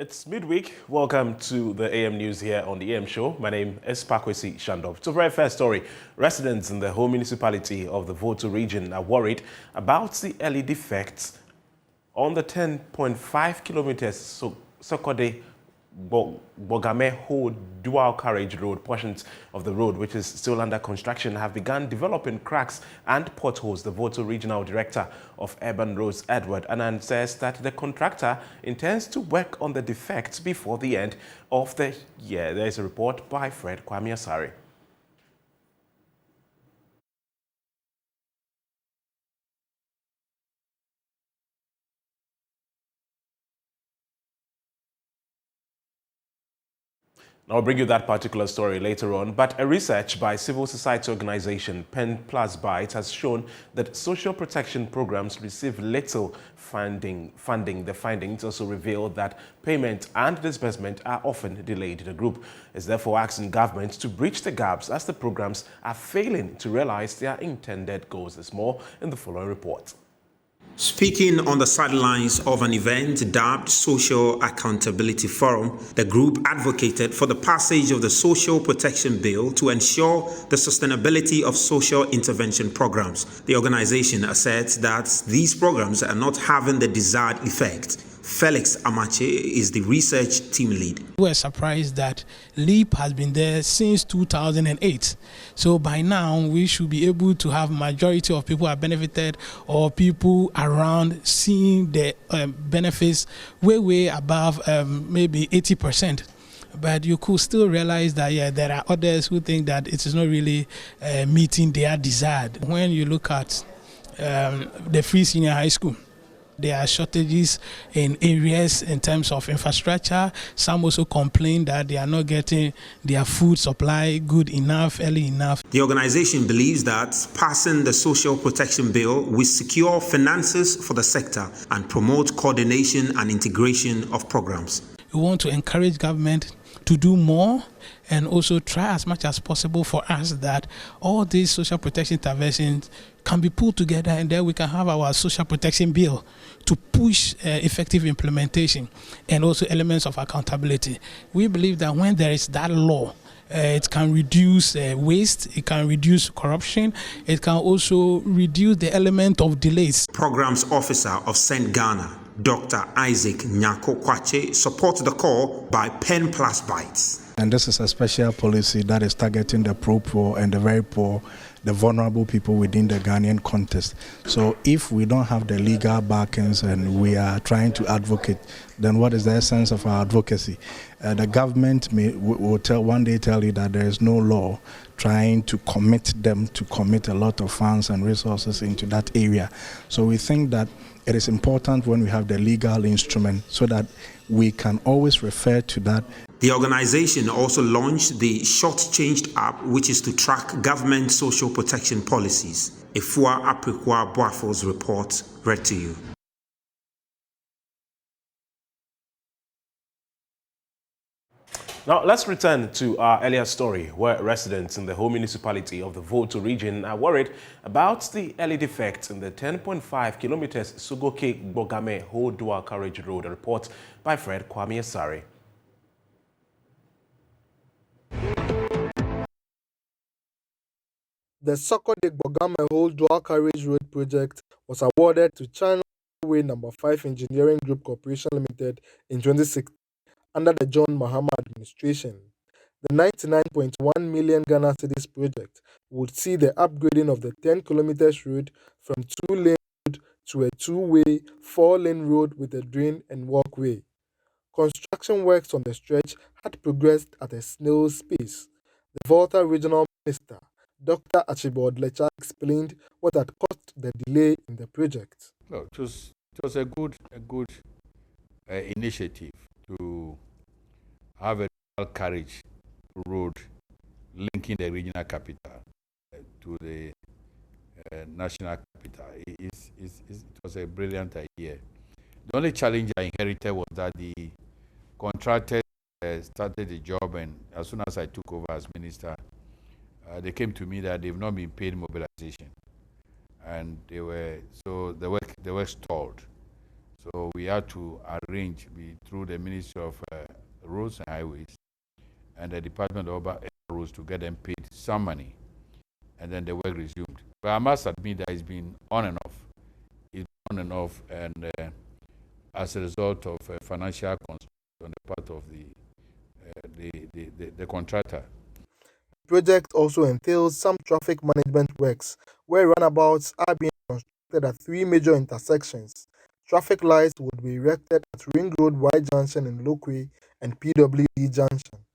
It's midweek. Welcome to the AM News here on the AM Show. My name is Pakwesi Shandov. To the very first story, residents in the whole municipality of the Volta region are worried about the early defects on the 10.5 kilometers Sokode Bogame Ho dual carriage road. Portions of the road, which is still under construction, have begun developing cracks and potholes. The Volta Regional Director of Urban Roads, Edward Anand, says that the contractor intends to work on the defects before the end of the year. There is a report by Fred Kwame Asari. I'll bring you that particular story later on, but a research by civil society organization Pen Plus Bytes has shown that social protection programs receive little funding. The findings also reveal that payment and disbursement are often delayed. The group is therefore asking government to bridge the gaps as the programs are failing to realize their intended goals. There's more in the following report. Speaking on the sidelines of an event dubbed Social Accountability Forum, the group advocated for the passage of the Social Protection Bill to ensure the sustainability of social intervention programs. The organization asserts that these programs are not having the desired effect. Felix Amache is the research team lead. We're surprised that LEAP has been there since 2008. So by now, we should be able to have majority of people have benefited or people around seeing the benefits way above maybe 80%. But you could still realize that, yeah, there are others who think that it is not really meeting their desired. When you look at the free senior high school, there are shortages in areas in terms of infrastructure. Some also complain that they are not getting their food supply good enough, early enough. The organization believes that passing the Social Protection Bill will secure finances for the sector and promote coordination and integration of programs. We want to encourage government to do more and also try as much as possible for us that all these social protection interventions can be pulled together, and then we can have our social protection bill to push effective implementation and also elements of accountability. We believe that when there is that law, it can reduce waste, it can reduce corruption, it can also reduce the element of delays. Programs Officer of St. Ghana, Dr. Isaac Nyako Kwache, supports the call by Pen Plus Bytes. And this is a special policy that is targeting the pro-poor and the very poor, the vulnerable people within the Ghanaian context. So if we don't have the legal backings and we are trying to advocate, then what is the essence of our advocacy? The government will one day tell you that there is no law trying to commit them to commit a lot of funds and resources into that area. So we think that it is important when we have the legal instrument so that we can always refer to that. The organization also launched the Short-Changed app, which is to track government social protection policies. Efua Aprikwa Boafo's report read to you. Now, let's return to our earlier story, where residents in the whole municipality of the Volta region are worried about the early defects in the 10.5 kilometers Sugoke Bogame Ho dual carriage road. A report by Fred Kwame Asari. The Sokode Bogame Ho dual carriage road project was awarded to China Railway No. 5 Engineering Group Corporation Limited in 2016. Under the John Mahama administration. The 99.1 million Ghana cedis project would see the upgrading of the 10 kilometers road from 2-lane road to a 2-way, 4-lane road with a drain and walkway. Construction works on the stretch had progressed at a snail's pace. The Volta Regional Minister, Dr. Archibald Lecha, explained what had caused the delay in the project. Well, it was a good initiative to have a dual carriage road linking the regional capital to the national capital. It was a brilliant idea. The only challenge I inherited was that the contractors started the job, and as soon as I took over as minister, they came to me that they've not been paid mobilization, and the work stalled. So we had to arrange through the Ministry of Roads and Highways and the Department of Urban Roads to get them paid some money, and then the work resumed. But I must admit that it's been on and off. It's been on and off, and as a result of financial constraints on the part of the contractor. The project also entails some traffic management works, where roundabouts are being constructed at 3 major intersections. Traffic lights would be erected at Ring Road Y Junction in Lokwe and PWD Junction.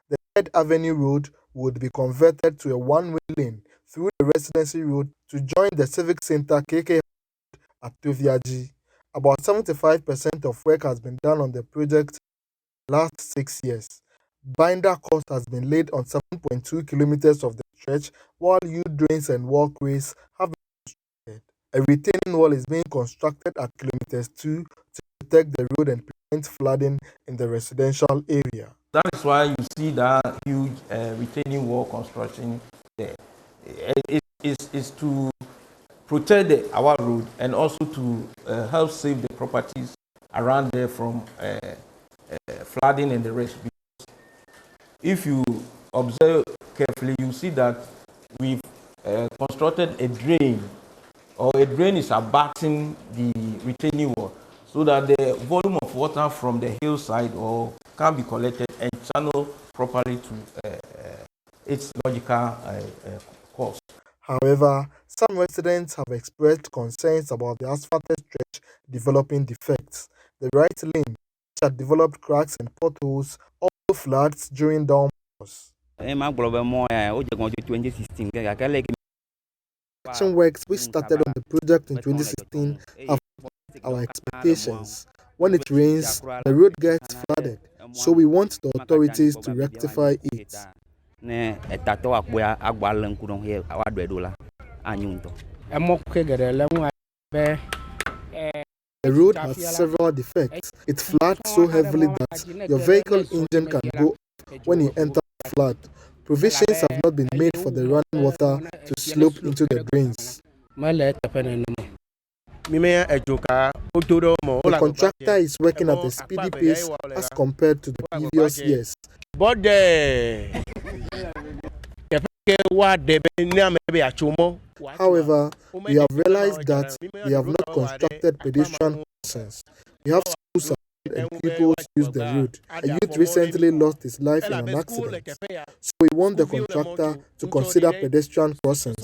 The 3rd Avenue Road would be converted to a one-way lane through the Residency Road to join the Civic Center KK at Toviaji. About 75% of work has been done on the project in the last 6 years. Binder cost has been laid on 7.2 kilometers of the stretch, while U-drains and walkways have been constructed. A retaining wall is being constructed at kilometers 2 to protect the road and prevent flooding in the residential area. That is why you see that huge retaining wall construction there. It's to protect our road and also to help save the properties around there from flooding and the rest. If you observe carefully, you see that we've constructed a drain, or a drain is abutting the retaining wall, so that the volume of water from the hillside can be collected and channeled properly to its logical course. However, some residents have expressed concerns about the asphalted stretch developing defects. The right lane, which had developed cracks and potholes, also floods during downpours. Construction works which started on the project in 2016 have met our expectations. When it rains, the road gets flooded, so we want the authorities to rectify it. The road has several defects. It floods so heavily that your vehicle engine can go off when you enter the flood. Provisions have not been made for the running water to slope into the drains. The contractor is working at a speedy pace as compared to the previous years. However, we have realized that we have not constructed pedestrian crossings. We have schools and pupils use the road. A youth recently lost his life in an accident, so we want the contractor to consider pedestrian crossings.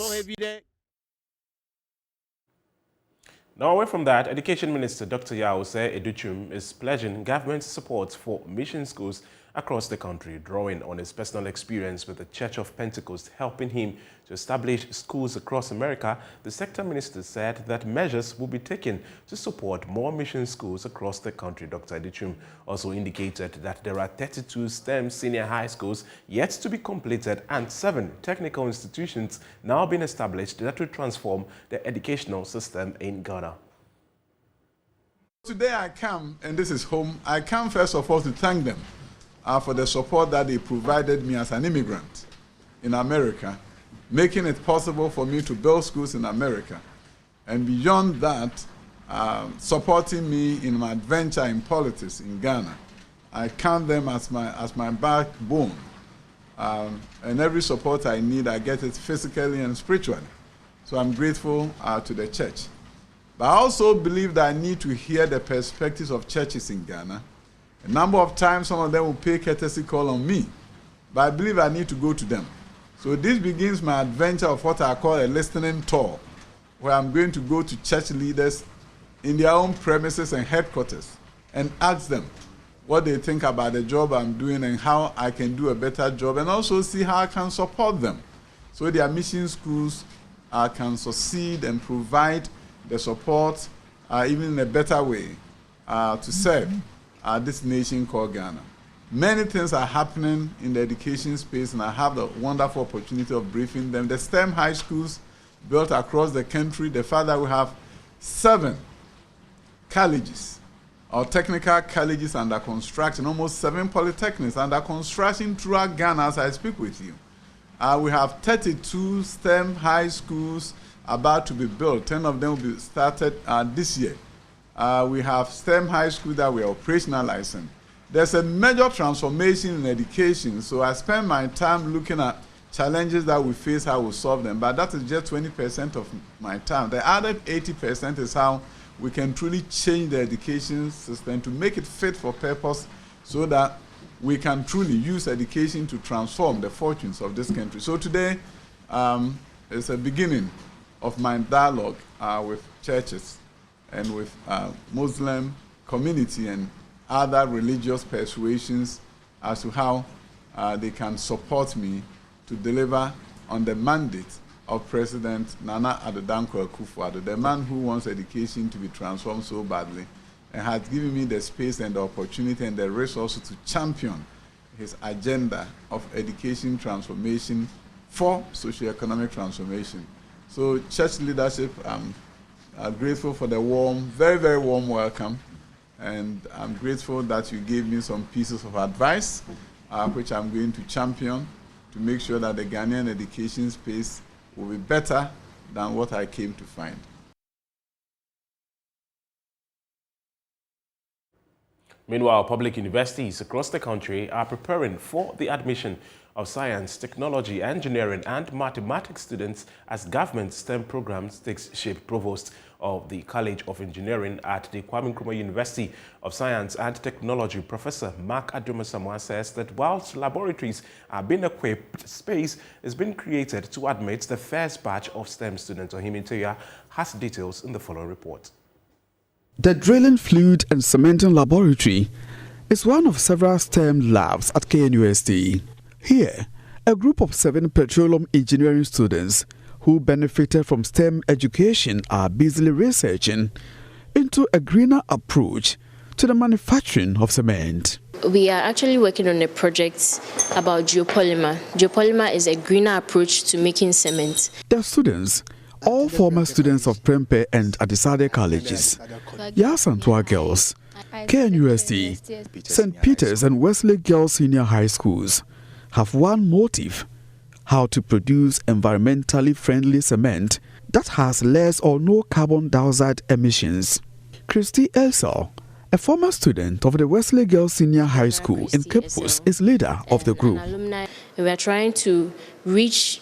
Now, away from that, Education Minister Dr. Yawuse Educhum is pledging government support for mission schools across the country, drawing on his personal experience with the Church of Pentecost helping him to establish schools across America. The sector minister said that measures will be taken to support more mission schools across the country. Dr. Educhum also indicated that there are 32 STEM senior high schools yet to be completed and 7 technical institutions now being established that will transform the educational system in Ghana. Today I come, and this is home, I come first of all to thank them for the support that they provided me as an immigrant in America, making it possible for me to build schools in America. And beyond that, supporting me in my adventure in politics in Ghana. I count them as my backbone. And every support I need, I get it physically and spiritually. So I'm grateful to the church. But I also believe that I need to hear the perspectives of churches in Ghana. A number of times, some of them will pay courtesy call on me, but I believe I need to go to them. So this begins my adventure of what I call a listening tour, where I'm going to go to church leaders in their own premises and headquarters and ask them what they think about the job I'm doing and how I can do a better job, and also see how I can support them so their mission schools can succeed and provide the support even in a better way to serve this nation called Ghana. Many things are happening in the education space, and I have the wonderful opportunity of briefing them. The STEM high schools built across the country, the fact that we have 7 colleges or technical colleges under construction, almost 7 polytechnics under construction throughout Ghana as I speak with you. We have 32 STEM high schools about to be built. 10 of them will be started this year. We have STEM high school that we are operationalizing. There's a major transformation in education, so I spend my time looking at challenges that we face, how we solve them, but that is just 20% of my time. The other 80% is how we can truly change the education system to make it fit for purpose so that we can truly use education to transform the fortunes of this country. So today is a beginning of my dialogue with churches and with Muslim community and other religious persuasions as to how they can support me to deliver on the mandate of President Nana Addo Dankwa Akufo-Addo, the man who wants education to be transformed so badly and has given me the space and the opportunity and the resources to champion his agenda of education transformation for socio-economic transformation. So church leadership, I'm grateful for the warm, very, very warm welcome. And I'm grateful that you gave me some pieces of advice, which I'm going to champion to make sure that the Ghanaian education space will be better than what I came to find. Meanwhile, public universities across the country are preparing for the admission of science, technology, engineering, and mathematics students as government STEM programs takes shape. Provost of the College of Engineering at the Kwame Nkrumah University of Science and Technology, Professor Mark Adumasamwa, says that whilst laboratories are being equipped, space is being created to admit the first batch of STEM students. Ohimiteya has details in the following report. The Drilling, Fluid and Cementing Laboratory is one of several STEM labs at KNUST. Here, a group of 7 petroleum engineering students who benefited from STEM education are busily researching into a greener approach to the manufacturing of cement. We are actually working on a project about geopolymer. Geopolymer is a greener approach to making cement. The students, all former students of Prempeh and Adisade colleges, Yasantua Girls, KNUST, St. Peter's and Wesley Girls Senior High Schools, have one motive: how to produce environmentally friendly cement that has less or no carbon dioxide emissions. Christy Elsel, a former student of the Wesley Girls Senior High School in Cape Coast, is leader of the group. We are trying to reach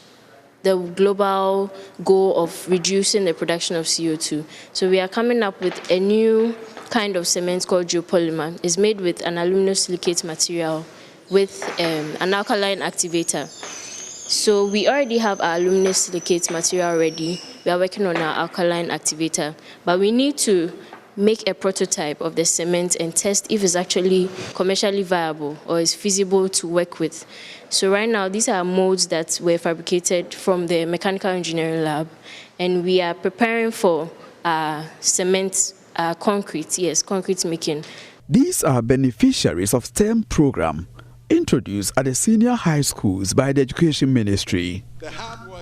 the global goal of reducing the production of CO2. So we are coming up with a new kind of cement called geopolymer. It's made with an aluminosilicate material with an alkaline activator. So we already have our aluminosilicate material ready. We are working on our alkaline activator, but we need to make a prototype of the cement and test if it's actually commercially viable or is feasible to work with. So right now, these are molds that were fabricated from the mechanical engineering lab, and we are preparing for cement, concrete making. These are beneficiaries of STEM program introduced at the senior high schools by the Education Ministry.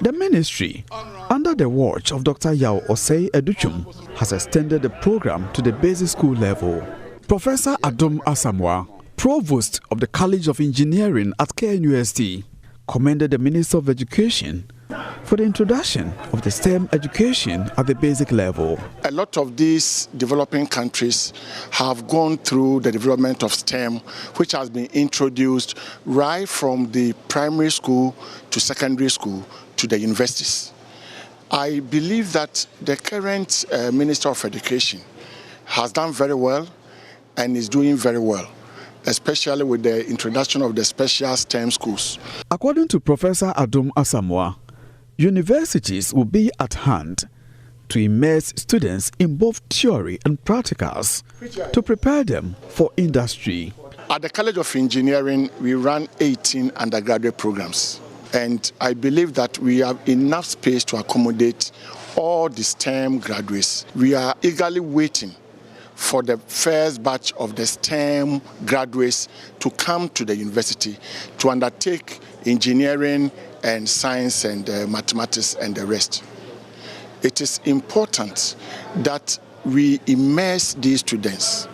The ministry, under the watch of Dr. Yao Osei Educhum, has extended the program to the basic school level. Professor Adom Asamwa, Provost of the College of Engineering at KNUST, commended the Minister of Education for the introduction of the STEM education at the basic level. A lot of these developing countries have gone through the development of STEM, which has been introduced right from the primary school to secondary school to the universities. I believe that the current Minister of Education has done very well and is doing very well, especially with the introduction of the special STEM schools. According to Professor Adom Asamwa, universities will be at hand to immerse students in both theory and practicals to prepare them for industry. At the College of Engineering, we run 18 undergraduate programs, and I believe that we have enough space to accommodate all the STEM graduates. We are eagerly waiting for the first batch of the STEM graduates to come to the university to undertake engineering and science and mathematics and the rest. It is important that we immerse these students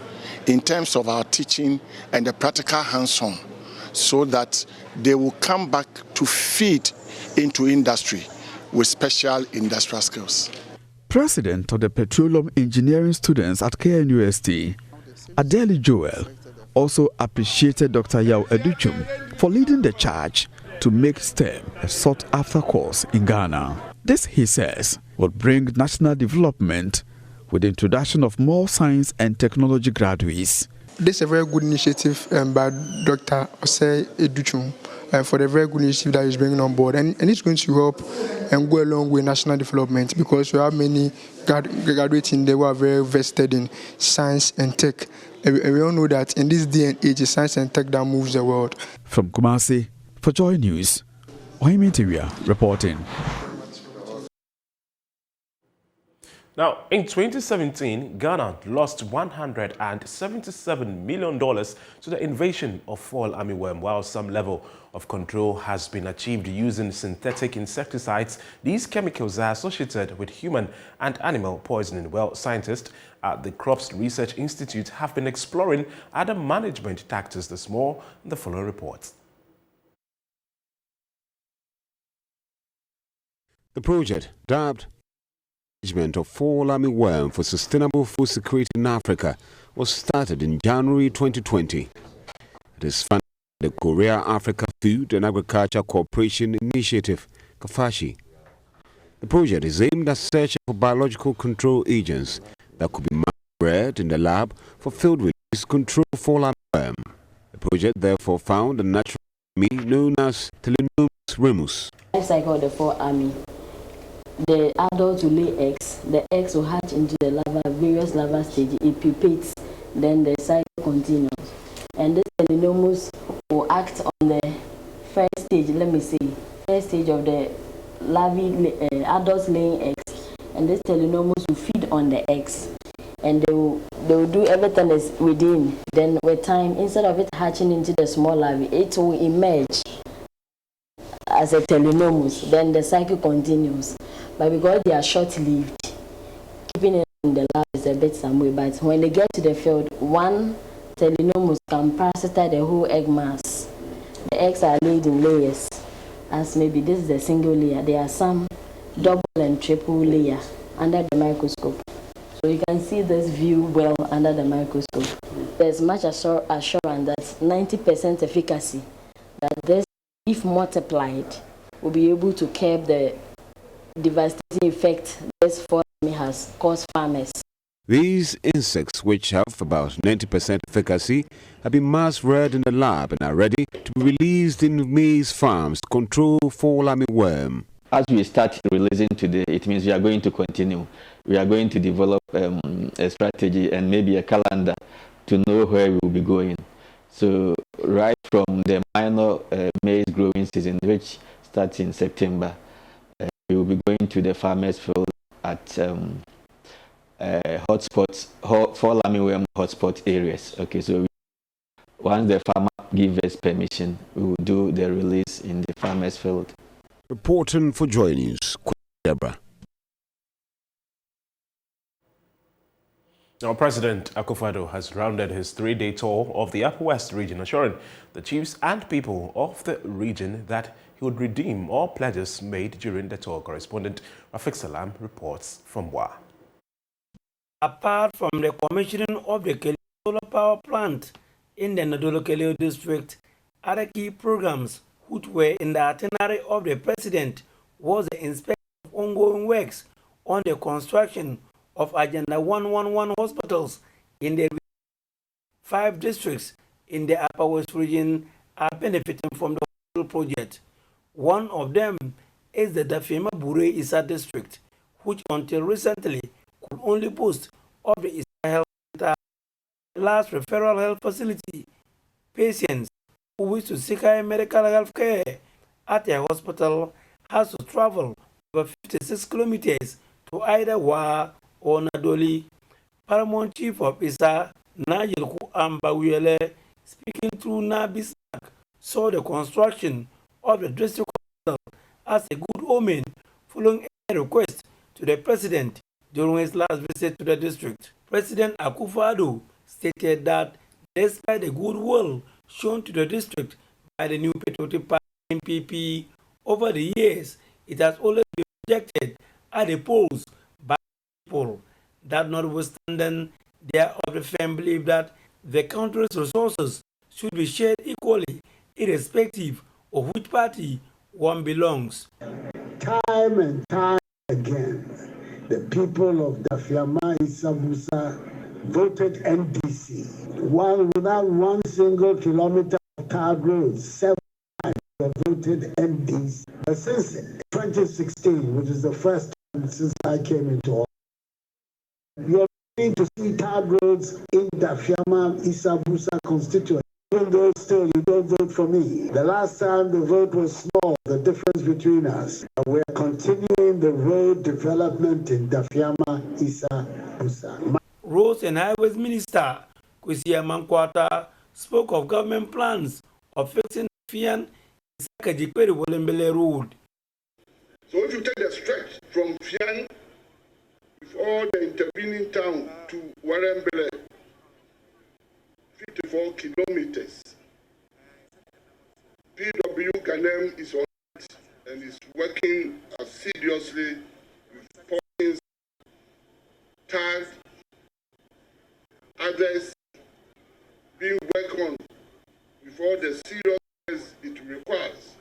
in terms of our teaching and the practical hands-on so that they will come back to feed into industry with special industrial skills. President of the Petroleum Engineering Students at KNUST, Adele Joel, also appreciated Dr. Yao Educhum for leading the charge to make STEM a sought-after course in Ghana. This, he says, will bring national development with the introduction of more science and technology graduates. This is a very good initiative by Dr. Osei Educhum for the very good initiative that he's bringing on board. And it's going to help and go along with national development, because we have many graduates in there who are very vested in science and tech. And we all know that in this day and age, it's science and tech that moves the world. From Kumasi, for JoyNews, Ohimitiria reporting. Now, in 2017, Ghana lost $177 million to the invasion of fall armyworm. While some level of control has been achieved using synthetic insecticides, these chemicals are associated with human and animal poisoning. Well, scientists at the Crops Research Institute have been exploring other management tactics. There's more in the following report. The project, dubbed Management of Fall Armyworm for Sustainable Food Security in Africa, was started in January 2020. It is funded by the Korea Africa Food and Agriculture Cooperation Initiative, KAFASI. The project is aimed at searching for biological control agents that could be bred in the lab for field release control fall armyworm. The project therefore found a natural enemy known as Telenomus remus. Life cycle of the fall army. The adults will lay eggs, the eggs will hatch into the larva, various larva stages, it pupates, then the cycle continues. And this Telenomus will act on the first stage, first stage of the larvae, adults laying eggs, and this Telenomus will feed on the eggs. And they will do everything that's within. Then with time, instead of it hatching into the small larvae, it will emerge as a Telenomus. Then the cycle continues. But because they are short-lived, keeping it in the lab is a bit some way. But when they get to the field, one Telenomus can parasitize the whole egg mass. The eggs are laid in layers, as maybe this is a single layer. There are some double and triple layer under the microscope. So you can see this view well under the microscope. There's much assurance that 90% efficacy, that this, if multiplied, will be able to curb the devastating effect this fall army has caused farmers. These insects, which have about 90% efficacy, have been mass-reared in the lab and are ready to be released in maize farms to control fall armyworm. As we start releasing today, it means we are going to continue. We are going to develop a strategy and maybe a calendar to know where we will be going. So right from the minor maize growing season, which starts in September, we will be going to the farmers' field at hotspots, fall armyworm hotspot areas. Okay, so once the farmer gives us permission, we will do the release in the farmers' field. Reporting for JoyNews, Deborah. Now, President Akufo-Addo has rounded his 3-day tour of the Upper West region, assuring the chiefs and people of the region that he would redeem all pledges made during the tour. Correspondent Rafik Salam reports from Wa. Apart from the commissioning of the Keleo solar power plant in the Nadolo-Keleo district, other key programs which were in the itinerary of the president was the inspection of ongoing works on the construction of Agenda 111 hospitals in the 5 districts in the Upper West region are benefiting from the hospital project. One of them is the Dafema Bure Isa district, which until recently could only boast of the Isa Health Center, last referral health facility. Patients who wish to seek higher medical health care at a hospital has to travel over 56 kilometers to either Wa or Nadoli. Paramount Chief of Isa, Najil Ambawele, speaking through Nabisnak, saw the construction of the district hospital as a good omen, following a request to the president during his last visit to the district. President Akufo-Addo stated that despite the goodwill shown to the district by the new Patriotic Party MPP over the years, it has always been rejected at the polls by people. That notwithstanding, they are of the firm belief that the country's resources should be shared equally, irrespective of which party one belongs. Time and time again, the people of Dafiama Isabusa voted NDC. Without one single kilometer of tarred roads, 7 times they voted NDC. But since 2016, which is the first time since I came into office, you're beginning to see tarred roads in Dafiama Isabusa constituency. Even though still you don't vote for me. The last time the vote was small, the difference between us. We're continuing the road development in Dafiama Isabusa. Roads and Highways Minister Kwesi Amankwata spoke of government plans of fixing Fian Isakajikwere Wolembele Road. So if you take the stretch from Fian with all the intervening town to Warembele, 54 kilometers. PW Ganem is on it and is working assiduously with portions, tags, others being worked on with all the seriousness it requires.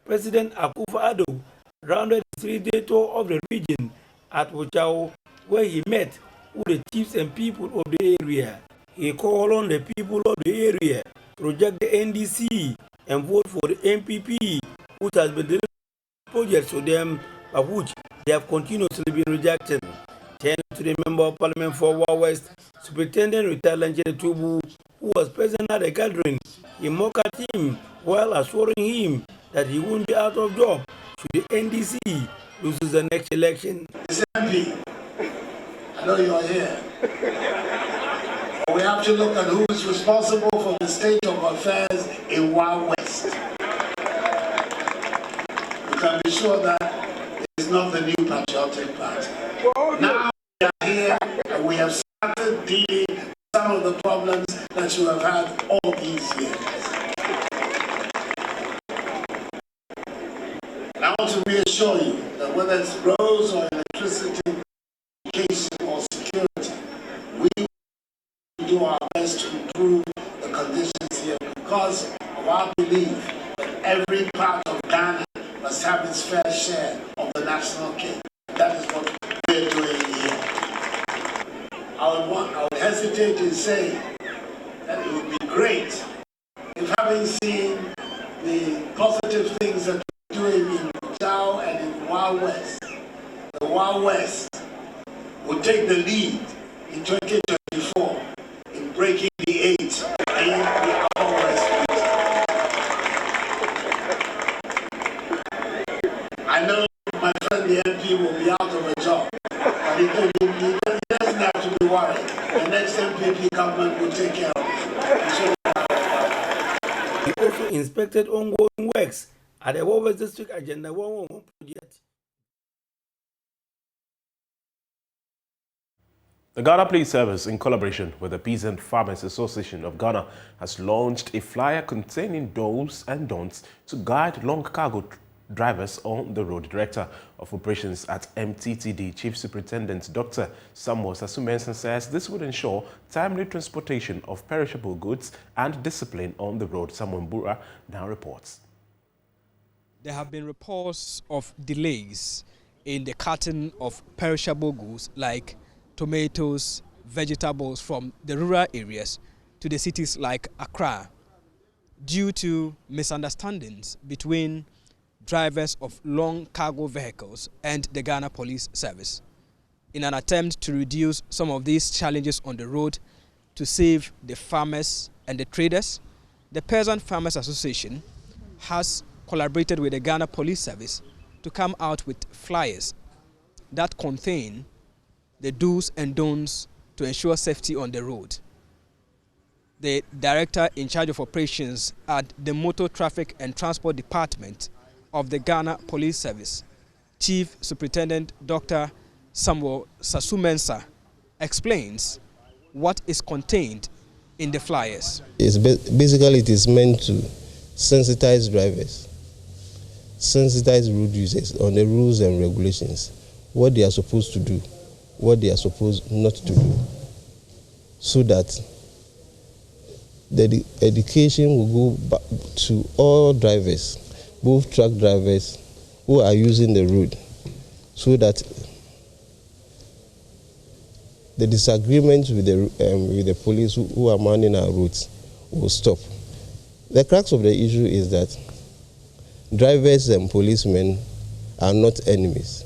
President Akufo-Addo rounded the 3-day tour of the region at Wuchao, where he met with the chiefs and people of the area. He called on the people of the area to reject the NDC and vote for the MPP, which has been delivering projects to them, but which they have continuously been rejecting. Turning to the Member of Parliament for Wa West, Superintendent retired Lanchene Tubu, who was present at the gathering, he mocked at him while assuring him that he won't be out of job should the NDC loses the next election. I know you're here. We have to look at who is responsible for the state of affairs in Wa West. You can be sure that it's not the New Patriotic Party. Now we are here and we have started dealing with some of the problems that you have had all these years. And I want to reassure you that whether it's roads or electricity, education or security, we will do our best to improve the conditions here because of our belief that every part of Ghana must have its fair share of the national cake. That is what we're doing here. I would hesitate in saying that it would be great if, having seen the positive things that we're doing in Chao and in Wa West, the Wa West will take the lead in 2024 in breaking the 8 in the Upper West region. I know my friend the MP will be out of a job, but he doesn't have to be worried. The next MPP government will take care of it. He also inspected ongoing works at the Wa West District Agenda 111 project. The Ghana Police Service, in collaboration with the Peasant Farmers Association of Ghana, has launched a flyer containing do's and don'ts to guide long cargo drivers on the road. Director of Operations at MTTD, Chief Superintendent Dr. Samuel Sasumensa, says this would ensure timely transportation of perishable goods and discipline on the road. Samuel Mbura now reports. There have been reports of delays in the carting of perishable goods like tomatoes, vegetables from the rural areas to the cities like Accra due to misunderstandings between drivers of long cargo vehicles and the Ghana Police Service. In an attempt to reduce some of these challenges on the road to save the farmers and the traders, the Peasant Farmers Association has collaborated with the Ghana Police Service to come out with flyers that contain the do's and don'ts to ensure safety on the road. The director in charge of operations at the Motor Traffic and Transport Department of the Ghana Police Service, Chief Superintendent Dr. Samuel Sasumensa, explains what is contained in the flyers. Basically, it is meant to sensitize drivers, sensitize road users on the rules and regulations what they are supposed to do, what they are supposed not to do, so that the education will go back to all drivers, both truck drivers who are using the road, so that the disagreements with the police who are manning our roads will stop. The crux of the issue is that drivers and policemen are not enemies,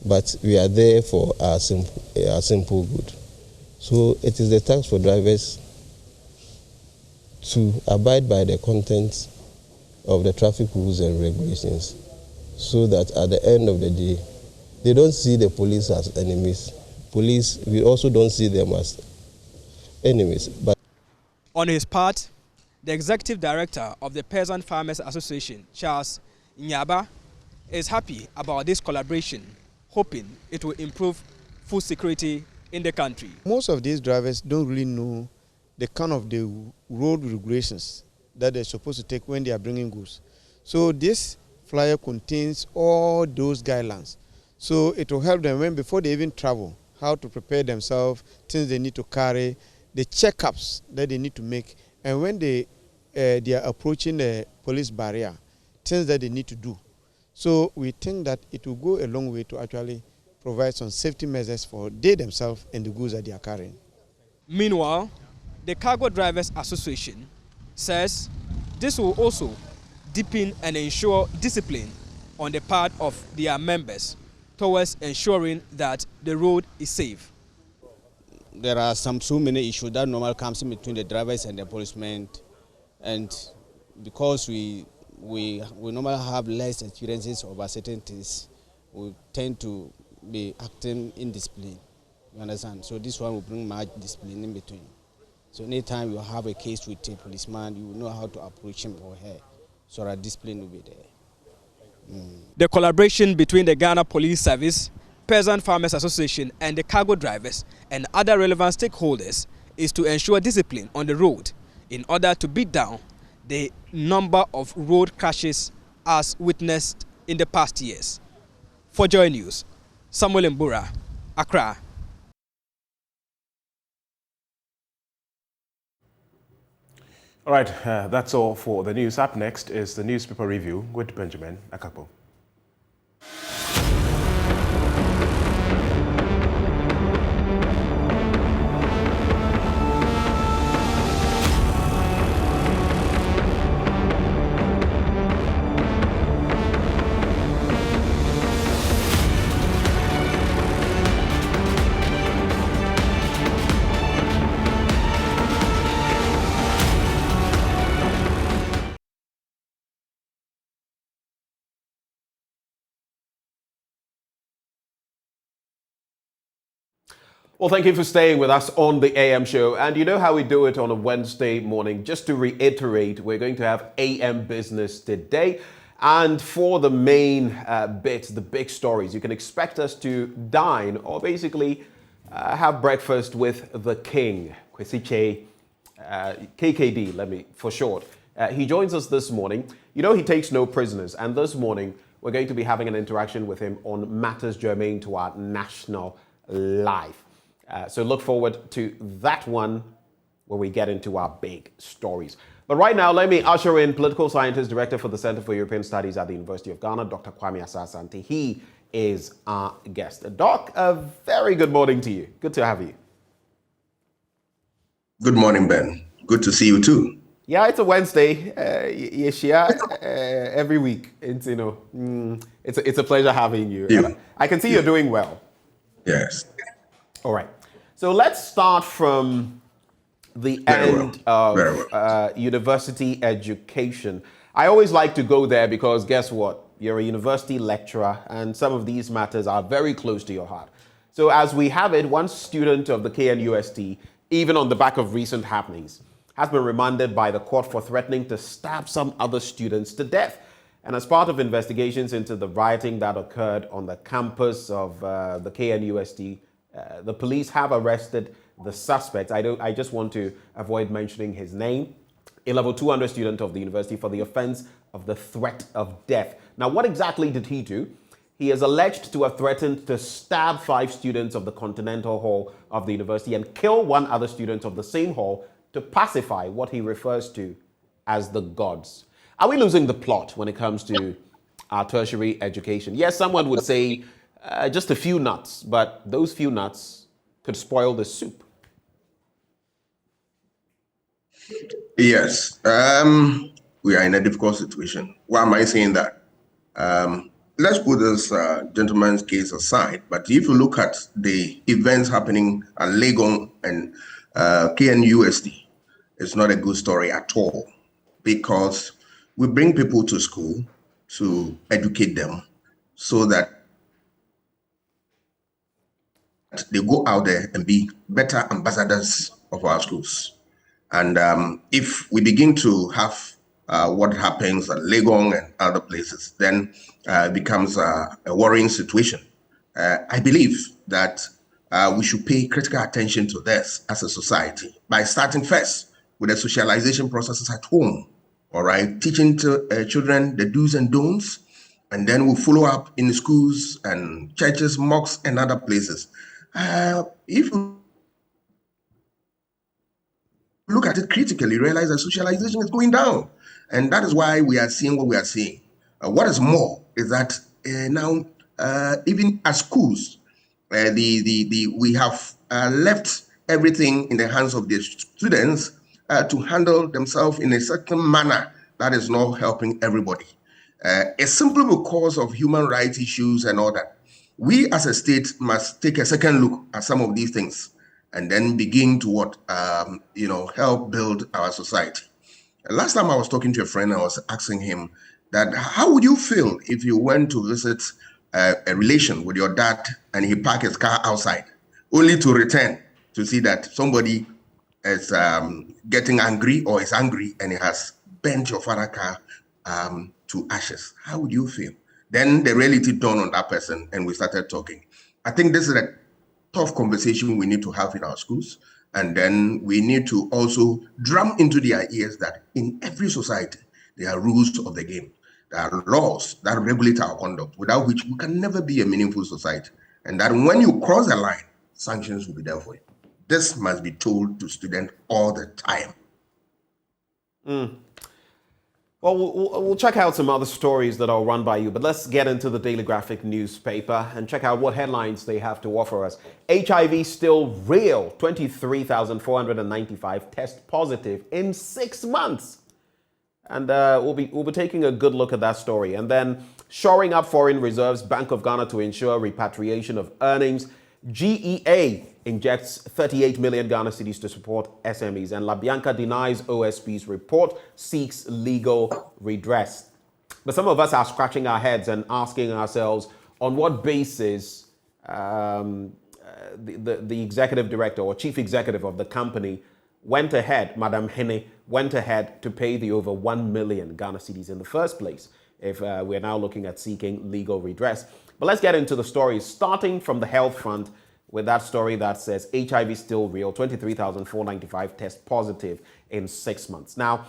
but we are there for our simple good. So it is the task for drivers to abide by the contents of the traffic rules and regulations, so that at the end of the day, they don't see the police as enemies. Police, we also don't see them as enemies. But on his part, the executive director of the Peasant Farmers Association, Charles Nyaba, is happy about this collaboration, hoping it will improve food security in the country. Most of these drivers don't really know the kind of the road regulations that they're supposed to take when they are bringing goods. So this flyer contains all those guidelines. So it will help them before they even travel, how to prepare themselves, things they need to carry, the checkups that they need to make, and when they are approaching the police barrier, things that they need to do. So we think that it will go a long way to actually provide some safety measures for they themselves and the goods that they are carrying. Meanwhile, the Cargo Drivers Association says this will also deepen and ensure discipline on the part of their members towards ensuring that the road is safe. There are so many issues that normally comes in between the drivers and the policemen, and because we normally have less experiences over certain things, we tend to be acting in discipline. You understand? So this one will bring much discipline in between. So anytime you have a case with a policeman, you will know how to approach him or her, so that discipline will be there. The collaboration between the Ghana Police Service, Peasant Farmers Association and the cargo drivers and other relevant stakeholders is to ensure discipline on the road in order to beat down the number of road crashes as witnessed in the past years. For JoyNews, Samuel Mbura, Accra. All right, that's all for the news. Up next is the newspaper review with Benjamin Akakpo. Well, thank you for staying with us on the AM show. And you know how we do it on a Wednesday morning. Just to reiterate, we're going to have AM business today. And for the main bits, the big stories, you can expect us to dine or basically have breakfast with the king, Kwesiche, KKD, for short. He joins us this morning. You know, he takes no prisoners. And this morning, we're going to be having an interaction with him on matters germane to our national life. So look forward to that one when we get into our big stories. But right now, let me usher in political scientist, director for the Center for European Studies at the University of Ghana, Dr. Kwame Asah-Asante. He is our guest. Doc, a very good morning to you. Good to have you. Good morning, Ben. Good to see you too. Yeah, it's a Wednesday. Every week. It's it's a pleasure having you. Yeah. I can see you're doing well. Yes. All right. So let's start from the end of university education. I always like to go there because guess what? You're a university lecturer and some of these matters are very close to your heart. So as we have it, one student of the KNUST, even on the back of recent happenings, has been remanded by the court for threatening to stab some other students to death. And as part of investigations into the rioting that occurred on the campus of the KNUST, the police have arrested the suspect. I just want to avoid mentioning his name, a level 200 student of the university, for the offense of the threat of death. Now, what exactly did he do? He is alleged to have threatened to stab 5 students of the Continental Hall of the university and kill 1 other student of the same hall to pacify what he refers to as the gods. Are we losing the plot when it comes to our tertiary education? Yes, someone would say just a few nuts, but those few nuts could spoil the soup. Yes, we are in a difficult situation. Why am I saying that? Let's put this gentleman's case aside, but if you look at the events happening at Legon and KNUST, it's not a good story at all, because we bring people to school to educate them so that they go out there and be better ambassadors of our schools. And if we begin to have what happens at Legon and other places, then it becomes a worrying situation. I believe that we should pay critical attention to this as a society by starting first with the socialization processes at home, all right? Teaching to children the do's and don'ts, and then we'll follow up in schools and churches, mosques, and other places. If you look at it critically, realize that socialization is going down. And that is why we are seeing what we are seeing. What is more is that now, even at schools, we have left everything in the hands of the students to handle themselves in a certain manner that is not helping everybody. It's simply because of human rights issues and all that. We as a state must take a second look at some of these things and then begin to help build our society. Last time I was talking to a friend, I was asking him that, how would you feel if you went to visit a relation with your dad and he parked his car outside, only to return to see that somebody is getting angry or is angry and he has bent your father's car to ashes? How would you feel? Then the reality dawned on that person and we started talking. I think this is a tough conversation we need to have in our schools. And then we need to also drum into their ears that in every society, there are rules of the game. There are laws that regulate our conduct, without which we can never be a meaningful society. And that when you cross the line, sanctions will be there for you. This must be told to students all the time. Well, we'll check out some other stories that I'll run by you, but let's get into the Daily Graphic newspaper and check out what headlines they have to offer us. HIV still real. 23,495 test positive in 6 months. And we'll be taking a good look at that story. And then shoring up foreign reserves, Bank of Ghana to ensure repatriation of earnings. GEA injects 38 million Ghana cedis to support SMEs. And LaBianca denies OSP's report, seeks legal redress. But some of us are scratching our heads and asking ourselves, on what basis the executive director or chief executive of the company went ahead, Madam Hene, went ahead to pay the over 1 million Ghana cedis in the first place, if we're now looking at seeking legal redress. But let's get into the stories, starting from the health front with that story that says HIV still real, 23,495 test positive in 6 months. Now,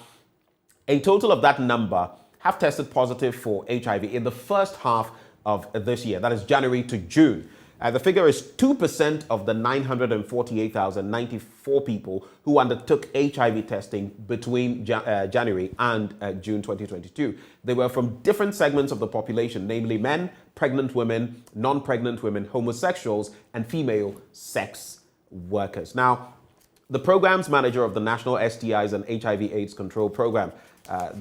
a total of that number have tested positive for HIV in the first half of this year, that is January to June. The figure is 2% of the 948,094 people who undertook HIV testing between January and June 2022. They were from different segments of the population, namely men, pregnant women, non-pregnant women, homosexuals, and female sex workers. Now, the program's manager of the National STIs and HIV/AIDS Control Program,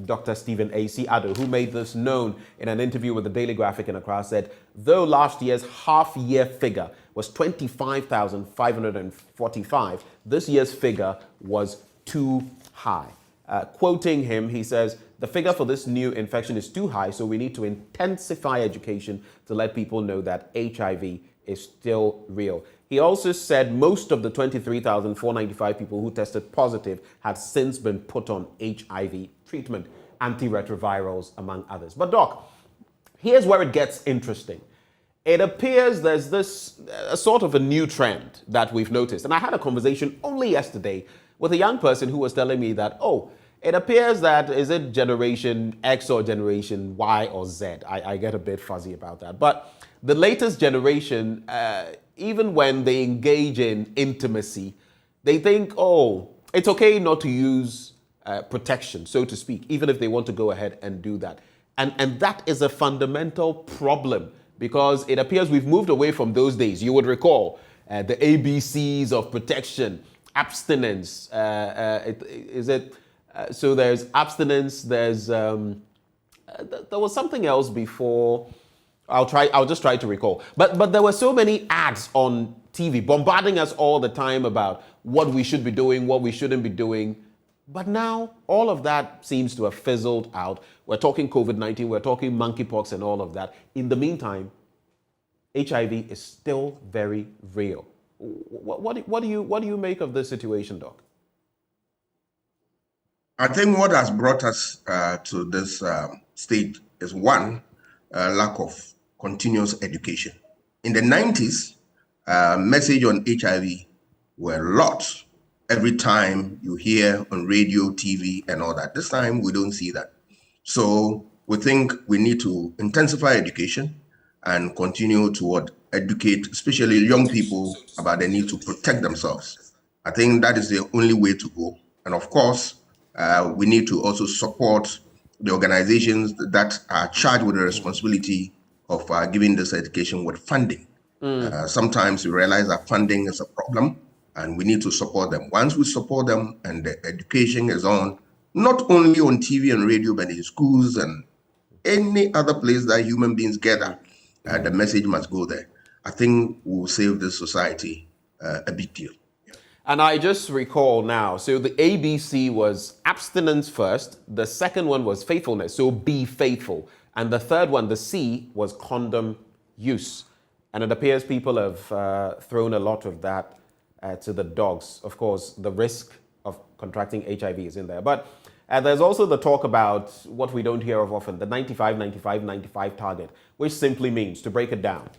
Dr. Stephen A.C. Addo, who made this known in an interview with the Daily Graphic in Accra, said, though last year's half-year figure was 25,545, this year's figure was too high. Quoting him, he says, the figure for this new infection is too high, so we need to intensify education to let people know that HIV is still real. He also said most of the 23,495 people who tested positive had since been put on HIV treatment, antiretrovirals, among others. But Doc, here's where it gets interesting. It appears there's this sort of a new trend that we've noticed. And I had a conversation only yesterday with a young person who was telling me that, it appears that, is it Generation X or Generation Y or Z? I get a bit fuzzy about that. But the latest generation, even when they engage in intimacy, they think, oh, it's okay not to use protection, so to speak, even if they want to go ahead and do that. And that is a fundamental problem, because it appears we've moved away from those days. You would recall the ABCs of protection, abstinence. So there's abstinence, there's, there was something else before. I'll just try to recall. But there were so many ads on TV bombarding us all the time about what we should be doing, what we shouldn't be doing. But now all of that seems to have fizzled out. We're talking COVID-19, we're talking monkeypox and all of that. In the meantime, HIV is still very real. What do you make of this situation, Doc? I think what has brought us to this state is one, lack of continuous education. In the 90s, message on HIV were lots. Every time you hear on radio, TV, and all that. This time, we don't see that. So we think we need to intensify education and continue to educate, especially young people, about the need to protect themselves. I think that is the only way to go. And of course, we need to also support the organizations that are charged with the responsibility of giving this education with funding. Sometimes we realize that funding is a problem, and we need to support them. Once we support them and the education is on, not only on TV and radio, but in schools and any other place that human beings gather, the message must go there. I think we'll save this society a big deal. And I just recall now, so the ABC was abstinence first, the second one was faithfulness, so be faithful. And the third one, the C, was condom use. And it appears people have thrown a lot of that to the dogs. Of course, the risk of contracting HIV is in there. But there's also the talk about what we don't hear of often, the 95-95-95 target, which simply means, to break it down,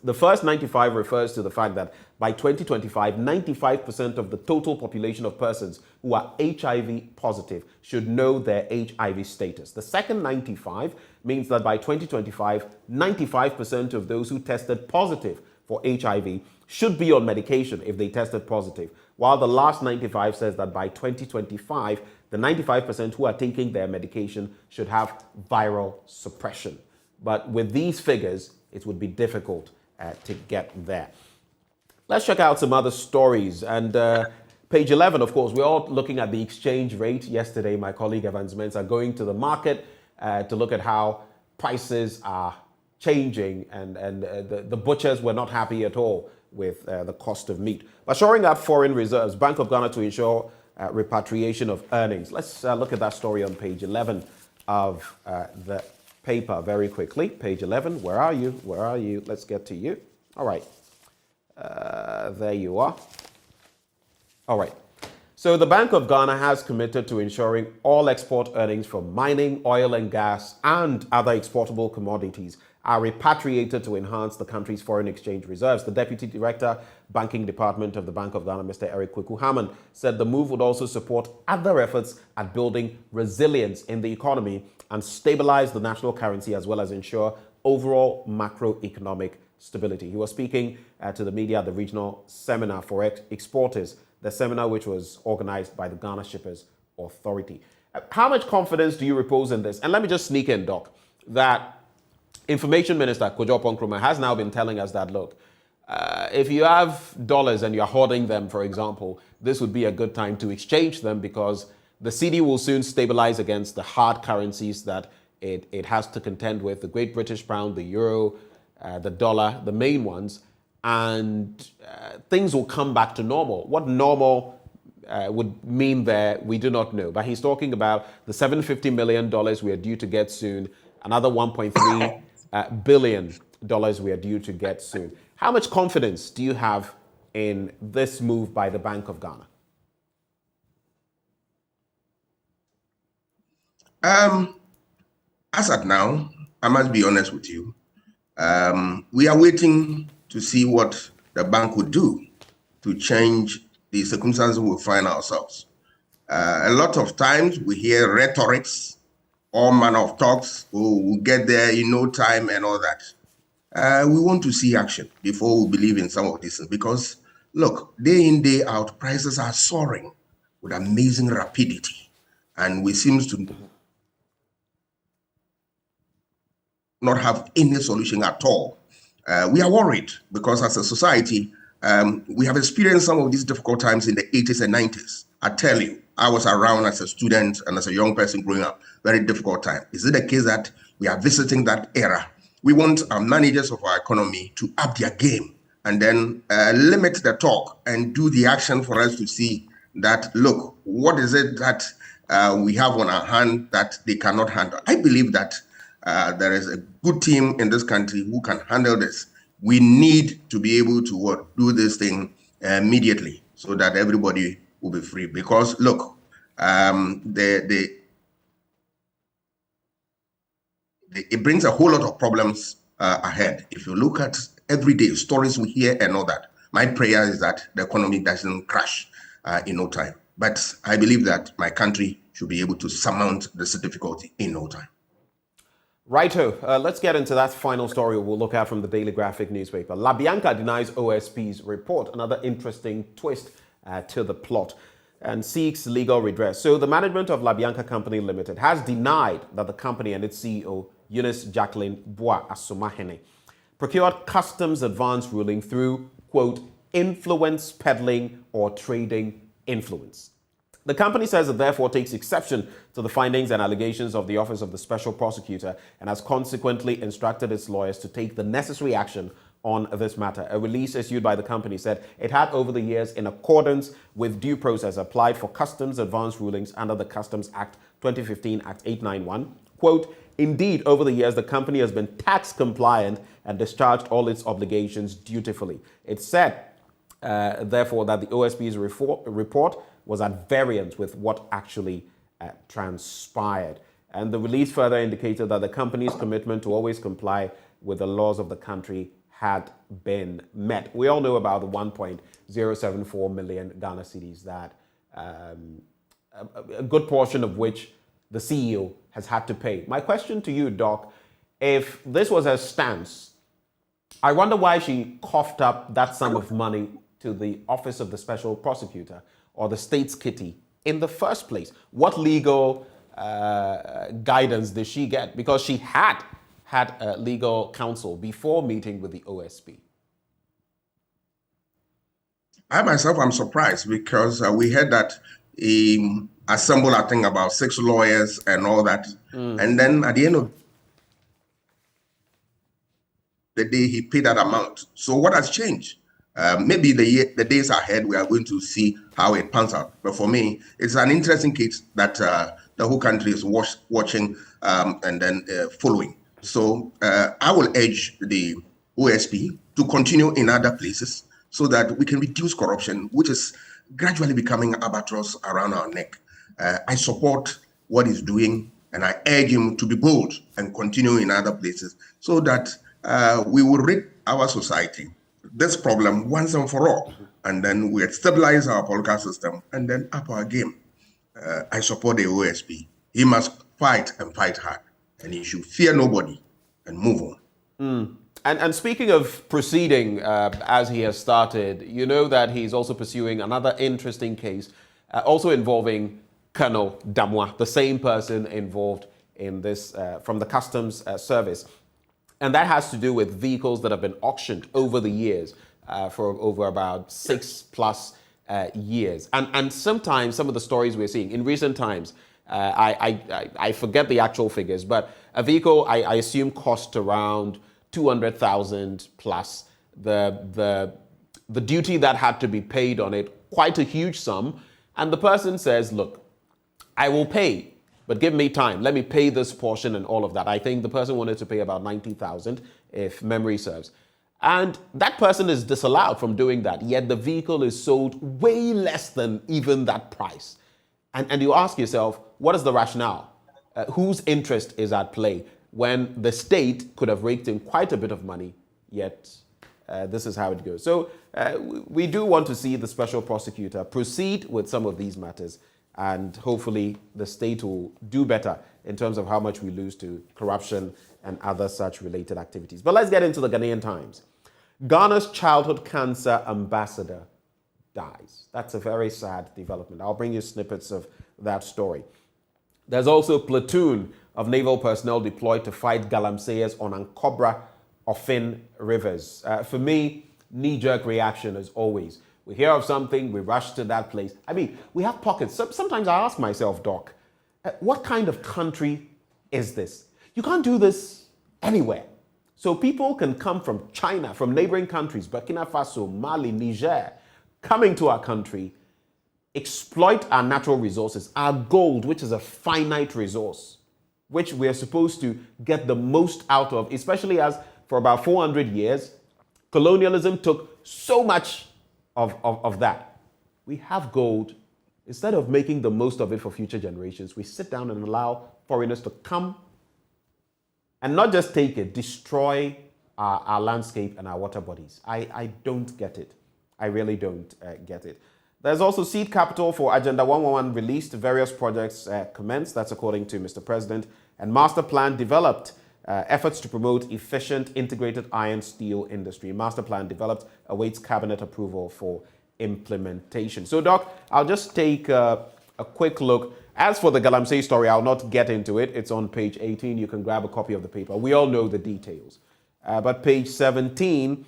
the first 95 refers to the fact that by 2025, 95% of the total population of persons who are HIV positive should know their HIV status. The second 95 means that by 2025, 95% of those who tested positive for HIV should be on medication if they tested positive, while the last 95 says that by 2025, the 95% who are taking their medication should have viral suppression. But with these figures, it would be difficult to get there. Let's check out some other stories. And page 11, of course, we're all looking at the exchange rate. Yesterday, my colleague Evans Mensah going to the market to look at how prices are changing, and the butchers were not happy at all with the cost of meat. But shoring up foreign reserves, Bank of Ghana to ensure repatriation of earnings. Let's look at that story on page 11 of the paper very quickly. Page 11, where are you? Where are you? Let's get to you. All right. There you are. All right. So the Bank of Ghana has committed to ensuring all export earnings from mining, oil and gas, and other exportable commodities are repatriated to enhance the country's foreign exchange reserves. The Deputy Director, Banking Department of the Bank of Ghana, Mr. Eric Kweku-Hammond, said the move would also support other efforts at building resilience in the economy and stabilize the national currency, as well as ensure overall macroeconomic stability. He was speaking to the media at the regional seminar for exporters, the seminar which was organized by the Ghana Shippers Authority. How much confidence do you repose in this? And let me just sneak in, Doc, that Information Minister Kojo Nkrumah has now been telling us that, look, if you have dollars and you're hoarding them, for example, this would be a good time to exchange them, because the cedi will soon stabilize against the hard currencies that it has to contend with, the Great British Pound, the Euro, the dollar, the main ones, and things will come back to normal. What normal would mean there, we do not know. But he's talking about the $750 million we are due to get soon, another $1.3 billion we are due to get soon. How much confidence do you have in this move by the Bank of Ghana? As at now, I must be honest with you. We are waiting to see what the bank would do to change the circumstances we find ourselves. A lot of times we hear rhetorics, all manner of talks, we'll get there in no time and all that. We want to see action before we believe in some of these things, because look, day in, day out, prices are soaring with amazing rapidity, and we seem to not have any solution at all. We are worried because as a society, we have experienced some of these difficult times in the 80s and 90s. I tell you, I was around as a student and as a young person growing up, very difficult time. Is it the case that we are visiting that era? We want our managers of our economy to up their game and then limit the talk and do the action for us to see that, look, what is it that we have on our hand that they cannot handle? I believe that there is a good team in this country who can handle this. We need to be able to do this thing immediately so that everybody will be free. Because look, it brings a whole lot of problems ahead. If you look at everyday stories we hear and all that, my prayer is that the economy doesn't crash in no time. But I believe that my country should be able to surmount this difficulty in no time. Righto, let's get into that final story we'll look at from the Daily Graphic newspaper. La Bianca denies OSP's report, another interesting twist to the plot, and seeks legal redress. So the management of La Bianca Company Limited has denied that the company and its CEO, Eunice Jacqueline Bois Asomahene, procured customs advance ruling through, quote, influence peddling or trading influence. The company says it therefore takes exception to the findings and allegations of the Office of the Special Prosecutor and has consequently instructed its lawyers to take the necessary action on this matter. A release issued by the company said it had over the years, in accordance with due process, applied for customs advance rulings under the Customs Act 2015 Act 891. Quote, indeed, over the years, the company has been tax compliant and discharged all its obligations dutifully. It said, therefore, that the OSP's report was at variance with what actually transpired. And the release further indicated that the company's commitment to always comply with the laws of the country had been met. We all know about the 1.074 million Ghana cedis that a good portion of which the CEO has had to pay. My question to you, Doc, if this was her stance, I wonder why she coughed up that sum of money to the Office of the Special Prosecutor or the state's kitty in the first place. What legal guidance did she get? Because she had legal counsel before meeting with the OSP. I myself am surprised because we heard that he assembled, I think, about 6 lawyers and all that. And then at the end of the day, he paid that amount. So what has changed? Maybe the days ahead, we are going to see how it pans out. But for me, it's an interesting case that the whole country is watching and then following. So I will urge the OSP to continue in other places so that we can reduce corruption, which is gradually becoming an albatross around our neck. I support what he's doing, and I urge him to be bold and continue in other places so that we will rid our society this problem once and for all, and then we stabilize our political system and then up our game. I support the OSP. He must fight and fight hard, and he should fear nobody and move on. And speaking of proceeding as he has started, you know that he's also pursuing another interesting case, also involving Colonel Damwa, the same person involved in this from the Customs Service. And that has to do with vehicles that have been auctioned over the years for over about 6+ years. And sometimes some of the stories we're seeing in recent times, I forget the actual figures, but a vehicle I assume cost around 200,000 plus. The duty that had to be paid on it, quite a huge sum. And the person says, look, I will pay, but give me time. Let me pay this portion and all of that. I think the person wanted to pay about 90,000, if memory serves. And that person is disallowed from doing that, yet the vehicle is sold way less than even that price. And you ask yourself, what is the rationale? Whose interest is at play when the state could have raked in quite a bit of money, yet this is how it goes. So we do want to see the special prosecutor proceed with some of these matters and hopefully the state will do better in terms of how much we lose to corruption and other such related activities. But let's get into the Ghanaian Times. Ghana's childhood cancer ambassador dies. That's a very sad development. I'll bring you snippets of that story. There's also a platoon of naval personnel deployed to fight galamseyers on Ankobra, Ofin rivers. For me, knee-jerk reaction as always. We hear of something, we rush to that place. I mean, we have pockets. Sometimes I ask myself, Doc, what kind of country is this? You can't do this anywhere. So people can come from China, from neighboring countries, Burkina Faso, Mali, Niger, coming to our country, exploit our natural resources, our gold, which is a finite resource, which we are supposed to get the most out of, especially as for about 400 years, colonialism took so much of that. We have gold. Instead of making the most of it for future generations, we sit down and allow foreigners to come and not just take it, destroy our landscape and our water bodies. I don't get it. I really don't get it. There's also seed capital for Agenda 111 released. Various projects commenced. That's according to Mr. President. And master plan developed. Efforts to promote efficient integrated iron steel industry. Master plan developed, awaits cabinet approval for implementation. So, Doc, I'll just take a quick look. As for the Galamsey story, I'll not get into it. It's on page 18. You can grab a copy of the paper. We all know the details. But page 17,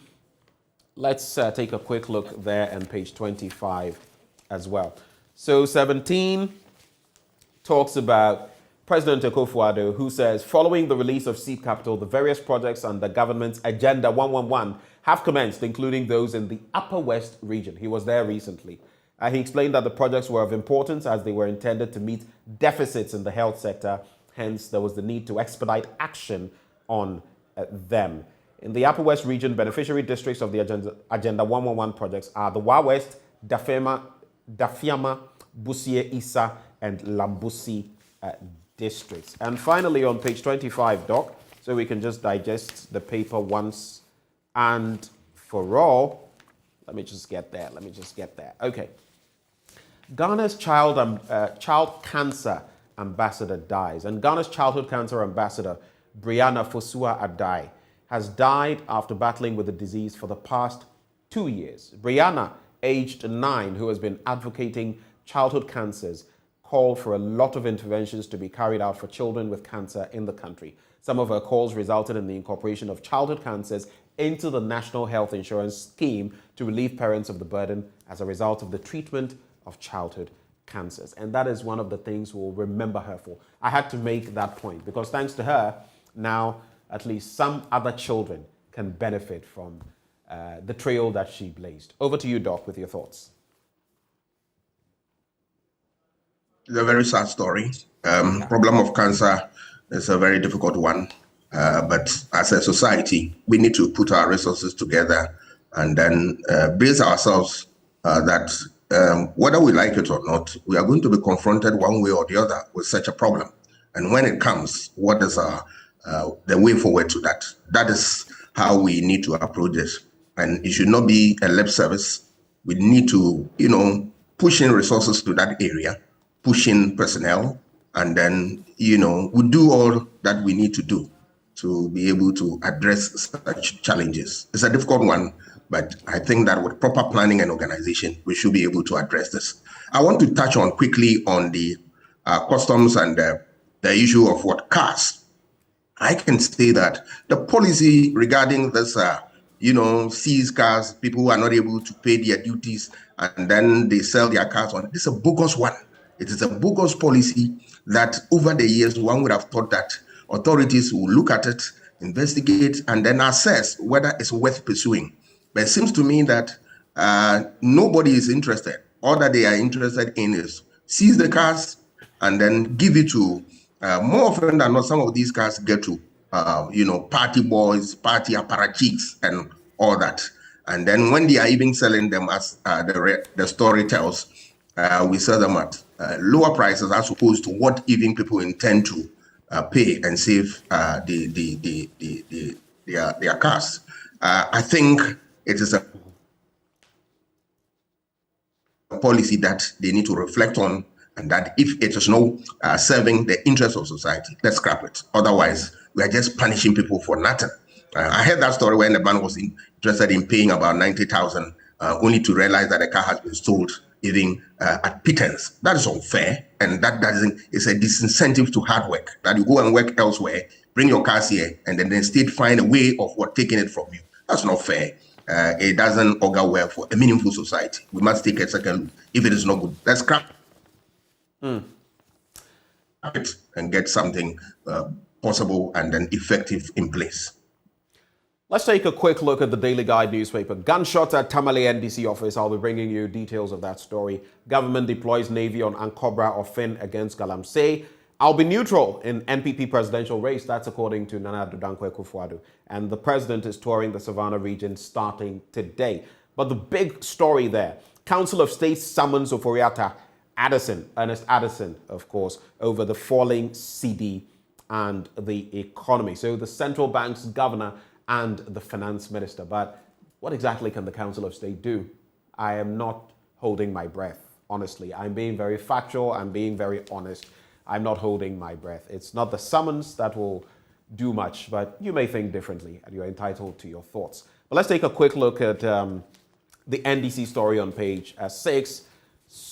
let's take a quick look there, and page 25 as well. So 17 talks about President Akufo-Addo, who says, following the release of seed capital, the various projects under government's Agenda 111 have commenced, including those in the Upper West region. He was there recently. He explained that the projects were of importance as they were intended to meet deficits in the health sector. Hence, there was the need to expedite action on them. In the Upper West region, beneficiary districts of the Agenda 111 projects are the Wa West, Dafiama, Busie Isa, and Lambusi districts. And finally, on page 25, Doc, so we can just digest the paper once and for all. Let me just get there. Okay. Ghana's child cancer ambassador dies. And Ghana's childhood cancer ambassador, Brianna Fosua Adai, has died after battling with the disease for the past 2 years. Brianna, aged 9, who has been advocating childhood cancers, called for a lot of interventions to be carried out for children with cancer in the country. Some of her calls resulted in the incorporation of childhood cancers into the National Health Insurance Scheme to relieve parents of the burden as a result of the treatment of childhood cancers. And that is one of the things we'll remember her for. I had to make that point because thanks to her, now at least some other children can benefit from the trail that she blazed. Over to you, Doc, with your thoughts. It's a very sad story. Problem of cancer is a very difficult one. But as a society, we need to put our resources together and then brace ourselves that whether we like it or not, we are going to be confronted one way or the other with such a problem. And when it comes, what is the way forward to that? That is how we need to approach this. And it should not be a lip service. We need to, push in resources to that area, push in personnel, and then, we do all that we need to do to be able to address such challenges. It's a difficult one, but I think that with proper planning and organization, we should be able to address this. I want to touch on quickly on the customs and the issue of what cars. I can say that the policy regarding this, seize cars, people who are not able to pay their duties, and then they sell their cars on. This is a bogus one. It is a bogus policy that over the years, one would have thought that authorities will look at it, investigate, and then assess whether it's worth pursuing. But it seems to me that nobody is interested. All that they are interested in is seize the cars and then give it to, more often than not, some of these cars get to, party boys, party apparatchiks, and all that. And then when they are even selling them, as the story tells, we sell them at lower prices as opposed to what even people intend to pay and save their cars. I think it is a policy that they need to reflect on and that if it is not serving the interests of society, let's scrap it. Otherwise, we are just punishing people for nothing. I heard that story when the man was interested in paying about 90,000, only to realize that the car has been sold even at pittance. That is unfair, and that doesn't. It's a disincentive to hard work. That you go and work elsewhere, bring your cars here, and then the state find a way of taking it from you. That's not fair. It doesn't augur well for a meaningful society. We must take a second look. If it is not good, let's scrap it and get something possible and then effective in place. Let's take a quick look at the Daily Guide newspaper. Gunshot at Tamale NDC office. I'll be bringing you details of that story. Government deploys Navy on Ankobra or Fin against Galamsey. I'll be neutral in NPP presidential race. That's according to Nana Addo Dankwa Akufo-Addo. And the president is touring the Savannah region starting today. But the big story there, Council of State summons Oforiatta Ernest Addison, of course, over the falling CD and the economy. So the central bank's governor and the finance minister. But what exactly can the Council of State do? I am not holding my breath, honestly. I'm being very factual. I'm being very honest. I'm not holding my breath. It's not the summons that will do much, but you may think differently and you're entitled to your thoughts. But let's take a quick look at the NDC story on page 6.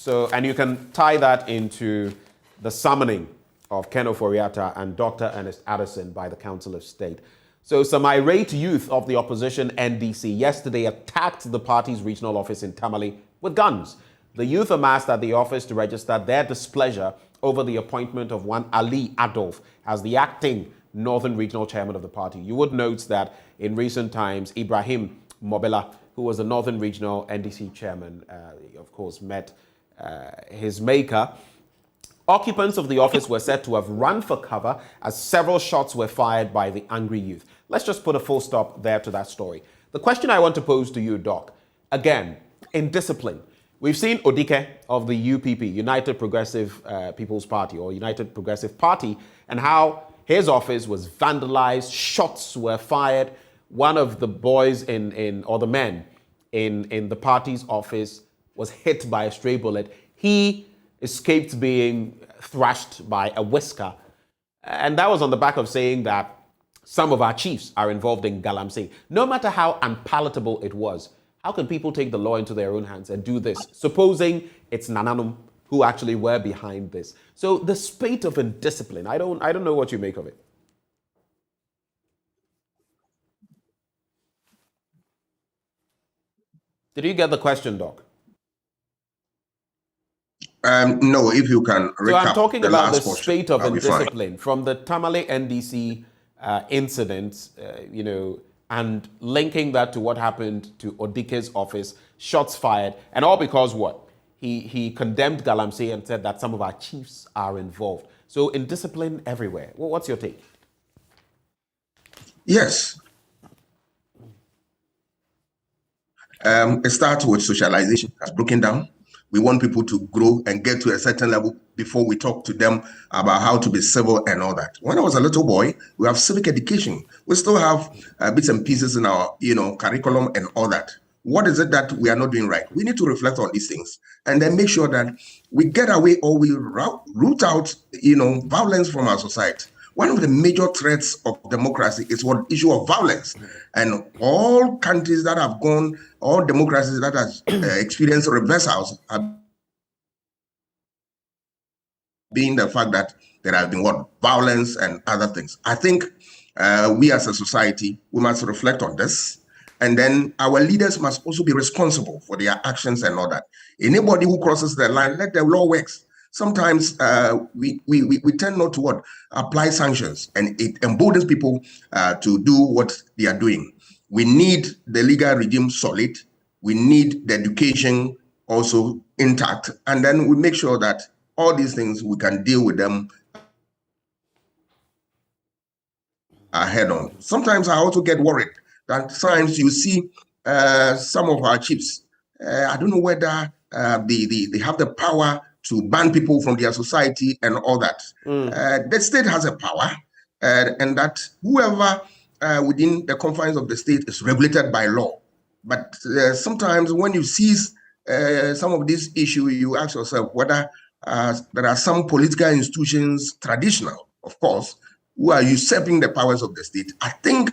And you can tie that into the summoning of Ken Oforiatta and Dr. Ernest Addison by the Council of State. So some irate youth of the opposition NDC yesterday attacked the party's regional office in Tamale with guns. The youth amassed at the office to register their displeasure over the appointment of one Ali Adolf as the acting Northern Regional Chairman of the party. You would note that in recent times, Ibrahim Mobela, who was the Northern Regional NDC Chairman, of course, met his maker. Occupants of the office were said to have run for cover as several shots were fired by the angry youth. Let's just put a full stop there to that story. The question I want to pose to you, Doc, again, in discipline, we've seen Odike of the UPP, United Progressive People's Party, or United Progressive Party, and how his office was vandalized, shots were fired. One of the boys or the men in the party's office was hit by a stray bullet. He escaped being thrashed by a whisker. And that was on the back of saying that some of our chiefs are involved in Galamsey. No matter how unpalatable it was, how can people take the law into their own hands and do this, supposing it's Nananum who actually were behind this? So the spate of indiscipline, I don't know what you make of it. Did you get the question, Doc? No, if you can recap. So I'm talking about the portion, spate of indiscipline from the Tamale NDC incident, and linking that to what happened to Odike's office, shots fired, and all because what? He condemned Galamsey and said that some of our chiefs are involved. So indiscipline everywhere. Well, what's your take? Yes. It starts with socialization. That's broken down. We want people to grow and get to a certain level before we talk to them about how to be civil and all that. When I was a little boy, we have civic education. We still have bits and pieces in our, curriculum and all that. What is it that we are not doing right? We need to reflect on these things and then make sure that we get away or we root out, violence from our society. One of the major threats of democracy is what issue of violence. And all countries that have gone, all democracies that have experienced reversals have been the fact that there has been violence and other things. I think we as a society, we must reflect on this. And then our leaders must also be responsible for their actions and all that. Anybody who crosses the line, let the law work. Sometimes we tend not to apply sanctions, and it emboldens people to do what they are doing. We need the legal regime solid. We need the education also intact. And then we make sure that all these things, we can deal with them head on. Sometimes I also get worried that times you see some of our chiefs, I don't know whether they have the power to ban people from their society and all that. The state has a power, and that whoever within the confines of the state is regulated by law. But sometimes when you see some of these issues, you ask yourself whether there are some political institutions, traditional, of course, who are usurping the powers of the state. I think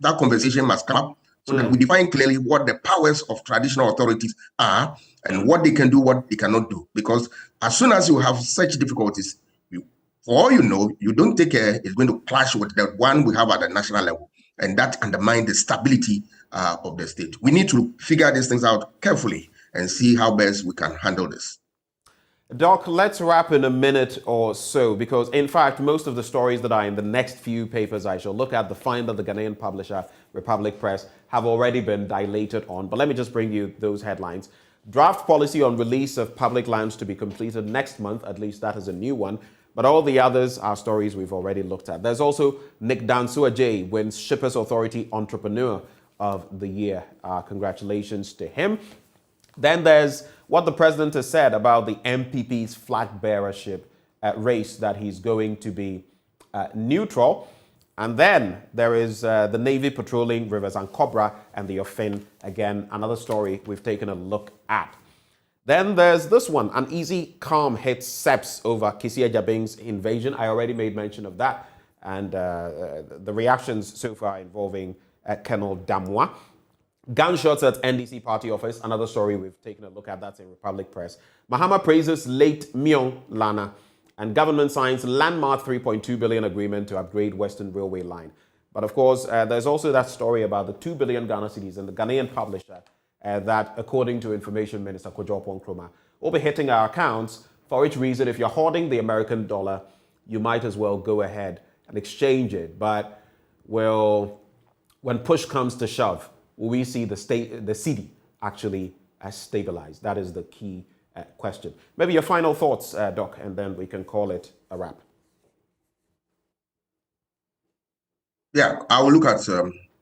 that conversation must come up so that we define clearly what the powers of traditional authorities are and what they can do, what they cannot do. Because as soon as you have such difficulties, for all you know, you don't take care, it's going to clash with the one we have at the national level. And that undermines the stability of the state. We need to figure these things out carefully and see how best we can handle this. Doc, let's wrap in a minute or so, because in fact, most of the stories that are in the next few papers I shall look at, the find of the Ghanaian publisher, Republic Press, have already been dilated on. But let me just bring you those headlines. Draft policy on release of public lands to be completed next month, at least that is a new one. But all the others are stories we've already looked at. There's also Nick Dansuaje wins Shippers Authority Entrepreneur of the Year. Congratulations to him. Then there's what the president has said about the MPP's flag bearership race, that he's going to be neutral. And then there is the Navy patrolling rivers and Cobra and the Ofin. Again, another story we've taken a look at. Then there's this one, uneasy calm hits SEPS over Kisia Jabing's invasion. I already made mention of that. And the reactions so far involving Colonel Damwa. Gunshots at NDC party office, another story we've taken a look at, that's in Republic Press. Mahama praises late Myong Lana, and government signs landmark 3.2 billion agreement to upgrade Western Railway line. But of course, there's also that story about the 2 billion Ghana cedis and the Ghanaian publisher that, according to Information Minister Geopolymer, will be hitting our accounts, for which reason, if you're hoarding the American dollar, you might as well go ahead and exchange it. But, well, when push comes to shove, we see the cedi actually stabilized? That is the key question. Maybe your final thoughts, Doc, and then we can call it a wrap. Yeah, I will look at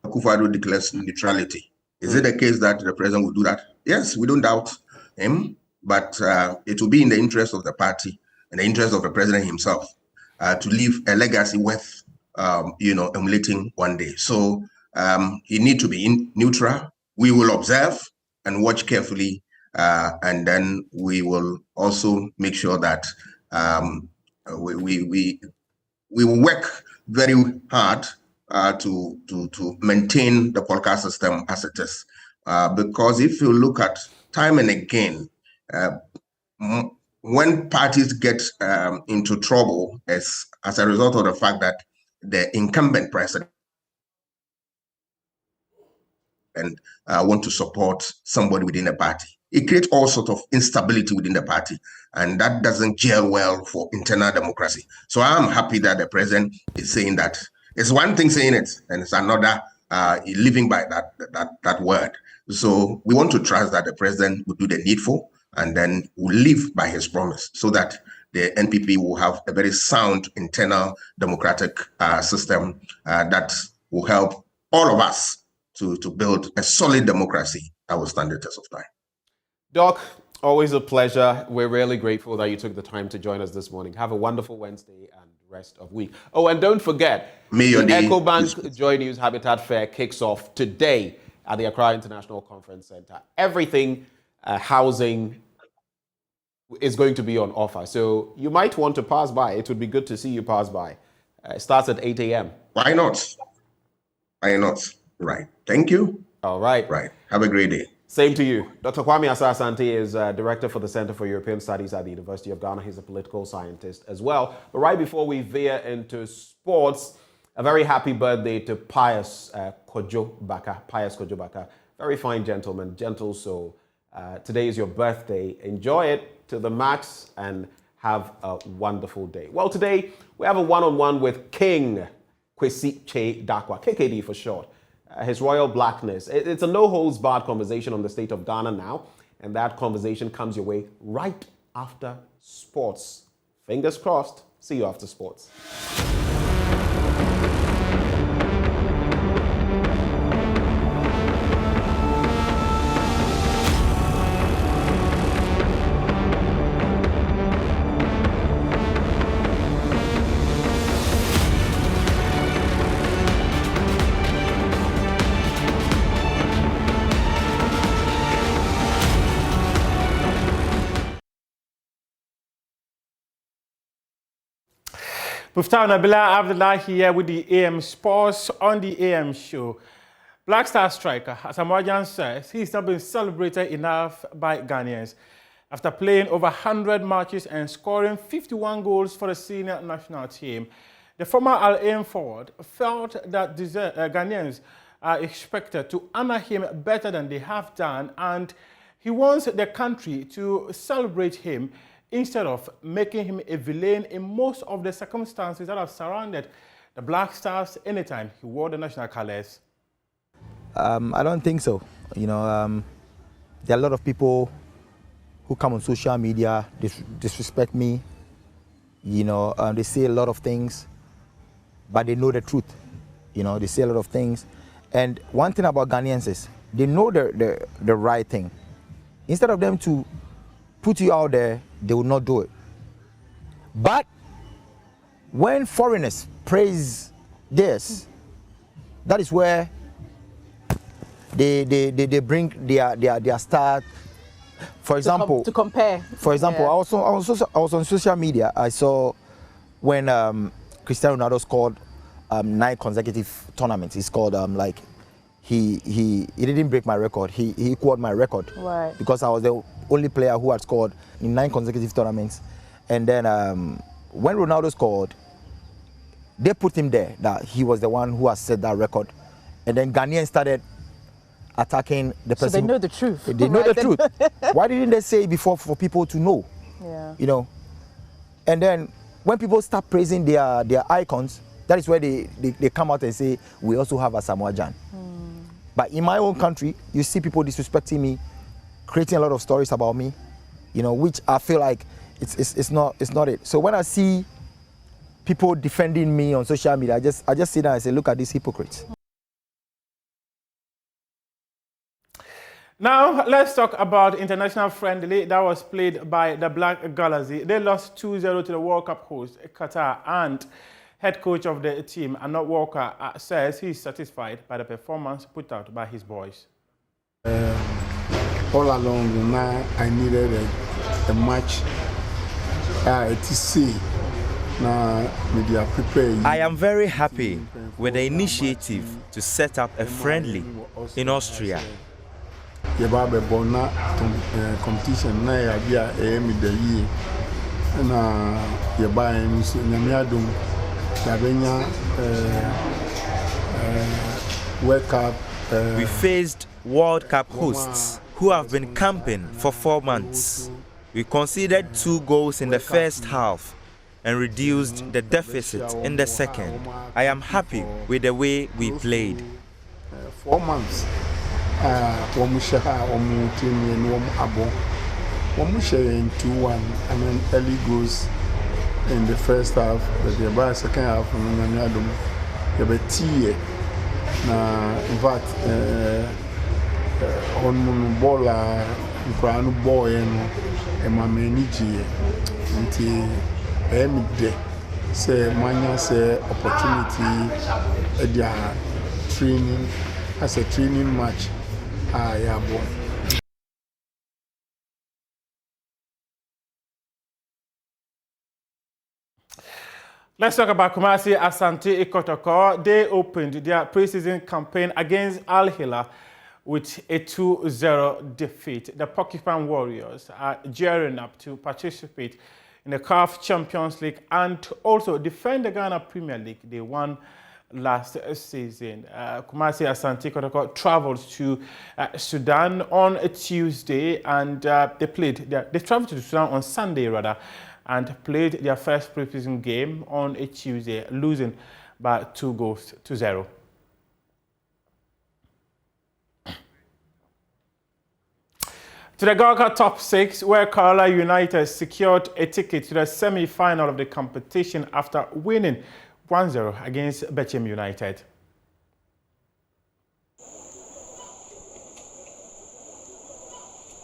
Akufo-Addo declares neutrality. Is it the case that the president will do that? Yes, we don't doubt him, but it will be in the interest of the party and the interest of the president himself to leave a legacy worth, emulating one day. So he needs to be neutral. We will observe and watch carefully, and then we will also make sure that we will work very hard to maintain the political system as it is. Because if you look at time and again, when parties get into trouble as a result of the fact that the incumbent president and want to support somebody within the party, it creates all sorts of instability within the party, and that doesn't gel well for internal democracy. So I'm happy that the president is saying that. It's one thing saying it, and it's another living by that word. So we want to trust that the president will do the needful, and then will live by his promise, so that the NPP will have a very sound internal democratic system that will help all of us to build a solid democracy that will stand the test of time. Doc, always a pleasure. We're really grateful that you took the time to join us this morning. Have a wonderful Wednesday and rest of week. Oh, and don't forget, the EcoBank JoyNews Habitat Fair kicks off today at the Accra International Conference Center. Everything, housing, is going to be on offer. So you might want to pass by. It would be good to see you pass by. It starts at 8 a.m. Why not? Why not? Right. Thank you. All right. Right. Have a great day. Same to you. Dr. Kwame Asante is Director for the Center for European Studies at the University of Ghana. He's a political scientist as well. But right before we veer into sports, a very happy birthday to Pius Kojo Baka. Pius Kojo Baka, very fine gentleman, gentle soul. Today is your birthday. Enjoy it to the max and have a wonderful day. Well, today we have a one-on-one with King Kwesi Che Dakwa, KKD for short. His Royal Blackness. It's a no-holds-barred conversation on the state of Ghana now, and that conversation comes your way right after sports. Fingers crossed. See you after sports. Muftau Nabila Abdullah here with the AM Sports on the AM show. Black Star striker Asamoah says he's not been celebrated enough by Ghanaians. After playing over 100 matches and scoring 51 goals for the senior national team, the former Al-Ain forward felt that Ghanaians are expected to honor him better than they have done, and he wants the country to celebrate him instead of making him a villain in most of the circumstances that have surrounded the Black Stars anytime he wore the national colors. I don't think so. You know, there are a lot of people who come on social media, disrespect me. You know, they say a lot of things, but they know the truth. You know, they say a lot of things. And one thing about Ghanaians is they know the right thing. Instead of them to put you out there, they will not do it. But when foreigners praise this, that is where they bring their star. For example, to compare. For example, yeah. I was on social media. I saw when Cristiano Ronaldo scored 9 consecutive tournaments. He scored like he didn't break my record. He equaled my record. Right. Because I was the only player who had scored in 9 consecutive tournaments. And then when Ronaldo scored, they put him there that he was the one who has set that record. And then Ghanaians started attacking the person. So they know the truth. They know the truth. Why didn't they say it before for people to know? Yeah. You know. And then when people start praising their icons, that is where they come out and say, we also have a Samoa. But in my own country, you see people disrespecting me, creating a lot of stories about me, you know, which I feel like it's not it. So when I see people defending me on social media, I just sit down and say, look at these hypocrites. Now, let's talk about international friendly that was played by the Black Galaxy. They lost 2-0 to the World Cup host, Qatar, and head coach of the team, Anot Walker, says he's satisfied by the performance put out by his boys. All along, now I needed a match. I am very happy with the initiative to set up a friendly in Austria. Competition na ya bia the year na ya ba nso nyamiadom ya benya World Cup. We faced World Cup hosts who have been camping for 4 months. We conceded 2 goals in the first half and reduced the deficit in the second. I am happy with the way we played. 4 months. In 2-1 and then early goes in the first half, but the by second half in fact on ball boy and my manager until say mania say opportunity their training as a training match. Let's talk about Kumasi Asante Kotoko. They opened their preseason campaign against Al Hilal with a 2-0 defeat. The Porcupine Warriors are gearing up to participate in the CAF Champions League and also defend the Ghana Premier League. They won last season. Kumasi Asante Kotoko traveled to Sudan on a Tuesday, and they traveled to Sudan on Sunday rather, and played their first preseason game on a Tuesday, losing by 2-0. To the Gaga Top 6, where Kerala United secured a ticket to the semi-final of the competition after winning 1-0 against Benjamin United.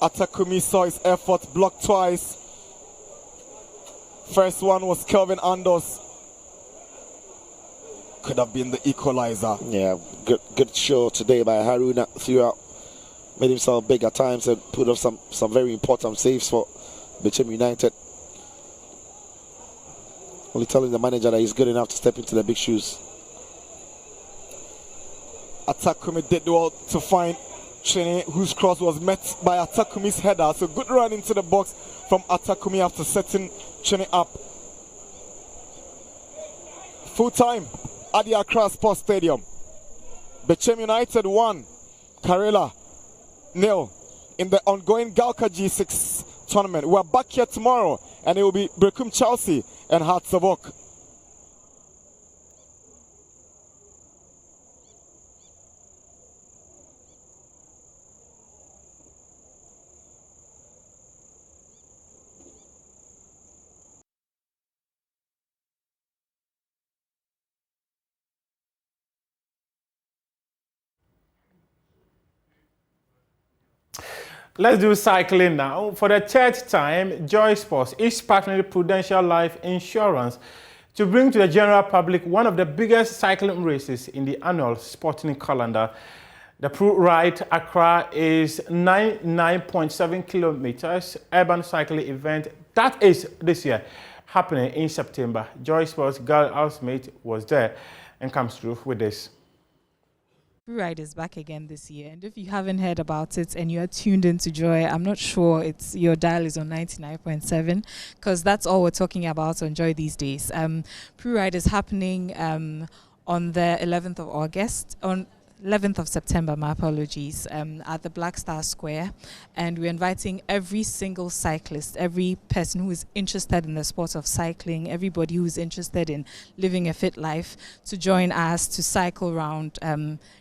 Atakumi saw his effort blocked twice. First one was Kelvin Andos. Could have been the equalizer. Yeah, good show today by Haruna throughout. Made himself big at times and put up some very important saves for Benjamin United. Only telling the manager that he's good enough to step into the big shoes. Atakumi did well to find Chene, whose cross was met by Atakumi's header. So good run into the box from Atakumi after setting Chene up. Full time at the Accra Sports Stadium. Bechem United 1, Karela 0 in the ongoing Galka G6 tournament. We're back here tomorrow and it will be Brekum Chelsea and Hearts of Oak. Let's do cycling now. For the third time, Joy Sports is partnering with Prudential Life Insurance to bring to the general public one of the biggest cycling races in the annual sporting calendar. The Pro Ride Accra is 9.7 kilometers urban cycling event that is this year happening in September. Joy Sports girl housemate was there and comes through with this. Ride is back again this year, and if you haven't heard about it and you are tuned into Joy, I'm not sure it's your dial is on 99.7 because that's all we're talking about on Joy these days. Pre-ride is happening on the 11th of August, on 11th of September, my apologies, at the Black Star Square, and we're inviting every single cyclist, every person who is interested in the sport of cycling, everybody who is interested in living a fit life to join us to cycle around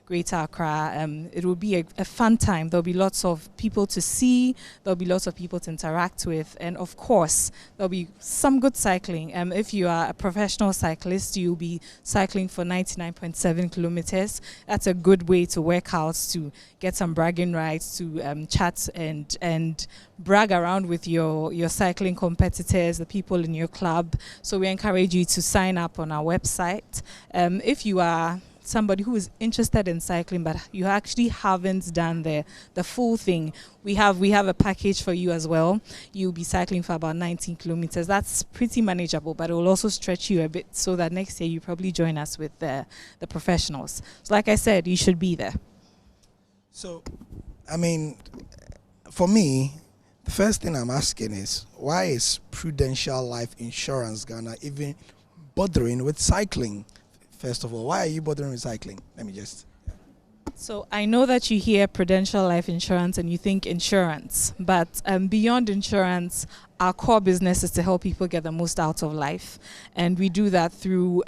Greater Accra. It will be a fun time. There'll be lots of people to see, there'll be lots of people to interact with, and of course there'll be some good cycling. If you are a professional cyclist, you'll be cycling for 99.7 kilometers. That's a good way to work out, to get some bragging rights, to chat and brag around with your cycling competitors, the people in your club. So we encourage you to sign up on our website. If you are somebody who is interested in cycling but you actually haven't done the full thing, we have a package for you as well. You'll be cycling for about 19 kilometers. That's pretty manageable, but it will also stretch you a bit so that next year you probably join us with the professionals. So like I said, you should be there. So, I mean, for me, the first thing I'm asking is, why is Prudential Life Insurance Ghana even bothering with cycling? First of all, why are you bothering with cycling? Let me just... So I know that you hear Prudential Life Insurance and you think insurance, but beyond insurance, our core business is to help people get the most out of life. And we do that through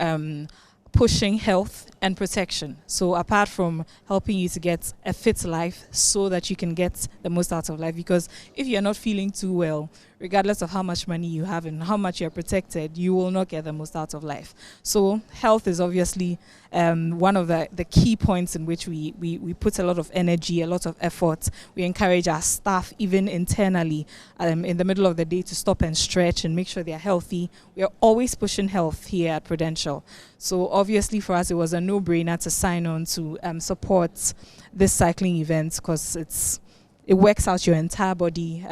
pushing health and protection. So apart from helping you to get a fit life so that you can get the most out of life, because if you're not feeling too well, regardless of how much money you have and how much you're protected, you will not get the most out of life. So health is obviously one of the key points in which we put a lot of energy, a lot of effort. We encourage our staff, even internally, in the middle of the day to stop and stretch and make sure they're healthy. We are always pushing health here at Prudential. So obviously for us, it was a no-brainer to sign on to support this cycling event because it works out your entire body.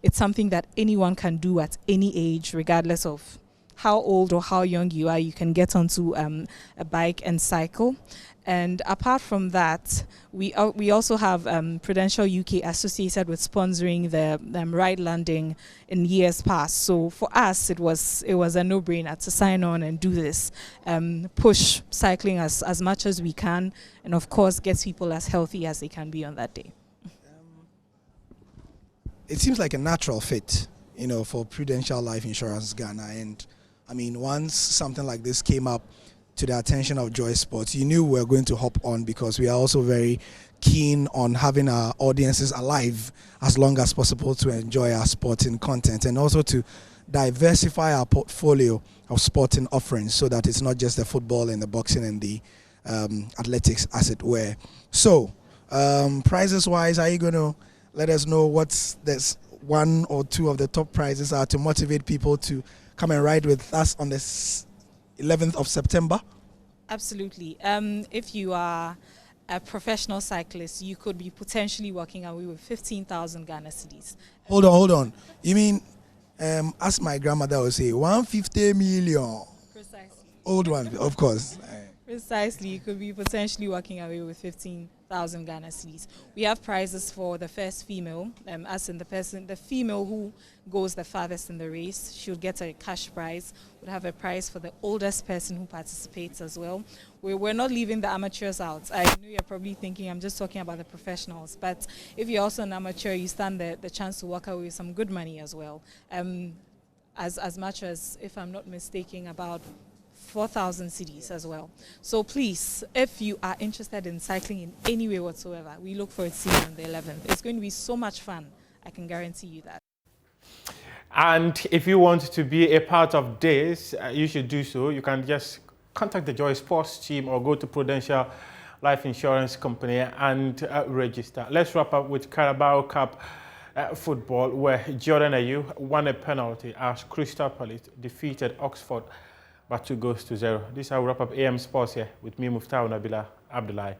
It's something that anyone can do at any age, regardless of how old or how young you are. You can get onto a bike and cycle. And apart from that, we also have Prudential UK associated with sponsoring the ride landing in years past. So for us, it was a no-brainer to sign on and do this, push cycling as much as we can, and of course get people as healthy as they can be on that day. It seems like a natural fit, for Prudential Life Insurance Ghana. And I mean, once something like this came up to the attention of Joy Sports, you knew we were going to hop on because we are also very keen on having our audiences alive as long as possible to enjoy our sporting content and also to diversify our portfolio of sporting offerings so that it's not just the football and the boxing and the athletics, as it were. So, prizes wise, are you going to let us know what's this one or two of the top prizes are to motivate people to come and ride with us on the 11th of September? Absolutely. If you are a professional cyclist, you could be potentially walking away with 15,000 Ghana cedis. Hold on. You mean As my grandmother would say, 150 million. Precisely. Old one, of course. Precisely. You could be potentially walking away with 15,000 Ghana cedis. We have prizes for the first female, as in the female who goes the farthest in the race. She'll get a cash prize. We'll have a prize for the oldest person who participates as well. We're not leaving the amateurs out. I know you're probably thinking I'm just talking about the professionals, but if you're also an amateur, you stand the chance to walk away with some good money as well. As much as, if I'm not mistaken, about 4,000 cedis as well. So please, if you are interested in cycling in any way whatsoever, we look forward to seeing you on the 11th. It's going to be so much fun. I can guarantee you that. And if you want to be a part of this, you should do so. You can just contact the Joy Sports team or go to Prudential Life Insurance Company and register. Let's wrap up with Carabao Cup football, where Jordan Ayew won a penalty as Crystal Palace defeated Oxford by 2-0. This is how we wrap up AM Sports here with me, Muftau Nabila Abdullahi.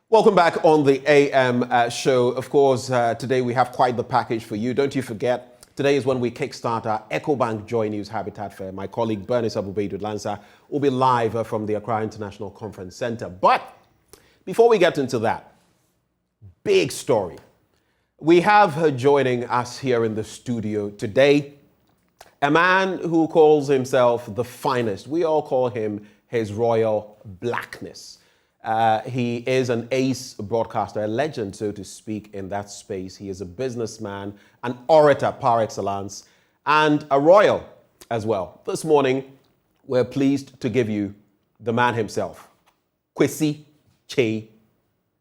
Welcome back on the AM show. Of course, today we have quite the package for you. Don't you forget, today is when we kickstart our EcoBank JoyNews Habitat Fair. My colleague Bernice Abubaidud-Lansa will be live from the Accra International Conference Center. But before we get into that, big story. We have her joining us here in the studio today, a man who calls himself the finest. We all call him His Royal Blackness. He is an ace broadcaster, a legend, so to speak, in that space. He is a businessman, an orator par excellence, and a royal as well. This morning, we're pleased to give you the man himself, Kwesi Che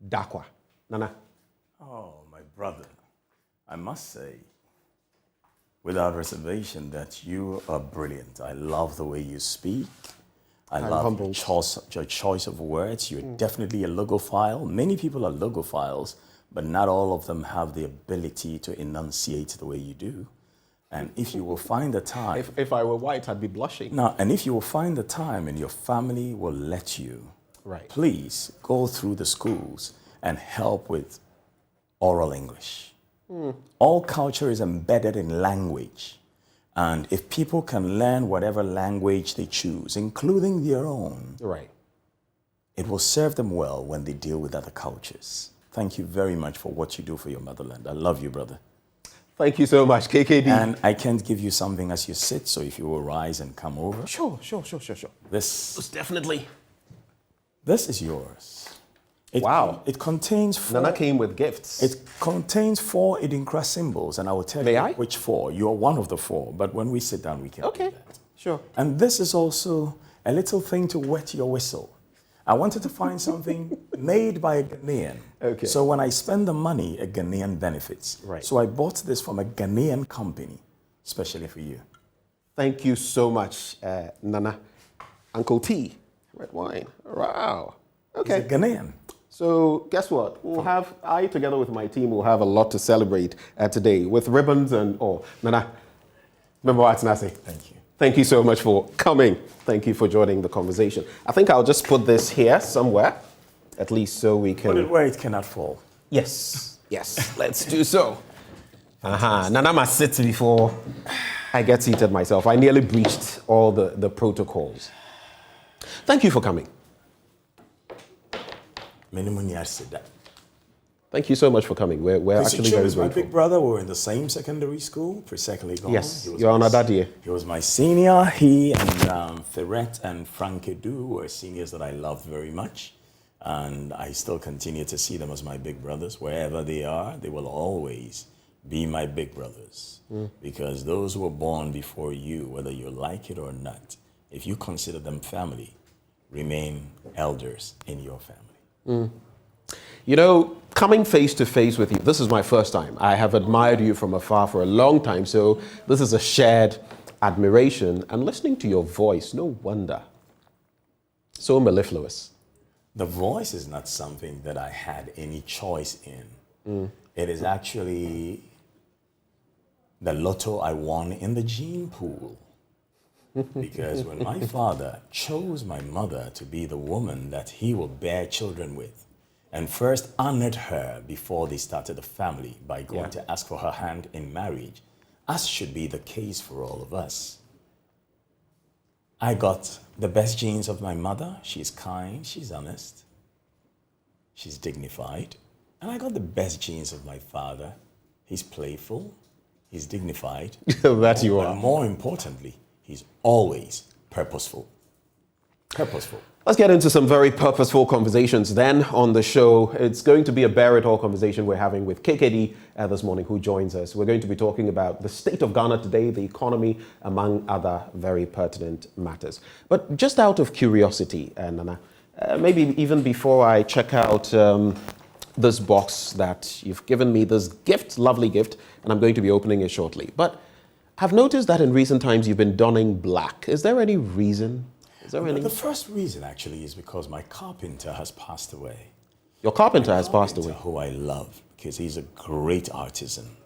Dakwa. Nana. Oh, my brother, I must say, without reservation, that you are brilliant. I love the way you speak. I love your choice of words. You're definitely a logophile. Many people are logophiles, but not all of them have the ability to enunciate the way you do. And if you will find the time... If I were white, I'd be blushing. No, and if you will find the time and your family will let you, right, please go through the schools and help with oral English. All culture is embedded in language. And if people can learn whatever language they choose, including their own, right, it will serve them well when they deal with other cultures. Thank you very much for what you do for your motherland. I love you, brother. Thank you so much, KKD. And I can't give you something as you sit, so if you will rise and come over. Sure. This definitely. This is yours. Wow. It contains 4... Nana came with gifts. It contains 4 Idinkra symbols, and I will tell you which 4. You are one of the 4, but when we sit down, we can do that. Sure. And this is also a little thing to wet your whistle. I wanted to find something made by a Ghanaian. Okay. So when I spend the money, a Ghanaian benefits. Right. So I bought this from a Ghanaian company, especially for you. Thank you so much, Nana. Uncle T, red wine. Wow. Okay. He's a Ghanaian. So guess what? I, together with my team, will have a lot to celebrate today with ribbons and all. Nana, remember what I say? Thank you. Thank you so much for coming. Thank you for joining the conversation. I think I'll just put this here somewhere, at least so we can... Put it where it cannot fall. Yes. Let's do so. Nana must sit before I get seated myself. I nearly breached all the protocols. Thank you for coming. Thank you so much for coming. We're actually very grateful. My big brother, we were in the same secondary school, pre-secondary. Yes, you're on that year. He was my senior. He and Ferret and Frank Edu were seniors that I loved very much. And I still continue to see them as my big brothers. Wherever they are, they will always be my big brothers. Because those who were born before you, whether you like it or not, if you consider them family, remain elders in your family. You know, coming face to face with you, this is my first time. I have admired you from afar for a long time, so this is a shared admiration. And listening to your voice, no wonder so mellifluous? The voice is not something that I had any choice in. It is actually the lotto I won in the gene pool. Because when my father chose my mother to be the woman that he will bear children with, and first honored her before they started a family by going to ask for her hand in marriage, as should be the case for all of us. I got the best genes of my mother. She's kind, she's honest, she's dignified. And I got the best genes of my father. He's playful, he's dignified. That you are. But more importantly, he's always purposeful. Purposeful. Let's get into some very purposeful conversations then on the show. It's going to be a bear it all conversation we're having with KKD this morning, who joins us. We're going to be talking about the state of Ghana today, the economy, among other very pertinent matters. But just out of curiosity, Nana, maybe even before I check out this box that you've given me, this gift, lovely gift, and I'm going to be opening it shortly. But I've noticed that in recent times you've been donning black. Is there any reason? The first reason actually is because my carpenter has passed away. Your carpenter has passed away? Who I love, because he's a great artisan.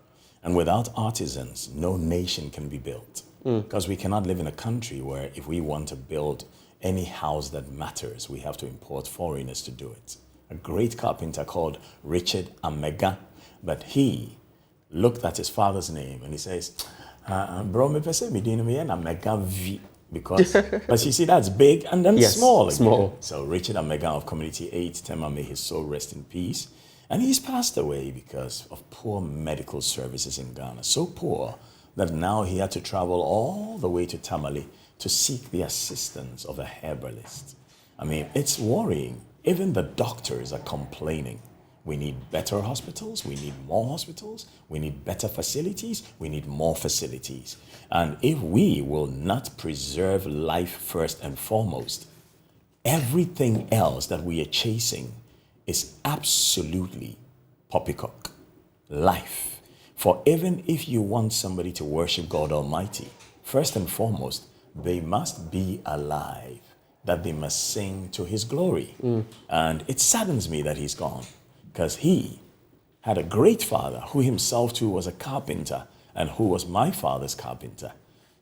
And without artisans, no nation can be built. Because we cannot live in a country where if we want to build any house that matters, we have to import foreigners to do it. A great carpenter called Richard Amega, but he looked at his father's name and he says, bro, me pese me dino me Amega V. Because, but you see, that's big and then small. Small. So Richard Amega of Community 8, Tema, may his soul rest in peace. And he's passed away because of poor medical services in Ghana. So poor that now he had to travel all the way to Tamale to seek the assistance of a herbalist. I mean, it's worrying. Even the doctors are complaining. We need better hospitals, we need more hospitals, we need better facilities, we need more facilities. And if we will not preserve life first and foremost, everything else that we are chasing is absolutely poppycock. Life. For even if you want somebody to worship God Almighty, first and foremost, they must be alive, that they must sing to His glory. And it saddens me that he's gone, because he had a great father who himself too was a carpenter and who was my father's carpenter.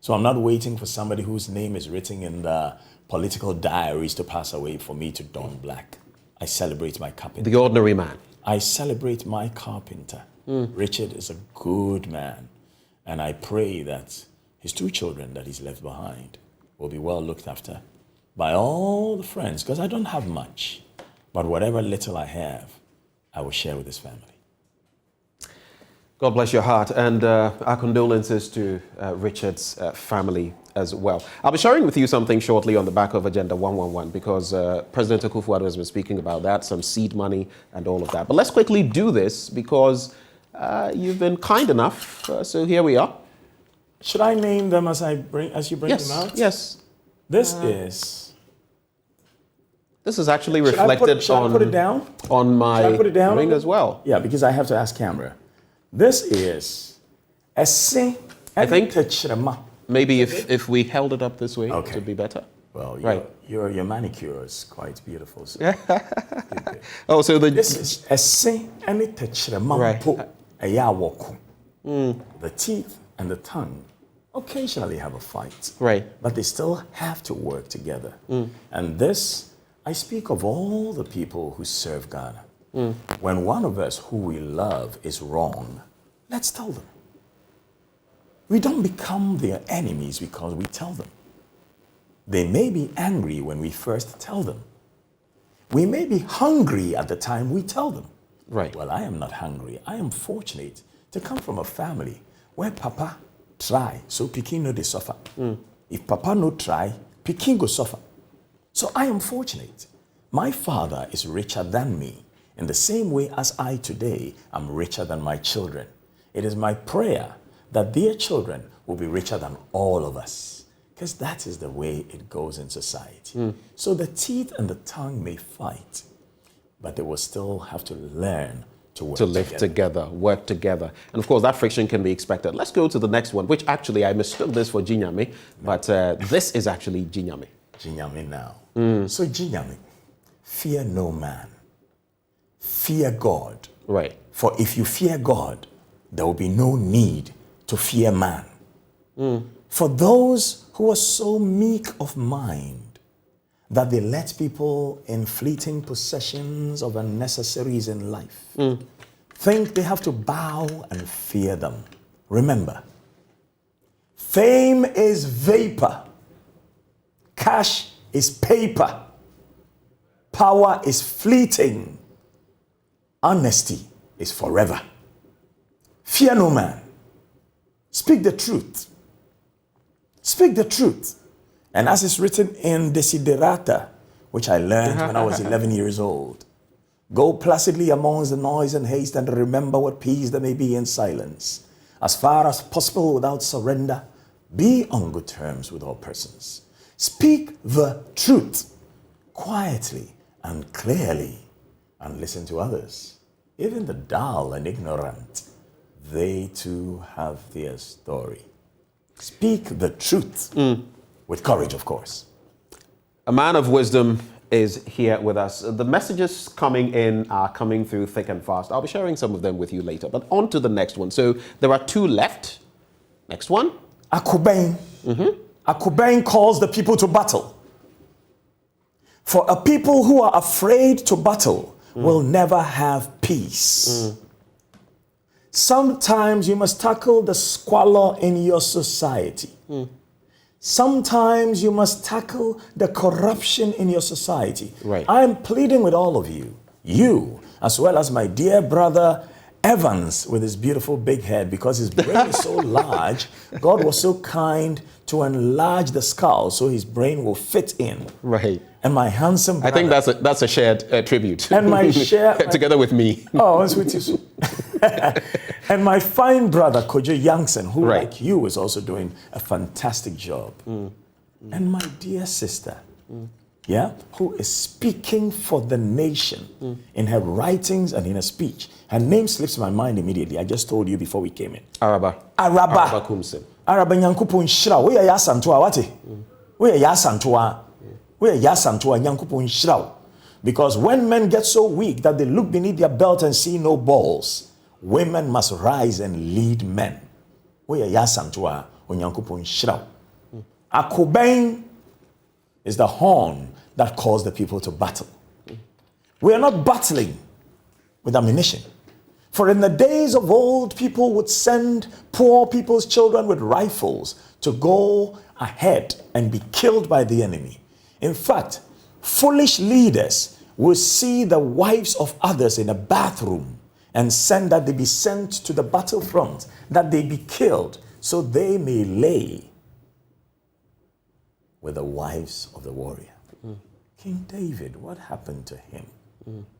So I'm not waiting for somebody whose name is written in the political diaries to pass away for me to don black. I celebrate my carpenter. The ordinary man. I celebrate my carpenter. Richard is a good man. And I pray that his 2 children that he's left behind will be well looked after by all the friends, because I don't have much. But whatever little I have, I will share with his family. God bless your heart, and our condolences to Richard's family as well. I'll be sharing with you something shortly on the back of Agenda 111, because President Akufo-Addo has been speaking about that, some seed money and all of that. But let's quickly do this, because you've been kind enough, so here we are. Should I name them as you bring them out? Yes. This is actually reflected should I put it down? On my ring as well. Yeah, because I have to ask camera. This is a sing. I think maybe if we held it up this way, it would be better. Well, right. Your manicure is quite beautiful. So. Oh, so this is a sing and it The teeth and the tongue occasionally have a fight. Right. But they still have to work together. And this, I speak of all the people who serve Ghana. When one of us who we love is wrong, let's tell them. We don't become their enemies because we tell them. They may be angry when we first tell them. We may be hungry at the time we tell them. Right. Well, I am not hungry. I am fortunate to come from a family where Papa try, so Pikin no they suffer. If Papa no try, Pikin go suffer. So I am fortunate. My father is richer than me, in the same way as I today am richer than my children. It is my prayer that their children will be richer than all of us, because that is the way it goes in society. So the teeth and the tongue may fight, but they will still have to learn to work live together, work together. And of course, that friction can be expected. Let's go to the next one, which actually I mistook this for Jinyame, but this is actually Jinyame. Jinyame now. So, Jinyami, fear no man. Fear God. Right. For if you fear God, there will be no need to fear man. For those who are so meek of mind that they let people in fleeting possessions of unnecessaries in life think they have to bow and fear them. Remember, fame is vapor. Cash is paper. Power is fleeting. Honesty is forever. Fear no man. Speak the truth. Speak the truth. And as is written in Desiderata, which I learned when I was 11 years old, go placidly amongst the noise and haste and remember what peace there may be in silence. As far as possible without surrender, be on good terms with all persons. Speak the truth quietly and clearly and listen to others. Even the dull and ignorant, they too have their story. Speak the truth with courage, of course. A man of wisdom is here with us. The messages coming in are coming through thick and fast. I'll be sharing some of them with you later, but on to the next one. So there are two left. Next one. Akubeng. Akubeng calls the people to battle. For a people who are afraid to battle will never have peace. Sometimes you must tackle the squalor in your society. Sometimes you must tackle the corruption in your society. Right. I am pleading with all of you, as well as my dear brother Evans with his beautiful big head, because his brain is so large. God was so kind to enlarge the skull so his brain will fit in. Right. And my handsome brother, I think that's a shared tribute. And my together with me. Oh, it's with you. And my fine brother Kojo Youngson, who like you is also doing a fantastic job. And my dear sister, who is speaking for the nation in her writings and in her speech. Her name slips my mind immediately. I just told you before we came in. Araba Kumse. Araba Nyankupon Shira. We are Yasantua Wati. We are Yasantua. We are Yasantua Nyankupon Shira. Because when men get so weak that they look beneath their belt and see no balls, women must rise and lead men. We are Yasantua Nyankupon Shira. Akubeng is the horn that calls the people to battle. We are not battling with ammunition. For in the days of old, people would send poor people's children with rifles to go ahead and be killed by the enemy. In fact, foolish leaders will see the wives of others in a bathroom and send that they be sent to the battlefront, that they be killed, so they may lay with the wives of the warrior. King David, what happened to him?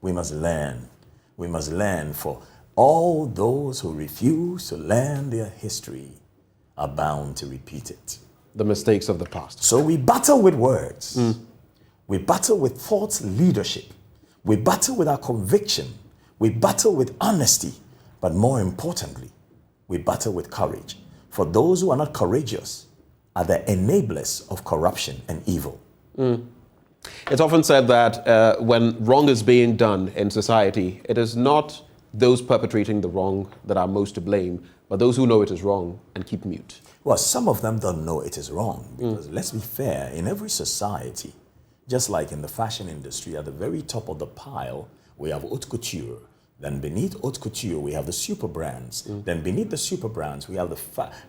We must learn. We must learn, for all those who refuse to learn their history are bound to repeat it. The mistakes of the past. So we battle with words. We battle with thought leadership. We battle with our conviction. We battle with honesty. But more importantly, we battle with courage. For those who are not courageous are the enablers of corruption and evil. It's often said that when wrong is being done in society, it is not those perpetrating the wrong that are most to blame, but those who know it is wrong and keep mute. Well, some of them don't know it is wrong, because let's be fair, in every society, just like in the fashion industry, at the very top of the pile, we have haute couture. Then beneath haute couture, we have the super brands. Then beneath the super brands, we have the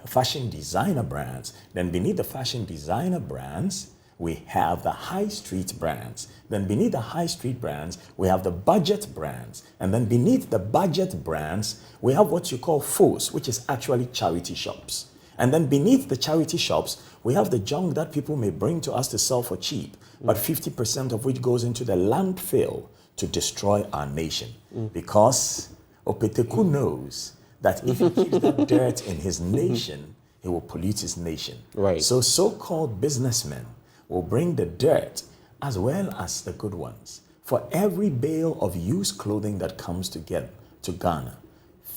fashion designer brands. Then beneath the fashion designer brands, we have the high street brands. Then beneath the high street brands, we have the budget brands. And then beneath the budget brands, we have what you call FOS, which is actually charity shops. And then beneath the charity shops, we have the junk that people may bring to us to sell for cheap, but 50% of which goes into the landfill to destroy our nation. Because Opeteku knows that if he keeps that dirt in his nation, he will pollute his nation. Right. So so-called businessmen will bring the dirt as well as the good ones. For every bale of used clothing that comes to Ghana,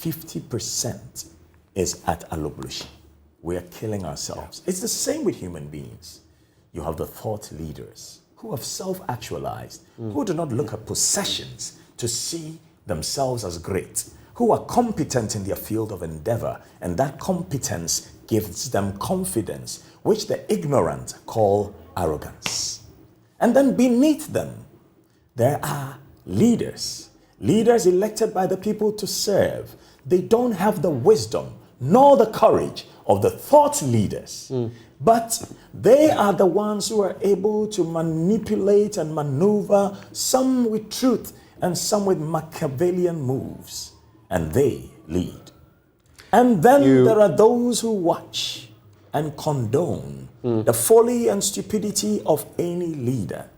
50% is at Aloblushi. We are killing ourselves. It's the same with human beings. You have the thought leaders who have self-actualized, who do not look at possessions to see themselves as great, who are competent in their field of endeavor, and that competence gives them confidence, which the ignorant call arrogance. And then beneath them, there are leaders elected by the people to serve. They don't have the wisdom nor the courage of the thought leaders, but they are the ones who are able to manipulate and maneuver, some with truth and some with Machiavellian moves, and they lead. And then there are those who watch and condone the folly and stupidity of any leader.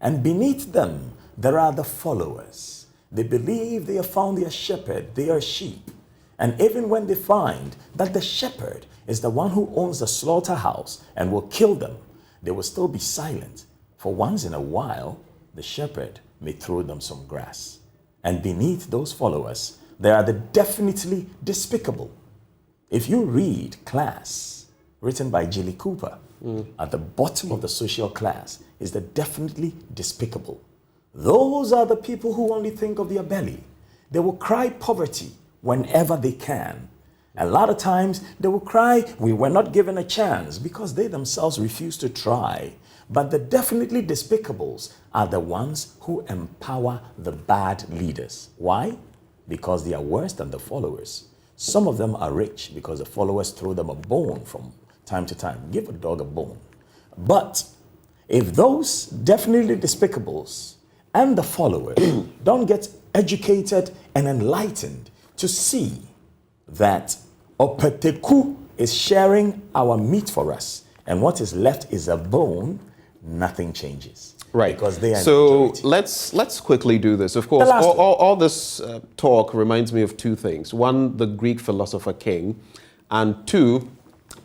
And beneath them, there are the followers. They believe they have found their shepherd, they are sheep. And even when they find that the shepherd is the one who owns the slaughterhouse and will kill them, they will still be silent. For once in a while, the shepherd may throw them some grass. And beneath those followers, there are the definitely despicable. If you read Class, written by Jilly Cooper, at the bottom of the social class is the definitely despicable. Those are the people who only think of their belly. They will cry poverty whenever they can. A lot of times they will cry, we were not given a chance, because they themselves refuse to try. But the definitely despicables are the ones who empower the bad leaders. Why? Because they are worse than the followers. Some of them are rich because the followers throw them a bone from time to time. Give a dog a bone. But if those definitely despicables and the followers don't get educated and enlightened to see that Opeteku is sharing our meat for us, and what is left is a bone, nothing changes. Right. Because they are so let's quickly do this. Of course, all this talk reminds me of two things. One, the Greek philosopher King, and two,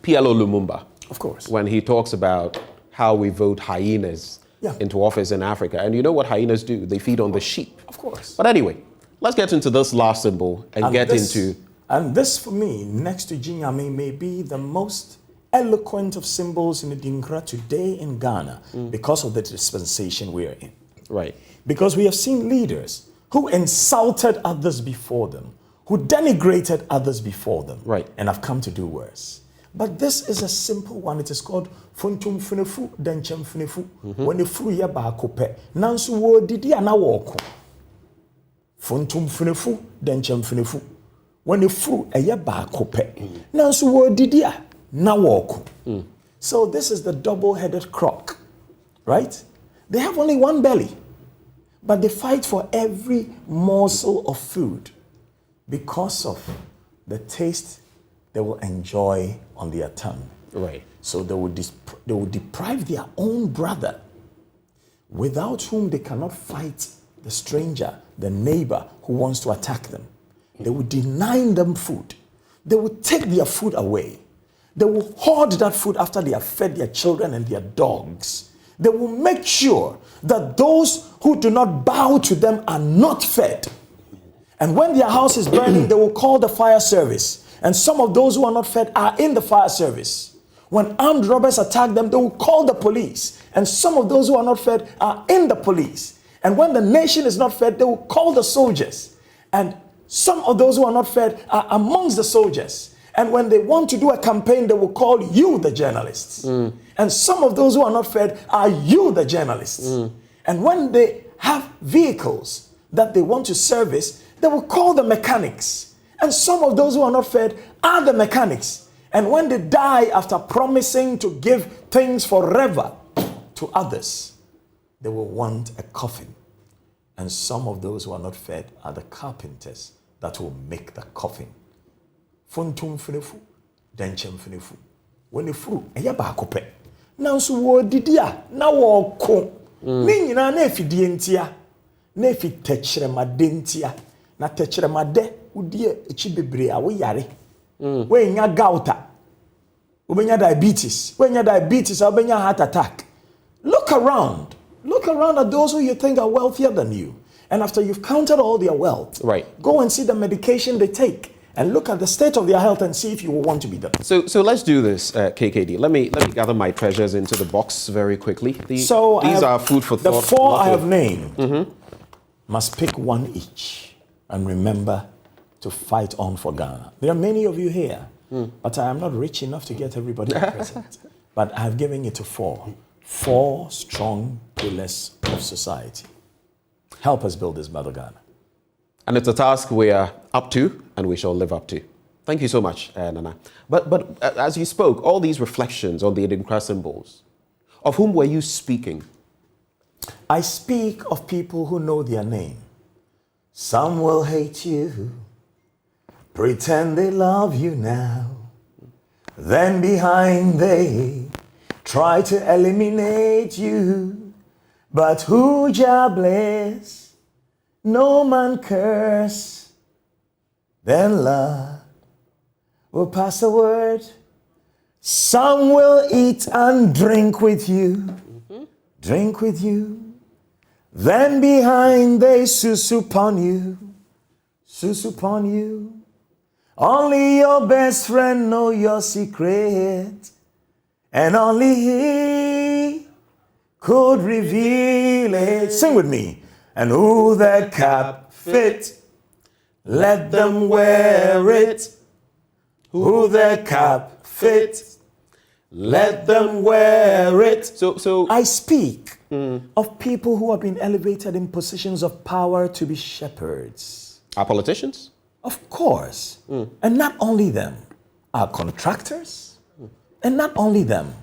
PLO Lumumba. Of course. When he talks about how we vote hyenas into office in Africa. And you know what hyenas do? They feed on the sheep. Of course. But anyway, let's get into this last symbol and get into... And this, for me, next to Jinyame, may be the most eloquent of symbols in the Dinkra today in Ghana because of the dispensation we are in. Right. Because we have seen leaders who insulted others before them, who denigrated others before them, and have come to do worse. But this is a simple one. It is called Funtum Funefu Denchem Funefu. When the fru ya ba kope, nansu wo didi anawoko. Funtum Funefu Denchem Funefu. When the fru ya ba kope, nansu wo didi anawoko. So this is the double-headed croc, right? They have only one belly, but they fight for every morsel of food because of the taste they will enjoy on their tongue. Right. So they will deprive their own brother, without whom they cannot fight the stranger, the neighbor who wants to attack them. They will deny them food. They will take their food away. They will hoard that food after they have fed their children and their dogs. They will make sure that those who do not bow to them are not fed. And when their house is burning, they will call the fire service. And some of those who are not fed are in the fire service. When armed robbers attack them, they will call the police. And some of those who are not fed are in the police. And when the nation is not fed, they will call the soldiers. And some of those who are not fed are amongst the soldiers. And when they want to do a campaign, they will call you the journalists. And some of those who are not fed are you the journalists. And when they have vehicles that they want to service, they will call the mechanics. And some of those who are not fed are the mechanics. And when they die after promising to give things forever to others, they will want a coffin. And some of those who are not fed are the carpenters that will make the coffin. Funtum funefu, denchem funefu. When the fru, eya ba kope. Nansu wo didia, na wo ko. Ni nyina na efidie ntia, na efi techremade ntia, na techremade udie echi bebre a wo yare. We nya gauta. Ubenya diabetes. We nya diabetes, ubenya heart attack. Look around. Look around at those who you think are wealthier than you. And after you've counted all their wealth, go and see the medication they take and look at the state of their health and see if you will want to be them. So let's do this, KKD. Let me gather my treasures into the box very quickly. These are food for thought. The 4 I have named must pick one each and remember to fight on for Ghana. There are many of you here, but I am not rich enough to get everybody a present. But I have given it to 4. 4 strong pillars of society. Help us build this better Ghana. And it's a task we are up to and we shall live up to. Thank you so much, Nana. But as you spoke, all these reflections on the Adinkra symbols, of whom were you speaking? I speak of people who know their name. Some will hate you, pretend they love you now. Then behind they try to eliminate you. But who Jah bless, no man curse. Then love will pass a word. Some will eat and drink with you. Drink with you. Then behind they susu upon you. Susu upon you. Only your best friend know your secret. And only he could reveal it. Sing with me. And who the cap fit, let them wear it. Who the cap fit, let them wear it. So I speak of people who have been elevated in positions of power to be shepherds. Our politicians? Of course. And not only them, our contractors. And not only them,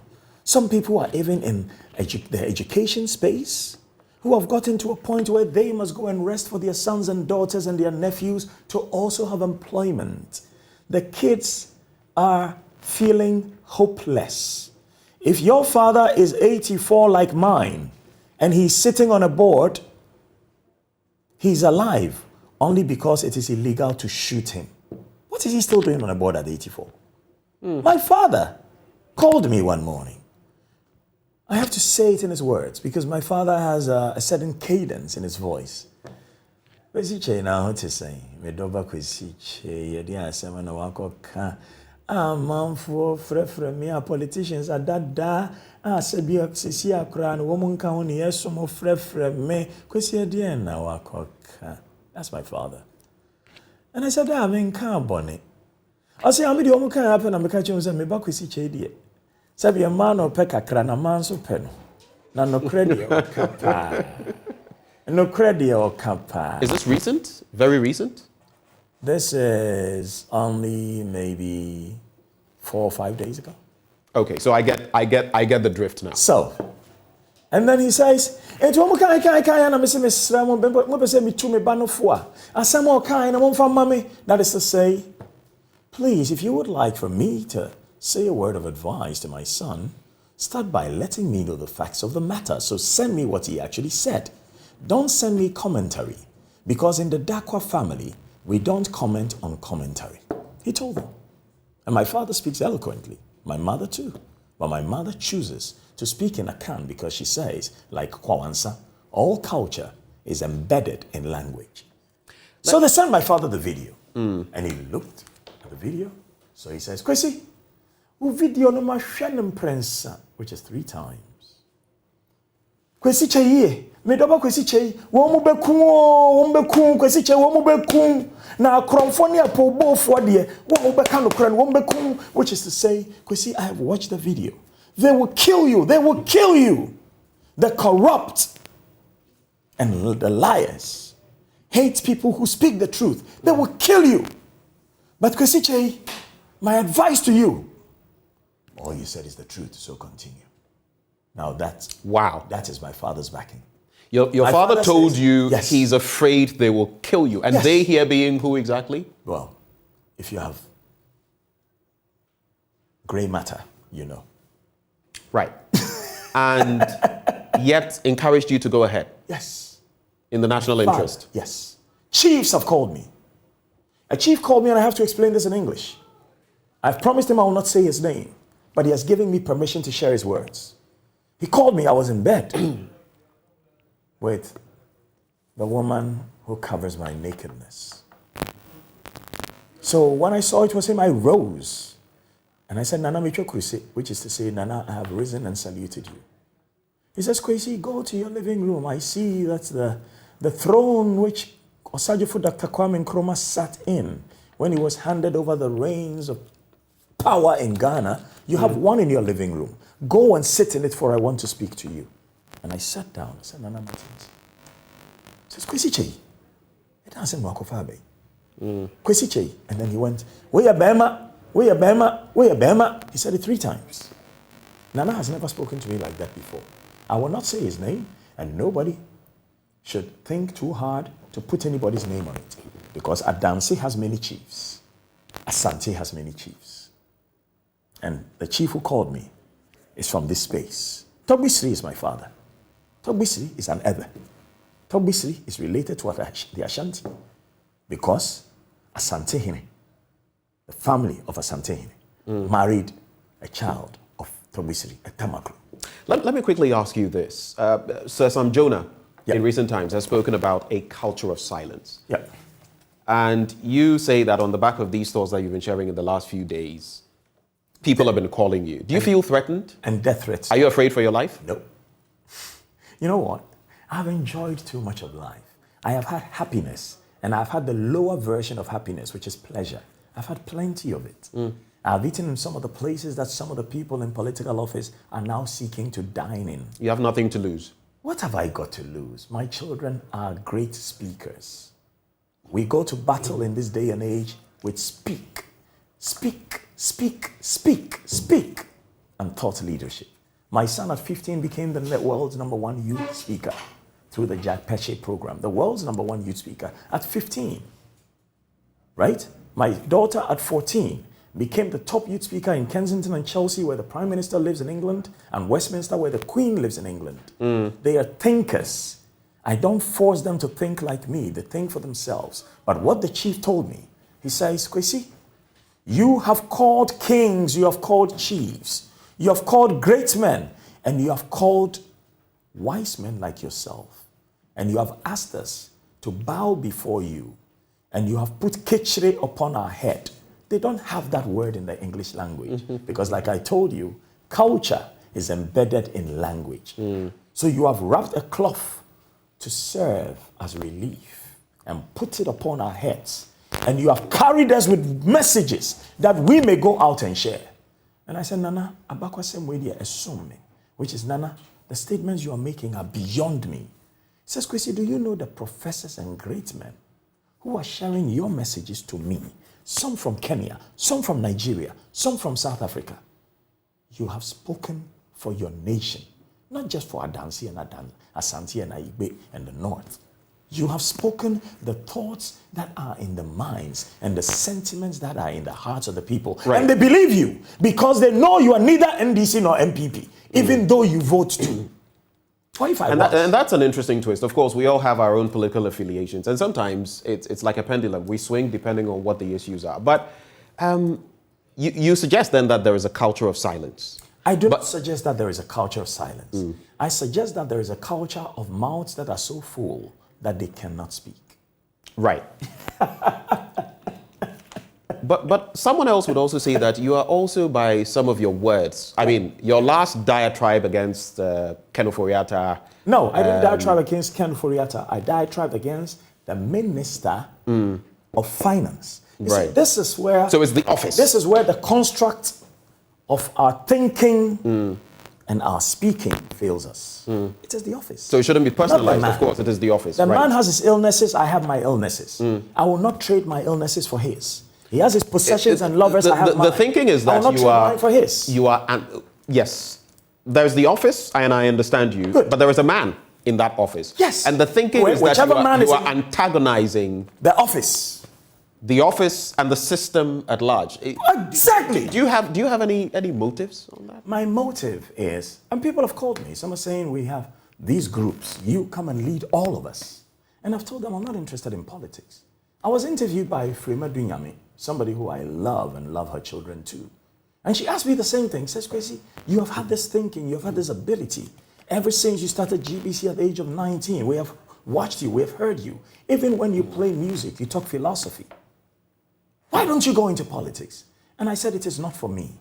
some people are even in the education space who have gotten to a point where they must go and rest for their sons and daughters and their nephews to also have employment. The kids are feeling hopeless. If your father is 84 like mine and he's sitting on a board, he's alive only because it is illegal to shoot him. What is he still doing on a board at 84? My father called me one morning. I have to say it in his words because my father has a certain cadence in his voice. Kwesiche na how to say, me doba kwesiche, yedi asema na wako ka. Manfo frefre me a politicians adada sebi sisi akra no womunka ho ne yesomo frefre me kwesi ade na wako ka. That's my father. And I said, I mean, can't bonnet. I say, I'm the only kind of happen. I'm catching some me back with each idea. Sabi a man or peck a cran a man's pen. No credit or capa. No credit or capa. Is this recent? Very recent? This is only maybe 4 or 5 days ago. Okay, so I get the drift now. So, and then he says, that is to say, please, if you would like for me to say a word of advice to my son, start by letting me know the facts of the matter. So send me what he actually said. Don't send me commentary, because in the Dakwa family, we don't comment on commentary. He told them. And my father speaks eloquently. My mother too. But my mother chooses to speak in Akan because she says, like Kwawansa, all culture is embedded in language. So they sent my father the video. And he looked at the video. So he says, Kwesi, video no ma hwenem prensa, which is 3 times. Kwesi cheye, me doba kwesi cheye, wo mu beku, kwesi cheye wo mu beku, na akromfo ne apobofo de, wo mu beka no kra no wo mu beku, which is to say, Kwesi, I have watched the video. They will kill you. They will kill you. The corrupt and the liars hate people who speak the truth. They will kill you. But Kwesi Cheye, my advice to you, all you said is the truth, so continue. Now that's, wow, that is my father's backing. Your father told you he's afraid they will kill you. And they here being who exactly? Well, if you have gray matter, you know. Right. And yet encouraged you to go ahead. Yes. In the national interest. Yes. Chiefs have called me. A chief called me and I have to explain this in English. I've promised him I will not say his name, but he has given me permission to share his words. He called me, I was in bed with the woman who covers my nakedness. So when I saw it was him, I rose. And I said, Nana Michokruse, which is to say, Nana, I have risen and saluted you. He says, Kwesi, go to your living room. I see that's the throne which Osagyefo Dr. Kwame Nkrumah sat in when he was handed over the reins of power in Ghana. You have one in your living room. Go and sit in it, for I want to speak to you. And I sat down. I said, Nana Martins. He says, Kwesi Chei. It doesn't work off Abbey. Kwesi Chei. And then he went, Where Bema? Where Bema? Where Bema? He said it 3 times. Nana has never spoken to me like that before. I will not say his name, and nobody should think too hard to put anybody's name on it. Because Adansi has many chiefs. Asante has many chiefs. And the chief who called me is from this space. Togbisri is my father. Togbisri is an Ebe. Togbisri is related to the Ashanti. Because Asante Hine, the family of Asante Hine, married a child of Togbisri, a Tamaklu. Let me quickly ask you this. Sir Sam Jonah, in recent times, has spoken about a culture of silence. Yep. And you say that on the back of these thoughts that you've been sharing in the last few days, people have been calling you. Do you feel threatened? And death threats. Are you afraid for your life? No. You know what? I've enjoyed too much of life. I have had happiness, and I've had the lower version of happiness, which is pleasure. I've had plenty of it. I've eaten in some of the places that some of the people in political office are now seeking to dine in. You have nothing to lose. What have I got to lose? My children are great speakers. We go to battle in this day and age with speak, and thought leadership. My son at 15 became the world's #1 youth speaker through the Jack Peche program, the world's #1 youth speaker at 15, right? My daughter at 14 became the top youth speaker in Kensington and Chelsea, where the Prime Minister lives in England, and Westminster, where the Queen lives in England. They are thinkers. I don't force them to think like me. They think for themselves. But what the chief told me, he says, Kwesi, you have called kings, you have called chiefs, you have called great men, and you have called wise men like yourself. And you have asked us to bow before you, and you have put kichre upon our head. They don't have that word in the English language because, like I told you, culture is embedded in language. So you have wrapped a cloth to serve as relief and put it upon our heads. And you have carried us with messages that we may go out and share. And I said, Nana, Abakwa Semwedia assume me, which is, Nana, the statements you are making are beyond me. He says, Kwesi, do you know the professors and great men who are sharing your messages to me? Some from Kenya, some from Nigeria, some from South Africa. You have spoken for your nation, not just for Adansi and Asante and Aigbe and the North. You have spoken the thoughts that are in the minds and the sentiments that are in the hearts of the people. Right. And they believe you because they know you are neither NDC nor MPP, even though you vote too. And that's an interesting twist. Of course, we all have our own political affiliations, and sometimes it's like a pendulum. We swing depending on what the issues are. But you suggest then that there is a culture of silence. I do not suggest that there is a culture of silence. I suggest that there is a culture of mouths that are so full that they cannot speak. Right. But someone else would also say that you are also, by some of your words, I mean, your last diatribe against Ken Ofori-Atta. No, I didn't diatribe against Ken Ofori-Atta. I diatribe against the Minister of Finance. Right. See, this is where... So it's the office. This is where the construct of our thinking and our speaking fails us. It is the office. So it shouldn't be personalized, of course. It is the office. The man has his illnesses, I have my illnesses. I will not trade my illnesses for his. He has his possessions and lovers. I have mine. The thinking is that you are for his. Yes. There's the office, and I understand you. Good. But there is a man in that office. Yes. And the thinking is that you are antagonizing the office, and the system at large. Exactly. Do you have any motives on that? My motive is, and people have called me. Some are saying we have these groups. You come and lead all of us. And I've told them I'm not interested in politics. I was interviewed by Frema Dunyami, somebody who I love and love her children too. And she asked me the same thing. Says, Kwesi, you have had this thinking, you have had this ability. Ever since you started GBC at the age of 19, we have watched you, we have heard you. Even when you play music, you talk philosophy. Why don't you go into politics? And I said, it is not for me.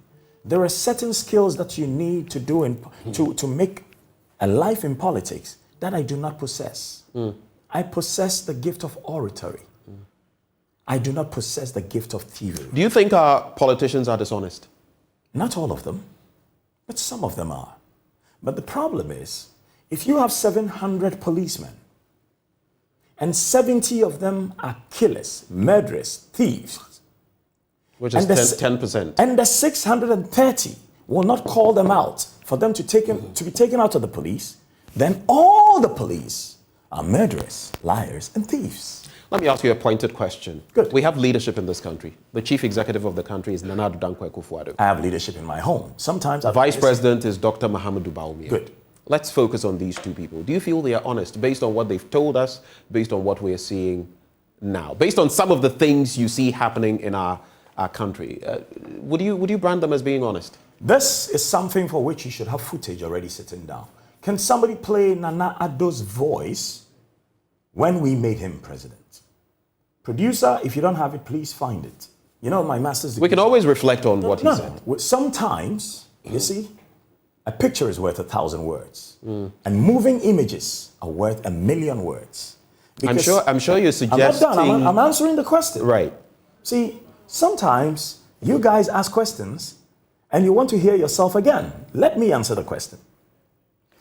There are certain skills that you need to do to make a life in politics that I do not possess. I possess the gift of oratory. I do not possess the gift of theory. Do you think our politicians are dishonest? Not all of them, but some of them are. But the problem is, if you have 700 policemen, and 70 of them are killers, murderers, thieves, which is 10%. And the 630 will not call them out for them to be taken out of the police, then all the police are murderers, liars, and thieves. Let me ask you a pointed question. Good. We have leadership in this country. The chief executive of the country is Nana Addo Dankwa Akufo-Addo. I have leadership in my home. Sometimes the vice president is Dr. Mahamudu Bawumia. Good. Let's focus on these two people. Do you feel they are honest based on what they've told us, based on what we are seeing now, based on some of the things you see happening in our country? Would you brand them as being honest? This is something for which you should have footage already sitting down. Can somebody play Nana Addo's voice when we made him president? Producer, if you don't have it, please find it. You know, my master's degree. We can always reflect on what he said. Sometimes, you see, a picture is worth 1,000 words. And moving images are worth 1,000,000 words. I'm sure you're suggesting... I'm not done. I'm answering the question. Right. See, sometimes you guys ask questions and you want to hear yourself again. Let me answer the question.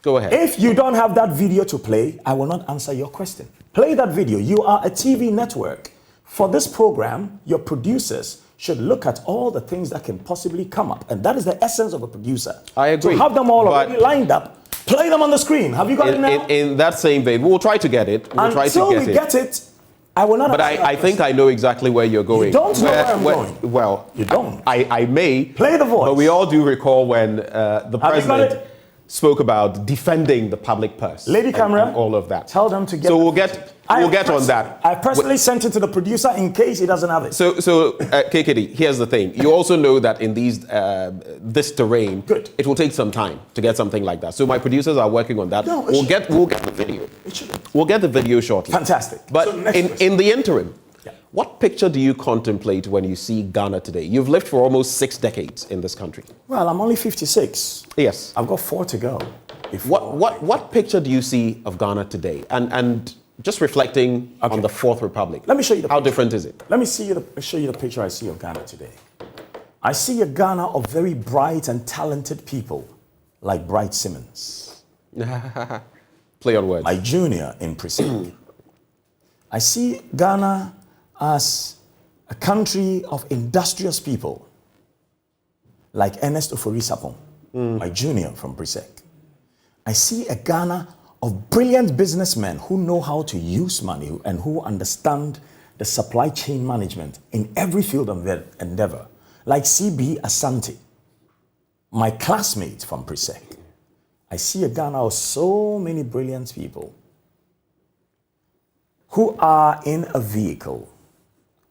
Go ahead. If you don't have that video to play, I will not answer your question. Play that video. You are a TV network. For this program, your producers should look at all the things that can possibly come up. And that is the essence of a producer. I agree. To have them all already lined up, play them on the screen. Have you got it now? In that same vein, we'll try to get it. Until we get it, I will not. But I think I know exactly where you're going. You don't know where I'm going. Well, you don't. I may. Play the voice. But we all do recall when the president spoke about defending the public purse. Lady camera, and all of that. Tell them to get. So we'll get on that. I personally sent it to the producer in case he doesn't have it. So KKD, here's the thing. You also know that in this terrain, it will take some time to get something like that. So my producers are working on that. We'll get the video. We'll get the video shortly. Fantastic. But in the interim, what picture do you contemplate when you see Ghana today? You've lived for almost 6 decades in this country. Well, I'm only 56. Yes. I've got 4 to go. What picture do you see of Ghana today? And just reflecting on the Fourth Republic. Let me show you how different is it? Let me show you the picture I see of Ghana today. I see a Ghana of very bright and talented people like Bright Simmons. Play on words. My junior in Precinct. I see Ghana as a country of industrious people like Ernest Ofori-Sapon, my junior from Precinct. I see a Ghana of brilliant businessmen who know how to use money and who understand the supply chain management in every field of their endeavor, like CB Asante, my classmate from Precinct. I see a Ghana of so many brilliant people who are in a vehicle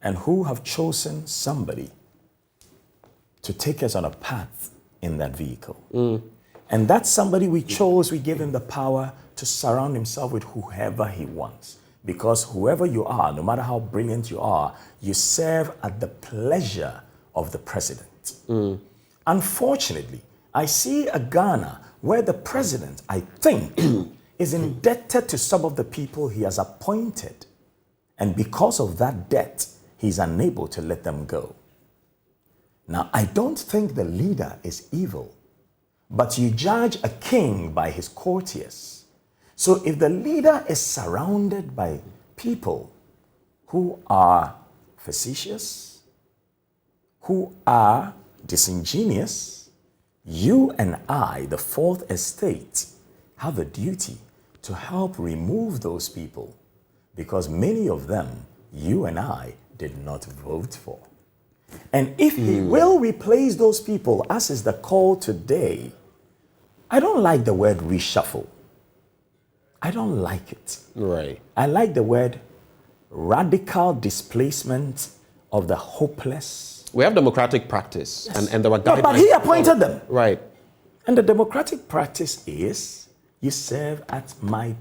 and who have chosen somebody to take us on a path in that vehicle. And that somebody we chose, we give him the power to surround himself with whoever he wants. Because whoever you are, no matter how brilliant you are, you serve at the pleasure of the president. Unfortunately, I see a Ghana where the president, I think, is indebted to some of the people he has appointed. And because of that debt, he's unable to let them go. Now, I don't think the leader is evil, but you judge a king by his courtiers. So if the leader is surrounded by people who are facetious, who are disingenuous, you and I, the Fourth Estate, have a duty to help remove those people, because many of them, you and I, did not vote for. And if he will replace those people, as is the call today, I don't like the word reshuffle. I don't like it. Right. I like the word radical displacement of the hopeless. We have democratic practice, Yes. and there were No, but he appointed them. Right. And the democratic practice is you serve at my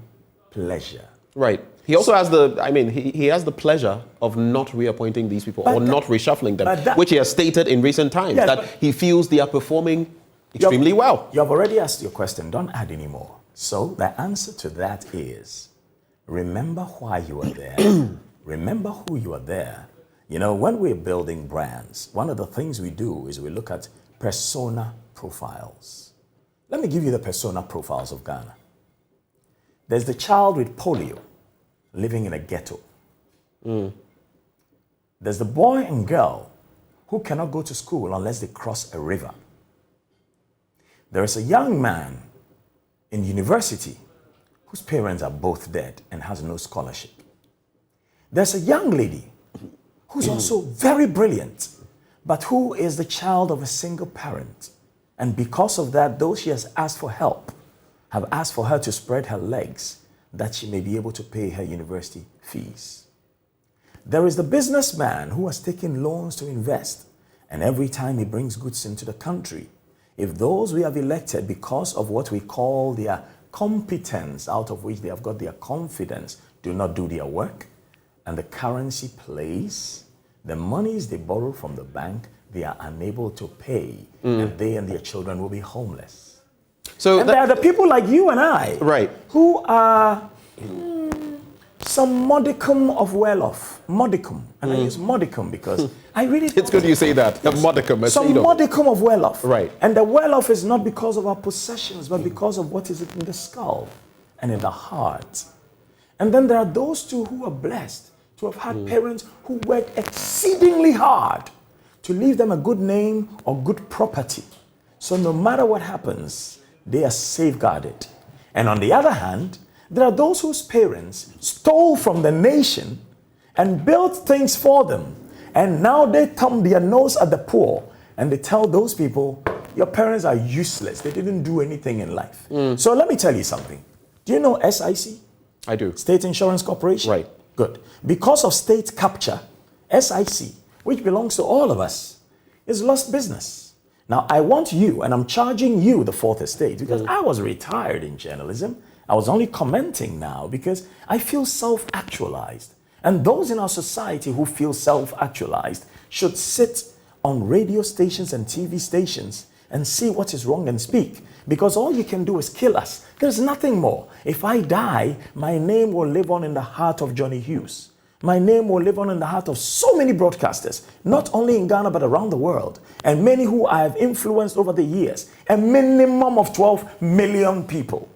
pleasure. Right. He also has the, I mean, he has the pleasure of not reappointing these people or not reshuffling them, which he has stated in recent times, that he feels they are performing extremely well. You have already asked your question. Don't add any more. So the answer to that is, remember why you are there. Remember who you are there. You know, when we're building brands, one of the things we do is we look at persona profiles. Let me give you the persona profiles of Ghana. There's the child with polio living in a ghetto. There's the boy and girl who cannot go to school unless they cross a river. There is a young man in university whose parents are both dead and has no scholarship. There's a young lady who's also very brilliant, but who is the child of a single parent. And because of that, those she has asked for help have asked for her to spread her legs that she may be able to pay her university fees. There is the businessman who has taken loans to invest, and every time he brings goods into the country, if those we have elected because of what we call their competence, out of which they have got their confidence, do not do their work, and the currency plays, the monies they borrow from the bank, they are unable to pay, and they and their children will be homeless. So and there are the people like you and I, who are some modicum of well-off. Modicum. And I use modicum because I really... It's good you say that. A modicum. Some modicum of well-off. Right. And the well-off is not because of our possessions, but because of what is in the skull and in the heart. And then there are those two who are blessed to have had parents who worked exceedingly hard to leave them a good name or good property. So no matter what happens, they are safeguarded. And on the other hand, there are those whose parents stole from the nation and built things for them. And now they thumb their nose at the poor and they tell those people, your parents are useless. They didn't do anything in life. So let me tell you something. Do you know SIC? I do. State Insurance Corporation? Right. Good. Because of state capture, SIC, which belongs to all of us, is lost business. Now, I want you, and I'm charging you, the Fourth Estate, because I was retired in journalism. I was only commenting now because I feel self-actualized. And those in our society who feel self-actualized should sit on radio stations and TV stations and see what is wrong and speak. Because all you can do is kill us. There's nothing more. If I die, my name will live on in the heart of Johnny Hughes. My name will live on in the heart of so many broadcasters, not only in Ghana, but around the world. And many who I have influenced over the years, a minimum of 12 million people.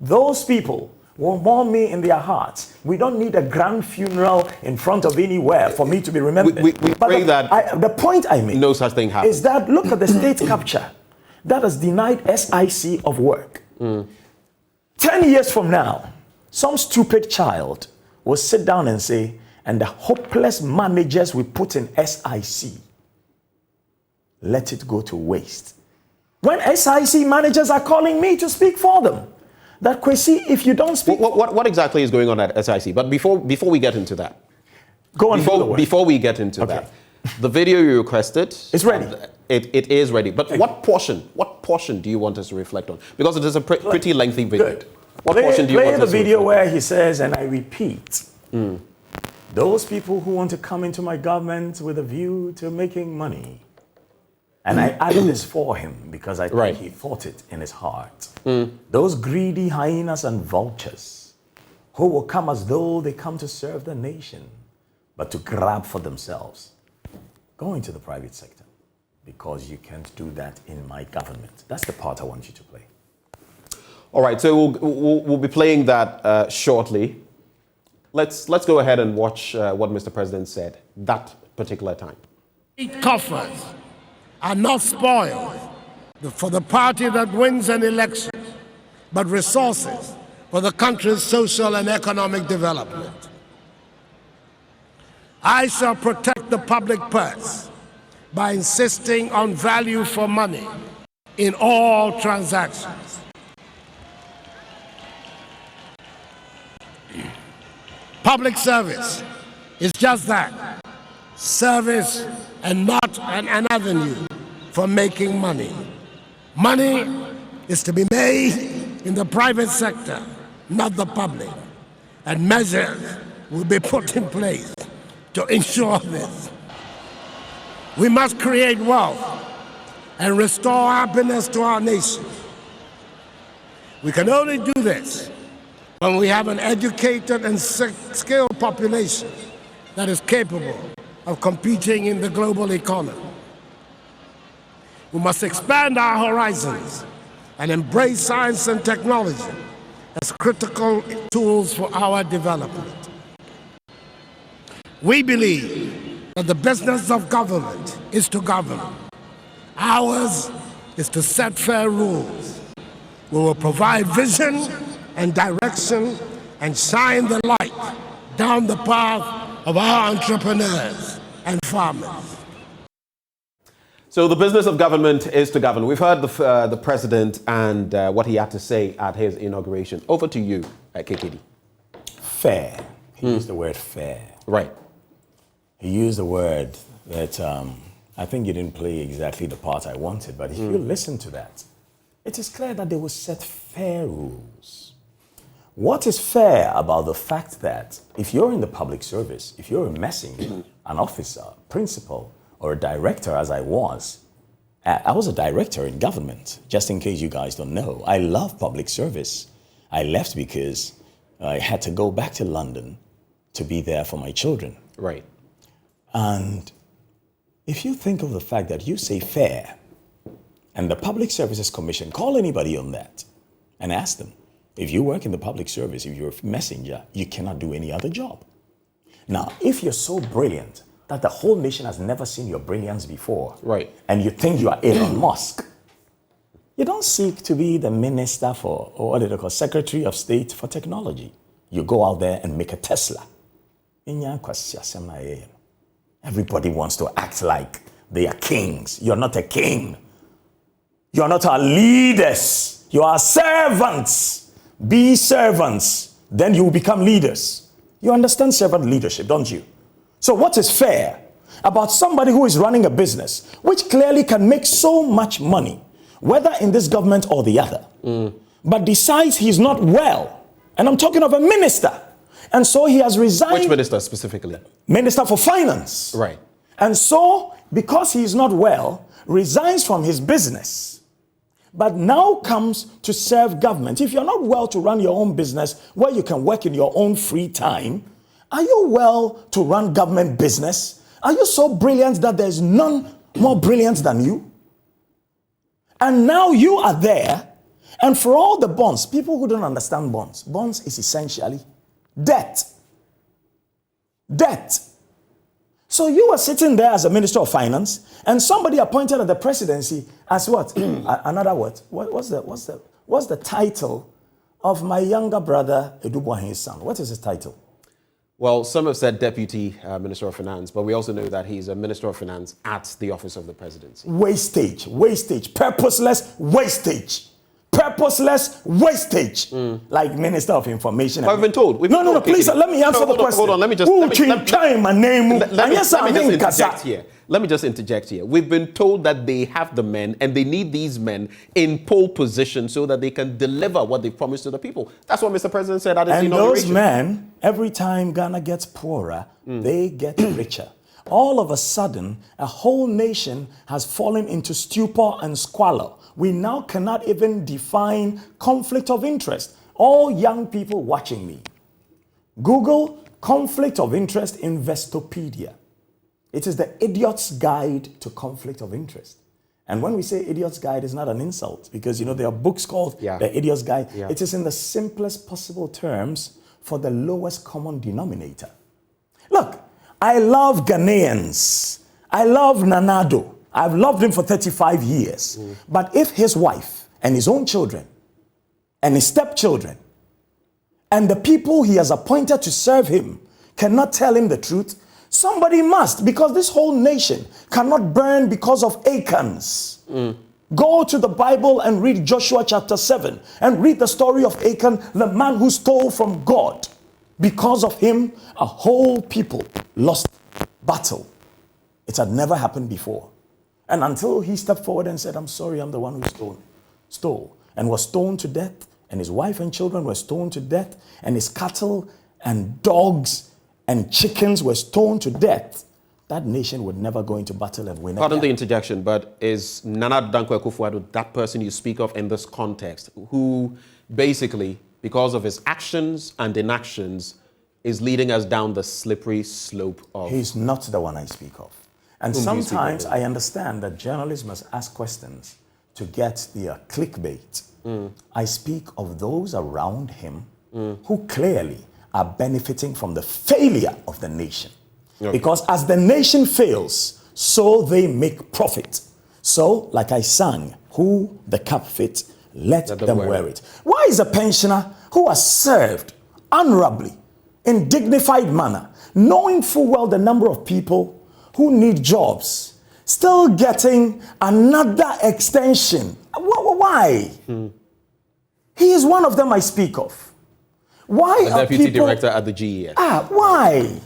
Those people will mourn me in their hearts. We don't need a grand funeral in front of anywhere for me to be remembered. We pray that the point I make no such thing happens. Is that look at the state capture that has denied SIC of work. 10 years from now, some stupid child will sit down and say, and the hopeless managers we put in SIC, let it go to waste. When SIC managers are calling me to speak for them, that Kwesi, if you don't speak... What exactly is going on at SIC? But before we get into that, go on. Before we get into that, the video you requested... It's ready. It is ready. But what portion do you want us to reflect on? Because it is a pretty lengthy video. Good. What portion do you want us to play the video where he says, and I repeat, those people who want to come into my government with a view to making money. And I added this for him because I think he thought it in his heart. Those greedy hyenas and vultures who will come as though they come to serve the nation, but to grab for themselves. Go into the private sector because you can't do that in my government. That's the part I want you to play. All right, so we'll be playing that shortly. Let's go ahead and watch what Mr. President said that particular time. Coffers are not spoiled for the party that wins an election, but resources for the country's social and economic development. I shall protect the public purse by insisting on value for money in all transactions. Public service is just that, service and not an avenue for making money. Money is to be made in the private sector, not the public. and measures will be put in place to ensure this. We must create wealth and restore happiness to our nation. We can only do this when we have an educated and skilled population that is capable of competing in the global economy. We must expand our horizons and embrace science and technology as critical tools for our development. We believe that the business of government is to govern. Ours is to set fair rules. We will provide vision and direction and shine the light down the path of our entrepreneurs and farmers. So the business of government is to govern. We've heard the president and what he had to say at his inauguration. Over to you, KKD. Fair. He used the word fair. Right. He used a word that I think you didn't play exactly the part I wanted, but if you listen to that, it is clear that they will set fair rules. What is fair about the fact that if you're in the public service, if you're a messenger, an officer, principal, or a director, as I was a director in government, just in case you guys don't know. I love public service. I left because I had to go back to London to be there for my children. Right. And if you think of the fact that you say fair, and the Public Services Commission, call anybody on that and ask them, if you work in the public service, if you're a messenger, you cannot do any other job. Now, if you're so brilliant that the whole nation has never seen your brilliance before, right, and you think you are Elon Musk, you don't seek to be the minister for, or what they call, Secretary of State for Technology. You go out there and make a Tesla. Everybody wants to act like they are kings. You're not a king. You're not our leaders. You are servants. Be servants. Then you will become leaders. You understand servant leadership, don't you? So what is fair about somebody who is running a business, which clearly can make so much money, whether in this government or the other, but decides he's not well? And I'm talking of a minister. And so he has resigned. Which minister specifically? Minister for Finance. Right. And so, because he is not well, resigns from his business, but now comes to serve government. If you're not well to run your own business where you can work in your own free time, are you well to run government business? Are you so brilliant that there's none more brilliant than you? And now you are there, and for all the bonds, people who don't understand bonds is essentially debt. Debt. So you were sitting there as a Minister of Finance, and somebody appointed at the presidency as what? Another what? What's the title of my younger brother Edubuahin's son? What is his title? Well, some have said Deputy Minister of Finance, but we also know that he's a Minister of Finance at the Office of the Presidency. Wastage, purposeless wastage. Purposeless wastage, like Minister of Information. I've been told. No, please, let me answer the question. Hold on, let me just interject here. Let me just interject here. We've been told that they have the men and they need these men in pole position so that they can deliver what they promised to the people. That's what Mr. President said at his inauguration. And those men, every time Ghana gets poorer, they get richer. All of a sudden, a whole nation has fallen into stupor and squalor. We now cannot even define conflict of interest. All young people watching me, Google conflict of interest Investopedia. It is the idiot's guide to conflict of interest. And when we say idiot's guide, it's not an insult, because there are books called the idiot's guide. Yeah. It is in the simplest possible terms for the lowest common denominator. Look, I love Ghanaians. I love Nanado. I've loved him for 35 years. But if his wife and his own children and his stepchildren and the people he has appointed to serve him cannot tell him the truth, somebody must, because this whole nation cannot burn because of Achan's. Go to the Bible and read Joshua chapter 7 and read the story of Achan, the man who stole from God. Because of him, a whole people lost battle. It had never happened before. And until he stepped forward and said, I'm sorry, I'm the one who stole, and was stoned to death, and his wife and children were stoned to death, and his cattle and dogs and chickens were stoned to death, that nation would never go into battle and win. Pardon the interjection, but is Nana Dankwa Akufo-Addo that person you speak of in this context, who basically, because of his actions and inactions, is leading us down the slippery slope of... He's not the one I speak of. And sometimes I understand that journalists must ask questions to get their clickbait. I speak of those around him who clearly are benefiting from the failure of the nation. Because as the nation fails, so they make profit. So, like I sang, who the cap fit, let them wear it. Why is a pensioner who has served honorably, in dignified manner, knowing full well the number of people who need jobs, still getting another extension? Why? He is one of them I speak of. Why the are deputy people... director at the GES. Why?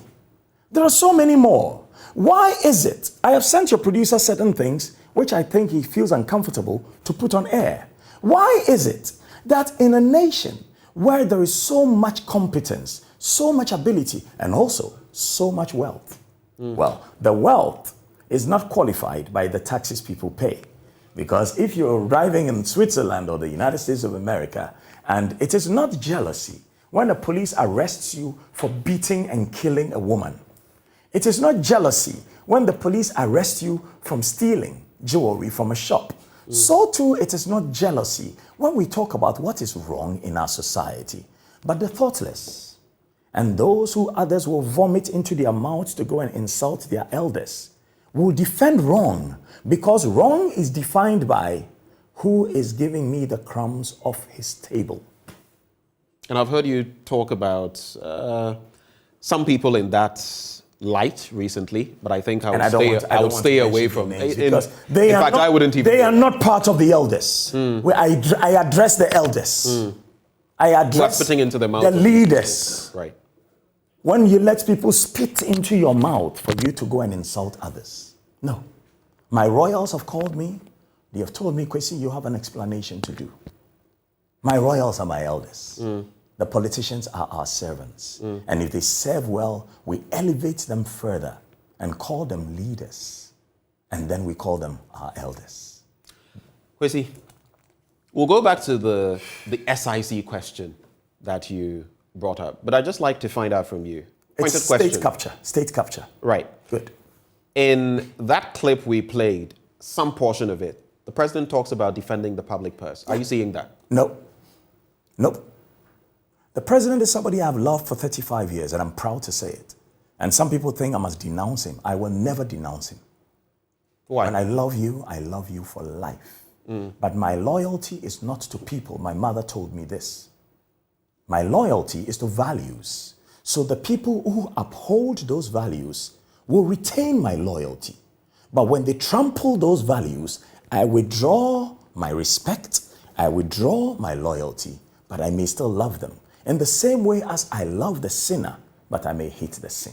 There are so many more. Why is it? I have sent your producer certain things which I think he feels uncomfortable to put on air. Why is it that in a nation where there is so much competence, so much ability, and also so much wealth, well, the wealth is not qualified by the taxes people pay? Because if you're arriving in Switzerland or the United States of America, and it is not jealousy when the police arrests you for beating and killing a woman. It is not jealousy when the police arrest you from stealing jewelry from a shop. So too, it is not jealousy when we talk about what is wrong in our society. But the thoughtless and those who others will vomit into their mouths to go and insult their elders will defend wrong, because wrong is defined by who is giving me the crumbs of his table. And I've heard you talk about some people in that light recently, but I think I would stay away from names because they are not part of the elders. I address the elders. I address spitting into the mouth the leaders. Right. When you let people spit into your mouth for you to go and insult others. No. My royals have called me. They have told me, Kwesi, you have an explanation to do. My royals are my elders. The politicians are our servants. And if they serve well, we elevate them further and call them leaders. And then we call them our elders. Kwesi, we'll go back to the SIC question that you brought up. But I'd just like to find out from you. It's state capture. State capture. Right. Good. In that clip we played, some portion of it, the president talks about defending the public purse. Are you seeing that? No. Nope. The president is somebody I've loved for 35 years, and I'm proud to say it. And some people think I must denounce him. I will never denounce him. Why? When I love you for life. But my loyalty is not to people. My mother told me this. My loyalty is to values. So the people who uphold those values will retain my loyalty. But when they trample those values, I withdraw my respect, I withdraw my loyalty, but I may still love them. In the same way as I love the sinner, but I may hate the sin.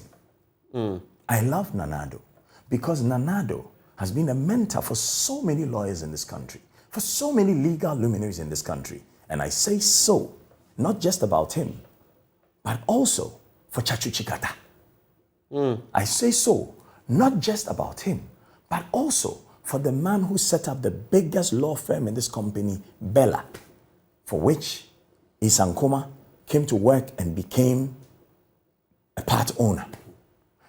I love Nanado because Nanado has been a mentor for so many lawyers in this country, for so many legal luminaries in this country. And I say so, not just about him, but also for Chachu Chikata. I say so, not just about him, but also for the man who set up the biggest law firm in this company, Bella, for which Isankoma came to work and became a part owner.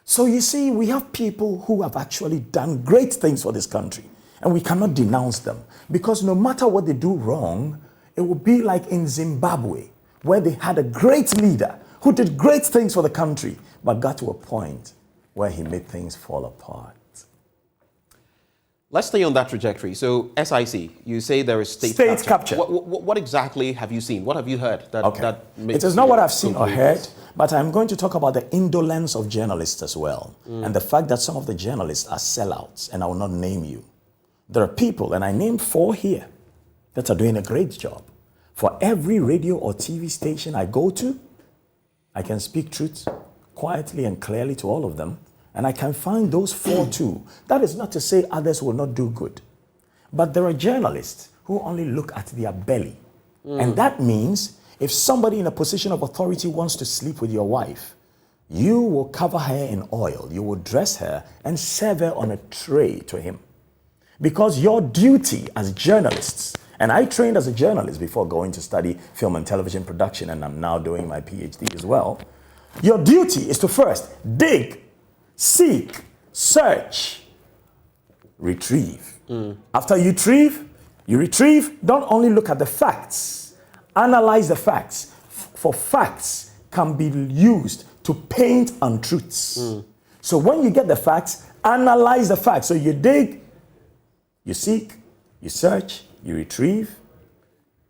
So you see, we have people who have actually done great things for this country, and we cannot denounce them, because no matter what they do wrong, it will be like in Zimbabwe, where they had a great leader who did great things for the country, but got to a point where he made things fall apart. Let's stay on that trajectory. So SIC, you say there is state capture. What exactly have you seen? What have you heard? It is not what I've seen or heard, but I'm going to talk about the indolence of journalists as well, and the fact that some of the journalists are sellouts, and I will not name you. There are people, and I named 4 here, that are doing a great job. For every radio or TV station I go to, I can speak truth quietly and clearly to all of them, and I can find those 4 too. That is not to say others will not do good. But there are journalists who only look at their belly. And that means If somebody in a position of authority wants to sleep with your wife, you will cover her in oil, you will dress her and serve her on a tray to him. Because your duty as journalists, and I trained as a journalist before going to study film and television production, and I'm now doing my PhD as well. Your duty is to first dig, seek, search, retrieve. After you retrieve, don't only look at the facts, analyze the facts. For facts can be used to paint untruths. So when you get the facts, analyze the facts. So you dig, you seek, you search, you retrieve,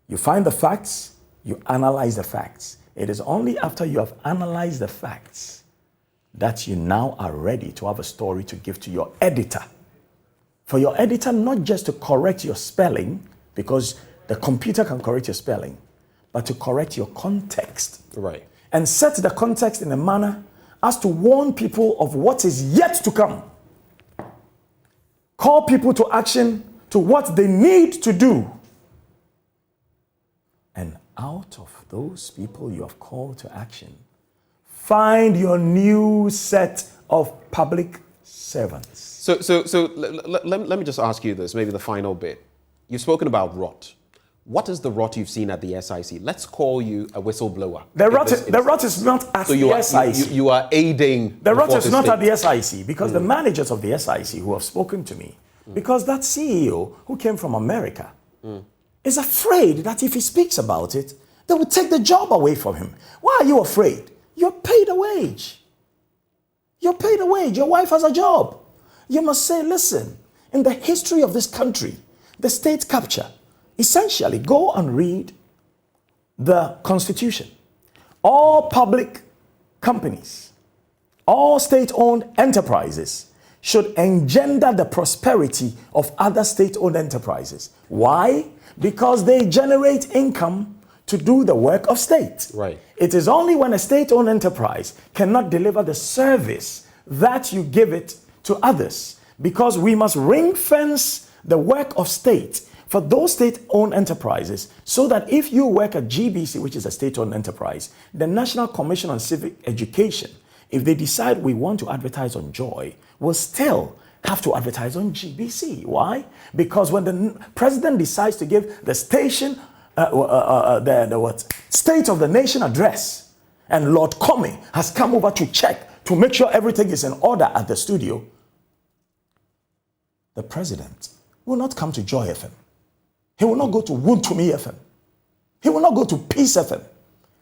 you find the facts, you analyze the facts. It is only after you have analyzed the facts that you now are ready to have a story to give to your editor. For your editor, not just to correct your spelling, because the computer can correct your spelling, but to correct your context. Right. And set the context in a manner as to warn people of what is yet to come. Call people to action to what they need to do. And out of those people you have called to action, find your new set of public servants. So let me just ask you this, maybe the final bit. You've spoken about rot. What is the rot you've seen at the SIC? Let's call you a whistleblower. The rot is not at the SIC. You are aiding. The rot is not at the SIC because the managers of the SIC who have spoken to me, because that CEO who came from America is afraid that if he speaks about it, they will take the job away from him. Why are you afraid? You're paid a wage. You're paid a wage. Your wife has a job. You must say, listen, in the history of this country, the state capture, essentially go and read the Constitution. All public companies, all state-owned enterprises should engender the prosperity of other state-owned enterprises. Why? Because they generate income to do the work of state. Right. It is only when a state-owned enterprise cannot deliver the service that you give it to others, because we must ring-fence the work of state for those state-owned enterprises, so that if you work at GBC, which is a state-owned enterprise, the National Commission on Civic Education, if they decide we want to advertise on Joy, will still have to advertise on GBC. Why? Because when the president decides to give the station, State of the Nation address, and Lord Comey has come over to check to make sure everything is in order at the studio, the president will not come to Joy FM. He will not go to Wuntumi FM. He will not go to Peace FM.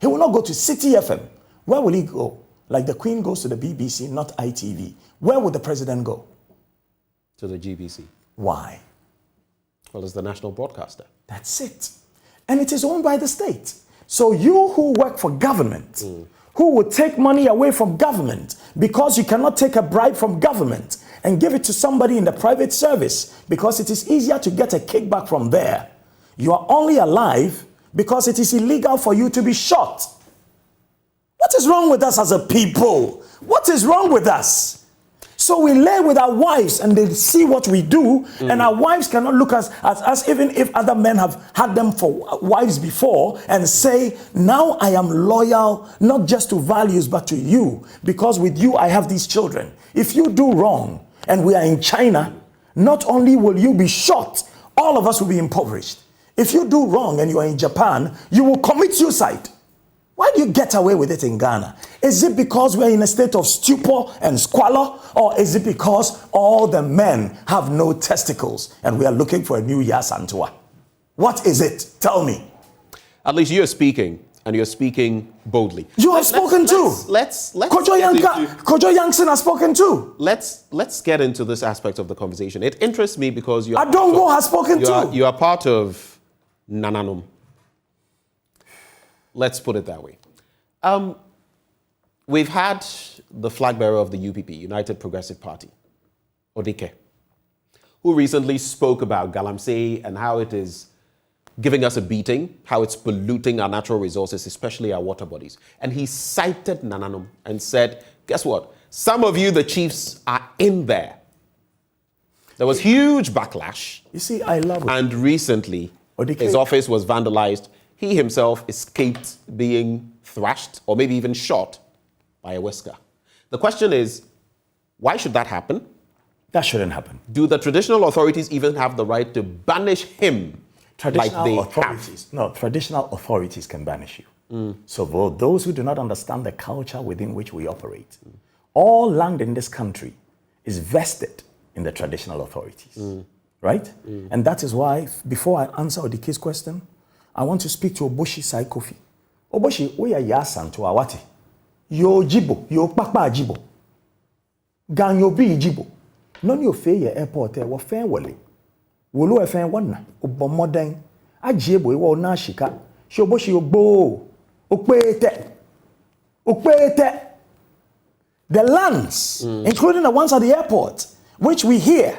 He will not go to City FM. Where will he go? Like the Queen goes to the BBC, not ITV. Where would the president go? To the GBC. Why? Well, it's the national broadcaster. That's it. And it is owned by the state. So you who work for government, who will take money away from government because you cannot take a bribe from government and give it to somebody in the private service because it is easier to get a kickback from there. You are only alive because it is illegal for you to be shot. What is wrong with us as a people? What is wrong with us? So we lay with our wives and they see what we do, and our wives cannot look at us, even if other men have had them for wives before, and say, now I am loyal, not just to values, but to you, because with you I have these children. If you do wrong, and we are in China, not only will you be shot, all of us will be impoverished. If you do wrong and you are in Japan, you will commit suicide. Why do you get away with it in Ghana? Is it because we're in a state of stupor and squalor? Or is it because all the men have no testicles and we are looking for a new Yasantua? What is it? Tell me. At least you're speaking, and you're speaking boldly. You have spoken too. Let's Kojo Yankson has spoken too. Let's get into this aspect of the conversation. It interests me because you are Adongo has spoken too. You are part of Nananum. Let's put it that way. We've had the flag bearer of the UPP, United Progressive Party, Odike, who recently spoke about Galamsey and how it is giving us a beating, how it's polluting our natural resources, especially our water bodies. And he cited Nananum and said, guess what? Some of you, the chiefs, are in there. There was huge backlash. You see, I love it. And recently, his office was vandalized he himself escaped being thrashed or maybe even shot by a whisker. The question is, why should that happen? That shouldn't happen. Do the traditional authorities even have the right to banish him Traditional like they authorities. No, traditional authorities can banish you. So for those who do not understand the culture within which we operate, all land in this country is vested in the traditional authorities, right? And that is why, before I answer Odiki's question, I want to speak to Oboshi Sai Kofi. Oboshi, we are yasan to awati. Yo jibo, yo pakpa jibo. Ganyo bi jibo. None yo fe ye airport wa fe wale. Wolo e fe wana, obo modern. Ajiebo e wa na shika. Shi Oboshi ogbo. Okpete. Okpete. The lands, including the ones at the airport, which we hear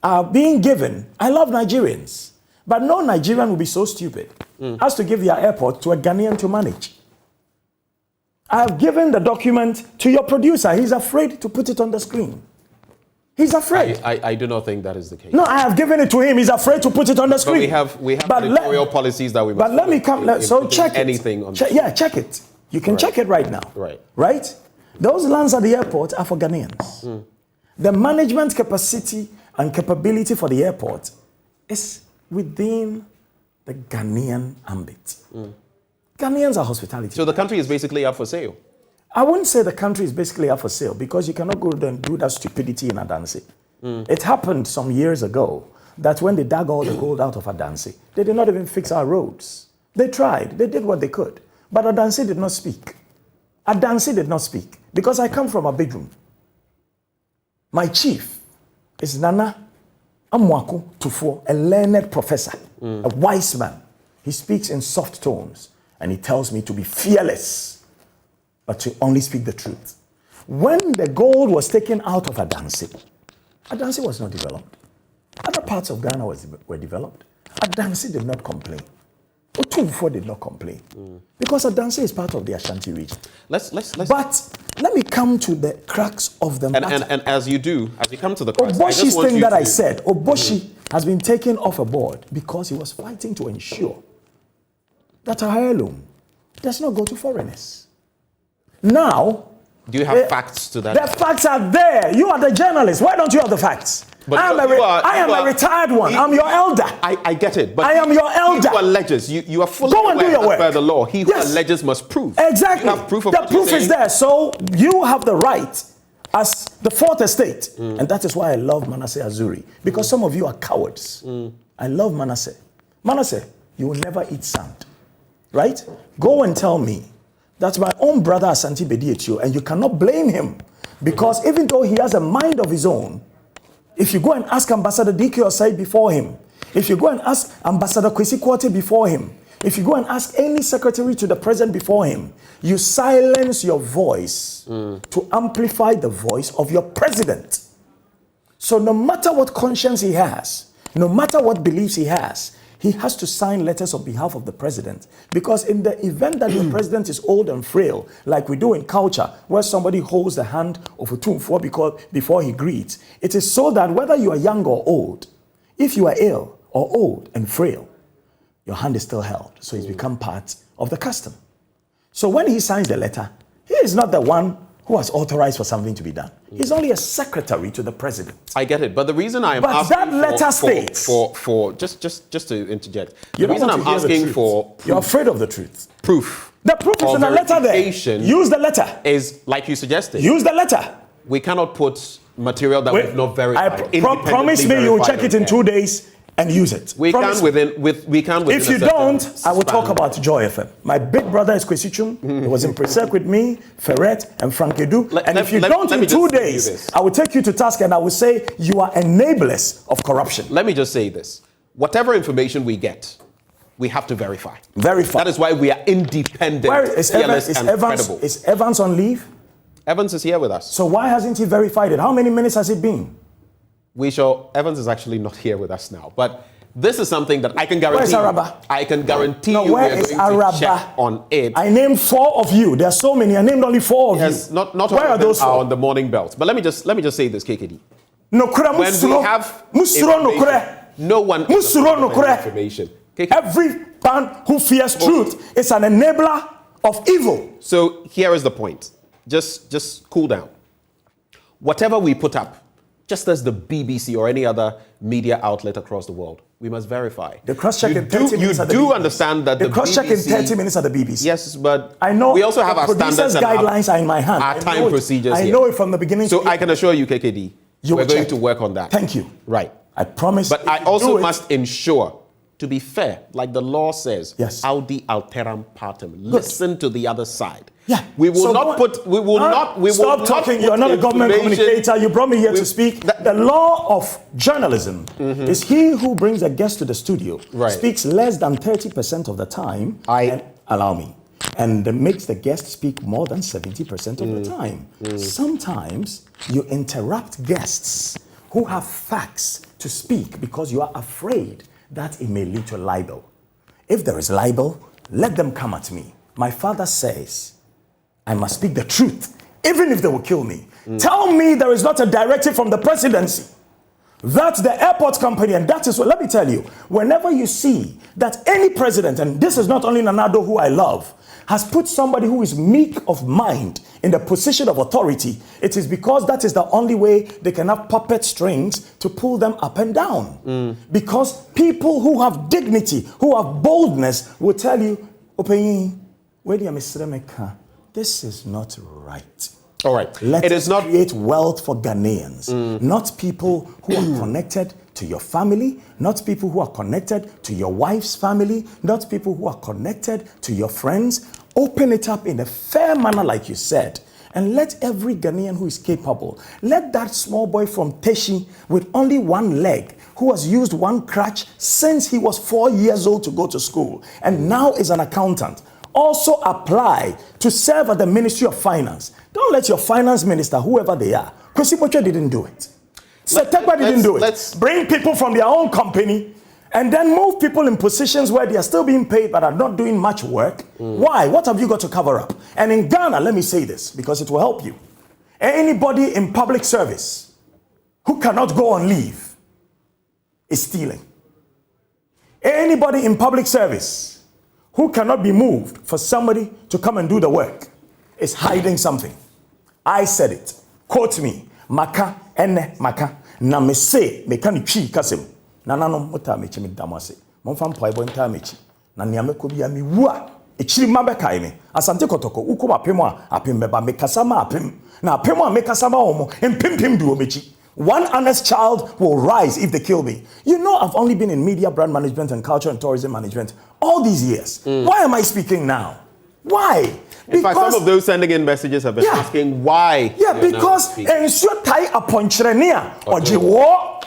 are being given. I love Nigerians, but no Nigerian will be so stupid as to give their airport to a Ghanaian to manage. I have given the document to your producer. He's afraid to put it on the screen. He's afraid. I do not think that is the case. No, I have given it to him. He's afraid to put it on the screen. But we have editorial policies that we must But let me come. So check anything it. on Yeah, check it. You can check it right now. Right? Those lands at the airport are for Ghanaians. The management capacity and capability for the airport is within the Ghanaian ambit. Ghanaians are hospitality. So the country is basically up for sale? I wouldn't say the country is basically up for sale because you cannot go and do that stupidity in Adansi. It happened some years ago that when they dug all the gold out of Adansi, they did not even fix our roads. They tried. They did what they could. But Adansi did not speak. Adansi did not speak because I come from a bedroom. My chief is Nana Amwaku Tufo, a learned professor, a wise man. He speaks in soft tones and he tells me to be fearless, but to only speak the truth. When the gold was taken out of Adansi, Adansi was not developed. Other parts of Ghana were developed. Adansi did not complain. Otumfo did not complain because Adansi is part of the Ashanti region. Let's. But let me come to the crux of the matter. And as you come to the crux, Oboshi's thing that I said, Oboshi has been taken off a board because he was fighting to ensure that our heirloom does not go to foreigners. Now, do you have facts to that? The facts are there. You are the journalist. Why don't you have the facts? But I am a retired one. I'm your elder. I get it. But I am your elder. He who alleges, you are fully Go and do your work. By the law. He who alleges must prove. Exactly. You have proof of the proof is there. So you have the right as the fourth estate. And that is why I love Manasseh Azuri. Because some of you are cowards. I love Manasseh. Manasseh, you will never eat sand. Right? Go and tell me that's my own brother Asante Bedietio, and you cannot blame him because even though he has a mind of his own, if you go and ask Ambassador D.K. Osai before him, if you go and ask Ambassador Kwesi Kwartey before him, if you go and ask any secretary to the president before him, you silence your voice to amplify the voice of your president. So no matter what conscience he has, no matter what beliefs he has to sign letters on behalf of the president. Because in the event that the president is old and frail, like we do in culture, where somebody holds the hand of a tumfo before he greets, it is so that whether you are young or old, if you are ill or old and frail, your hand is still held. So it's become part of the custom. So when he signs the letter, he is not the one who has authorized for something to be done. He's only a secretary to the president. I get it, but the reason I am asking that letter states just to interject. The reason I'm asking for you're afraid of the truth. Proof. The proof is in the letter there. Use the letter. Is like you suggested. Use the letter. We cannot put material that we've not verified. Promise me you will check it in 2 days and use it. We can within If you don't, I will talk about Joy FM. My big brother is Kwesi Chum. He was in Presec with me, Ferret, and Frank Edu. And if you don't in 2 days, I will take you to task and I will say you are enablers of corruption. Let me just say this. Whatever information we get, we have to verify. Verify. That is why we are independent, fearless, and credible. Is Evans on leave? Evans is here with us. So why hasn't he verified it? How many minutes has it been? Evans is actually not here with us now, but this is something that I can guarantee. Where's Araba? I can guarantee you we are going to check on it. I named 4 of you. There are so many. I named only 4 of you. Not where all are those 4? On the morning belt. But let me just say this, KKD. No, when we have no one information. man who fears truth is an enabler of evil. So here is the point. Just cool down. Whatever we put up, just as the BBC or any other media outlet across the world, we must verify. The cross-check in 30 minutes at the BBC. You do understand that the cross-check in BBC, 30 minutes at the BBC. Yes, but I know we also have our standards and guidelines are in my hand. our time procedures I know it from the beginning. So I can assure you, KKD, we're going to work on that. Thank you. Right. I promise. But I also must ensure, to be fair, like the law says, audi alteram partem. Listen to the other side. Yeah. We will not put. We will not. We stop will talking. Not You're not a government information. communicator. You brought me here to speak. The law of journalism is he who brings a guest to the studio speaks less than 30% of the time. Allow me. And makes the guest speak more than 70% of the time. Sometimes you interrupt guests who have facts to speak because you are afraid that it may lead to libel. If there is libel, let them come at me. My father says, I must speak the truth, even if they will kill me. Tell me there is not a directive from the presidency that the airport company, and that is what, let me tell you, whenever you see that any president, and this is not only Nanado who I love, has put somebody who is meek of mind in the position of authority, it is because that is the only way they can have puppet strings to pull them up and down. Because people who have dignity, who have boldness, will tell you, this is not right. All right. Let us create wealth for Ghanaians, not people who are connected to your family, not people who are connected to your wife's family, not people who are connected to your friends. Open it up in a fair manner, like you said, and let every Ghanaian who is capable, let that small boy from Teshi with only one leg, who has used one crutch since he was 4 years old to go to school, and now is an accountant, also apply to serve at the Ministry of Finance. Don't let your finance minister, whoever they are, Kwesi Boche didn't do it. Setekwa didn't do it. Bring people from their own company and then move people in positions where they are still being paid but are not doing much work. Why? What have you got to cover up? And in Ghana, let me say this because it will help you. Anybody in public service who cannot go on leave is stealing. Anybody in public service who cannot be moved for somebody to come and do the work is hiding something. I said it. Quote me. Maka ene maka na me say me kan twi kasem na nanom mota me chimi damase momfa mpaebo nta mechi na nia me ko bia me wu a echiri mabekai me asante kotoko ukoma apem a apem beba me kasama apem na apem a me kasama omo empempem duo mechi. One honest child will rise if they kill me. You know, I've only been in media, brand management, and culture and tourism management all these years. Why am I speaking now? Why? In fact, some of those sending in messages have been asking why. Yeah, because ensure tai aponchirenia ojiwo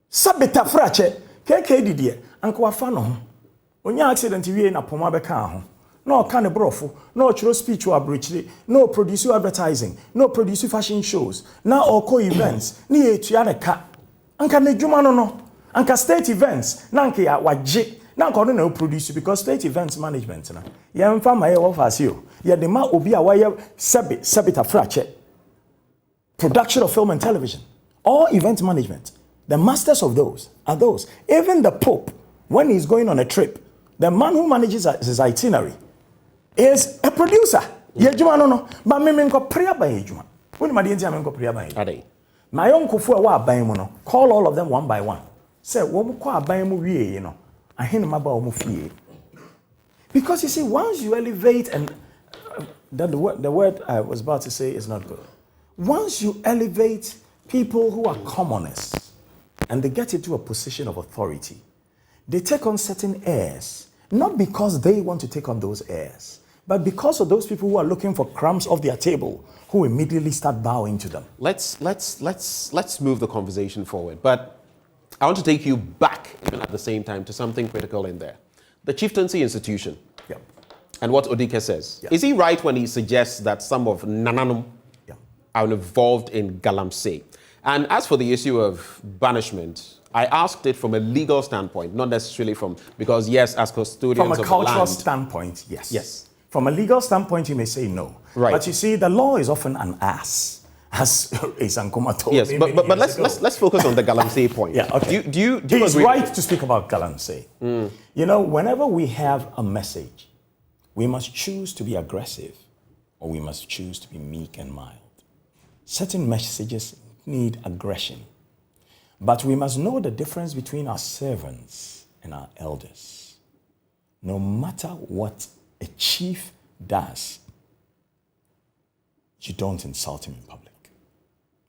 sabeta frache keke didie anko afa no onya accident wie na poma beka ho no ka ne brofo no chiro speech wa abrochire no produce advertising no produce fashion shows na oko events ni etua ne ka anka ne dwuma no anka state events na anka ya waje na anka no na produce because state events management na ye mfa ma ye wo fasio ye de ma obi a wa ye sebita frache production of film and television or event management. The masters of those are those. Even the Pope, when he's going on a trip, the man who manages his itinerary is a producer. Yejuma no. But me menko prayer by yejuma. When my dear menko prayer by yejuma. My uncle for wa ban mu no. Call all of them one by one. Say wo mo kwa ban mu wie no. Ahene maba wo mo fie. Because you see, once you elevate and the word I was about to say is not good. Once you elevate people who are commoners and they get into a position of authority, they take on certain airs, not because they want to take on those airs, but because of those people who are looking for crumbs off their table, who immediately start bowing to them. Let's move the conversation forward. But I want to take you back, even at the same time, to something critical in there. The chieftaincy institution. Yep. And what Odike says. Yep. Is he right when he suggests that some of Nananum are involved in Galamsey? And as for the issue of banishment, I asked it from a legal standpoint, not necessarily from, because yes, as custodians of the land. From a cultural standpoint, yes. Yes. From a legal standpoint, you may say no. Right. But you see, the law is often an ass. as Isankoma told yes, me. But let's focus on the Galamsey point. Yeah, okay. Do you He's agree? right to speak about Galamsey. You know, whenever we have a message, we must choose to be aggressive or we must choose to be meek and mild. Certain messages need aggression, but we must know the difference between our servants and our elders. No matter what a chief does, you don't insult him in public.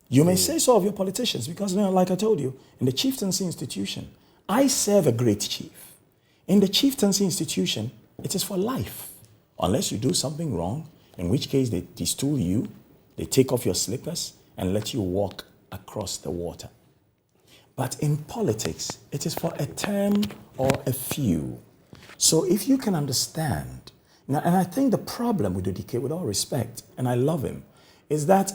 You may say so of your politicians because, you know, like I told you, in the chieftaincy institution, I serve a great chief. In the chieftaincy institution, it is for life. Unless you do something wrong, in which case they destool you, they take off your slippers and let you walk across the water. But in politics, it is for a term or a few. So if you can understand, now, and I think the problem with Odike, with all respect, and I love him, is that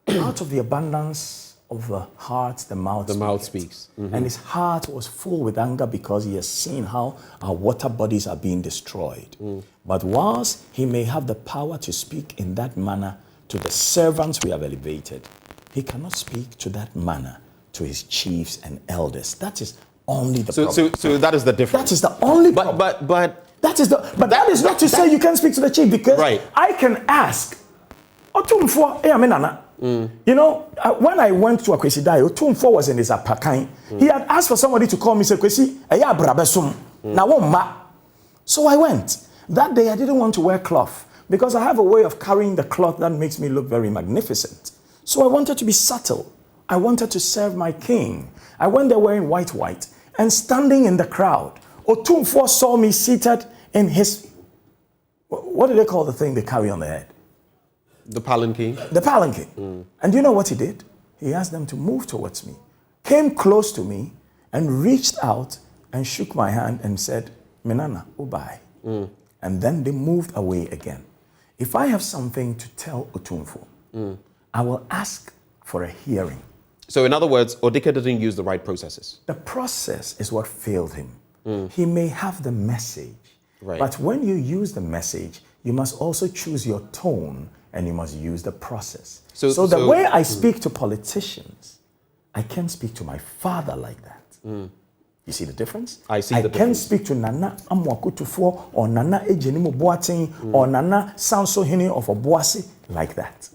out of the abundance of the heart, the mouth speaks. Mm-hmm. And his heart was full with anger because he has seen how our water bodies are being destroyed. But whilst he may have the power to speak in that manner to the servants we have elevated, he cannot speak to that manner to his chiefs and elders. That is only the problem. So that is the difference. That is the only problem. But that is not to say you can't speak to the chief, because I can ask, you know, when I went to Akwesi Otumfo was in his apakan. He had asked for somebody to call me, say, Kwesi, so I went. That day I didn't want to wear cloth because I have a way of carrying the cloth that makes me look very magnificent. So I wanted to be subtle. I wanted to serve my king. I went there wearing white, and standing in the crowd, Otumfo saw me seated in his, what do they call the thing they carry on the head? The palanquin. The palanquin. And do you know what he did? He asked them to move towards me, came close to me, and reached out and shook my hand and said, Menana, ubai. And then they moved away again. If I have something to tell Otumfo, I will ask for a hearing. So in other words, Odike didn't use the right processes. The process is what failed him. He may have the message, right. But when you use the message, you must also choose your tone and you must use the process. So the way I speak to politicians, I can't speak to my father like that. You see the difference? I see the difference. I can't speak to Nana Amwakutufo or Nana Ejenimu Boateng or Nana Sanso Hini of Obuasi like that.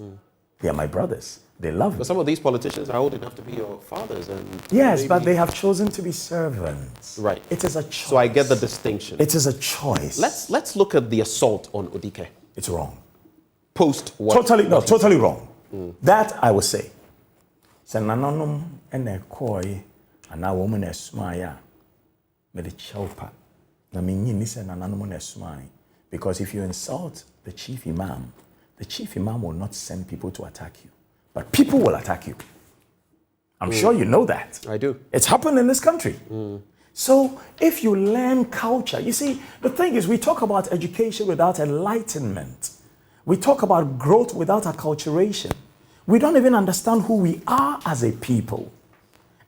They are my brothers. They love me. But some of these politicians are old enough to be your fathers. Yes, but they have chosen to be servants. Right. It is a choice. So I get the distinction. It is a choice. Let's look at the assault on Odike. It's wrong. Post what? Totally wrong. That I will say. Sananonum ene koi ana woman esmaya me the chelpa. Na minyi ni sananonum esmai. Because if you insult the chief imam will not send people to attack you. But people will attack you. I'm sure you know that. I do. It's happened in this country. So if you learn culture, you see, the thing is, we talk about education without enlightenment. We talk about growth without acculturation. We don't even understand who we are as a people.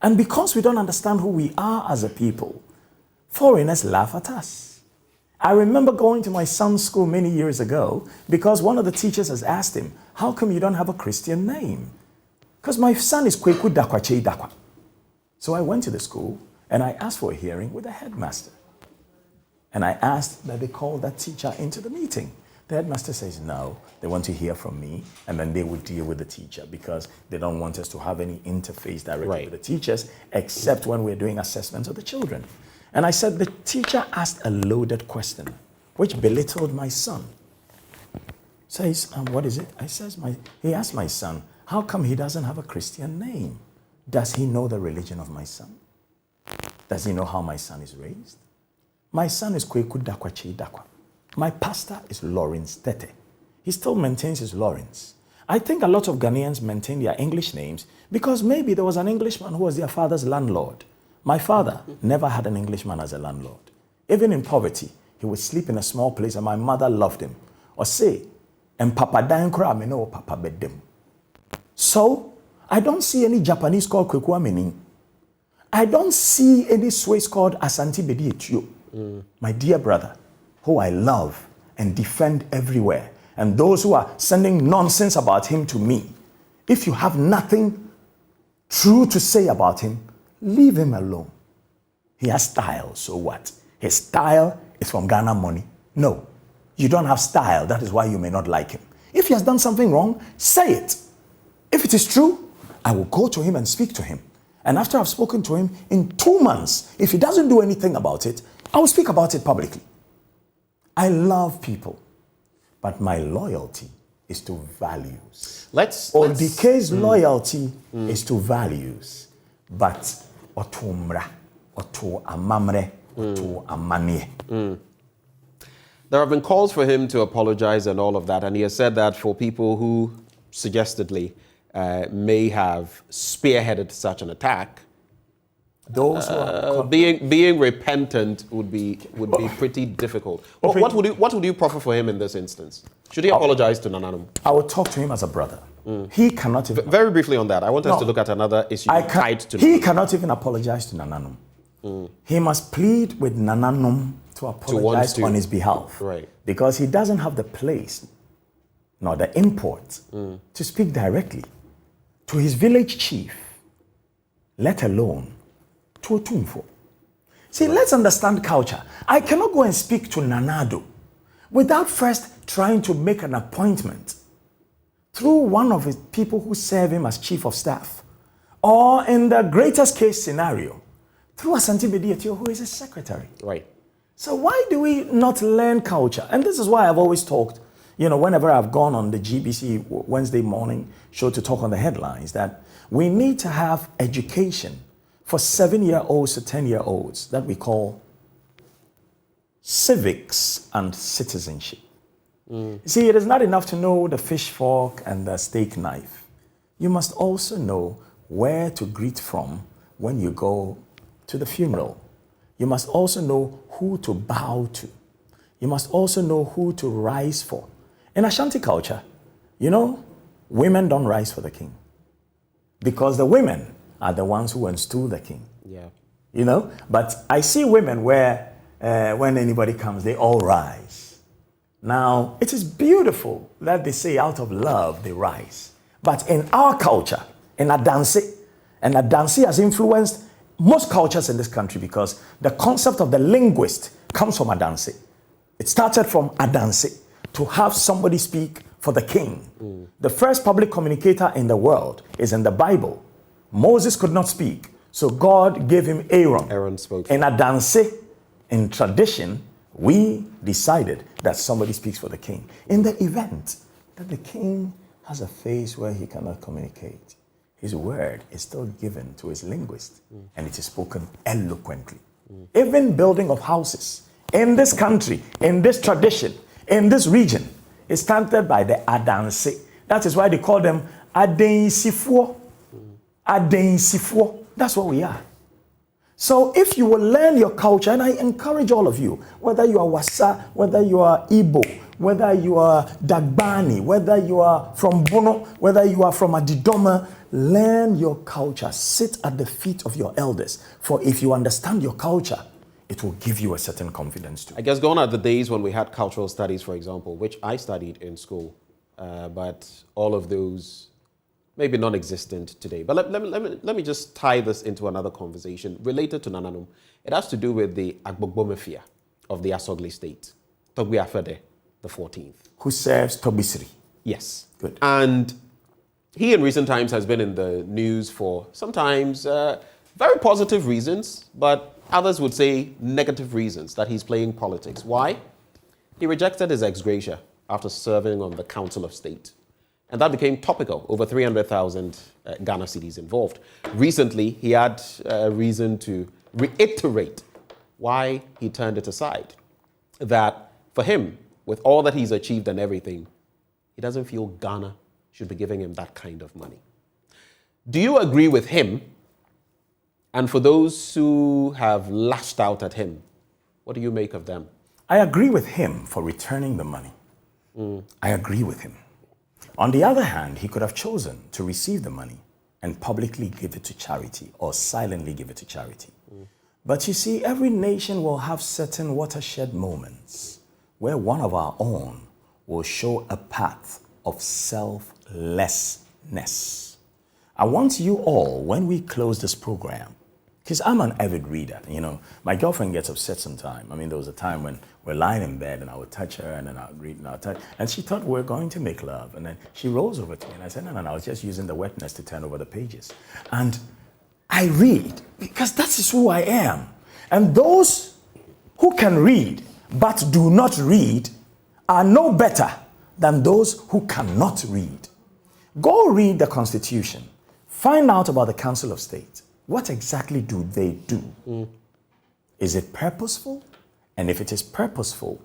And because we don't understand who we are as a people, foreigners laugh at us. I remember going to my son's school many years ago because one of the teachers has asked him, how come you don't have a Christian name? Because my son is Kweku Dakwache Dakwa. So I went to the school and I asked for a hearing with the headmaster. And I asked that they call that teacher into the meeting. The headmaster says no, they want to hear from me, and then they would deal with the teacher because they don't want us to have any interface directly with the teachers except when we're doing assessments of the children. And I said, the teacher asked a loaded question, which belittled my son. Says, what is it? He asked my son, how come he doesn't have a Christian name? Does he know the religion of my son? Does he know how my son is raised? My son is Kweku Dakwache Dakwa. My pastor is Lawrence Tete. He still maintains his Lawrence. I think a lot of Ghanaians maintain their English names because maybe there was an Englishman who was their father's landlord. My father never had an Englishman as a landlord. Even in poverty, he would sleep in a small place and my mother loved him. Or say, and Papa Dankra me no Papa Bedem. So, I don't see any Japanese called Kweku Ameni. I don't see any Swiss called Asante Bedi Etio. My dear brother, who I love and defend everywhere, and those who are sending nonsense about him to me. If you have nothing true to say about him, leave him alone. He has style, so what? His style is from Ghana money. No, you don't have style. That is why you may not like him. If he has done something wrong, say it. If it is true, I will go to him and speak to him. And after I've spoken to him, in 2 months, if he doesn't do anything about it, I will speak about it publicly. I love people, but my loyalty is to values. Odike's loyalty is to values, but otumra, otu amamre, otu amanie. There have been calls for him to apologize and all of that, and he has said that for people who suggestedly may have spearheaded such an attack, those who are being repentant would be pretty difficult. What would you proffer for him in this instance? Should he apologize to Nananum? I would talk to him as a brother. He cannot even... Very briefly on that, I want us to look at another issue tied to He cannot even apologize to Nananum. He must plead with Nananum to apologize on his behalf. Right. Because he doesn't have the place, nor the import, to speak directly to his village chief, let alone to Otumfo. See, let's understand culture. I cannot go and speak to Nanado without first trying to make an appointment through one of his people who serve him as chief of staff, or in the greatest case scenario, through Asante Bediatio, who is his secretary. Right. So why do we not learn culture? And this is why I've always talked, whenever I've gone on the GBC Wednesday morning show to talk on the headlines, that we need to have education for 7-year-olds to 10-year-olds that we call civics and citizenship. See, it is not enough to know the fish fork and the steak knife. You must also know where to greet from when you go to the funeral. You must also know who to bow to. You must also know who to rise for. In Ashanti culture, women don't rise for the king because the women are the ones who install the king. Yeah. But I see women where when anybody comes, they all rise. Now, it is beautiful that they say out of love they rise. But in our culture, in Adansi, and Adansi has influenced most cultures in this country because the concept of the linguist comes from Adansi. It started from Adansi to have somebody speak for the king. The first public communicator in the world is in the Bible. Moses could not speak, so God gave him Aaron. Aaron spoke. In Adansi, in tradition, we decided that somebody speaks for the king. In the event that the king has a phase where he cannot communicate, his word is still given to his linguist, and it is spoken eloquently. Even building of houses in this country, in this tradition, in this region, is started by the Adansi. That is why they call them Adensifuo. Adensifuo. That's what we are. So if you will learn your culture, and I encourage all of you, whether you are Wasa, whether you are Igbo, whether you are Dagbani, whether you are from Bono, whether you are from Adidoma, learn your culture. Sit at the feet of your elders. For if you understand your culture, it will give you a certain confidence too. I guess gone are the days when we had cultural studies, for example, which I studied in school, but all of those maybe non-existent today. But let me just tie this into another conversation related to Nananum. It has to do with the Agbogbo Mafia of the Asogli state, Togbi Afede, the 14th. Who serves Tobisri. Yes. Good. And he in recent times has been in the news for sometimes very positive reasons, but others would say negative reasons that he's playing politics. Why? He rejected his ex gratia after serving on the Council of State. And that became topical, over 300,000 Ghana cedis involved. Recently, he had reason to reiterate why he turned it aside. That for him, with all that he's achieved and everything, he doesn't feel Ghana should be giving him that kind of money. Do you agree with him? And for those who have lashed out at him, what do you make of them? I agree with him for returning the money. I agree with him. On the other hand, he could have chosen to receive the money and publicly give it to charity or silently give it to charity. But you see, every nation will have certain watershed moments where one of our own will show a path of selflessness. witness. I want you all, when we close this program, because I'm an avid reader, you know, my girlfriend gets upset sometimes. I mean, there was a time when we're lying in bed and I would touch her and then I would read and I would touch, and she thought we were going to make love. And then she rolls over to me and I said, no, I was just using the wetness to turn over the pages. And I read because that is who I am. And those who can read but do not read are no better than those who cannot read. Go read the Constitution. Find out about the Council of State. What exactly do they do? Is it purposeful? And if it is purposeful,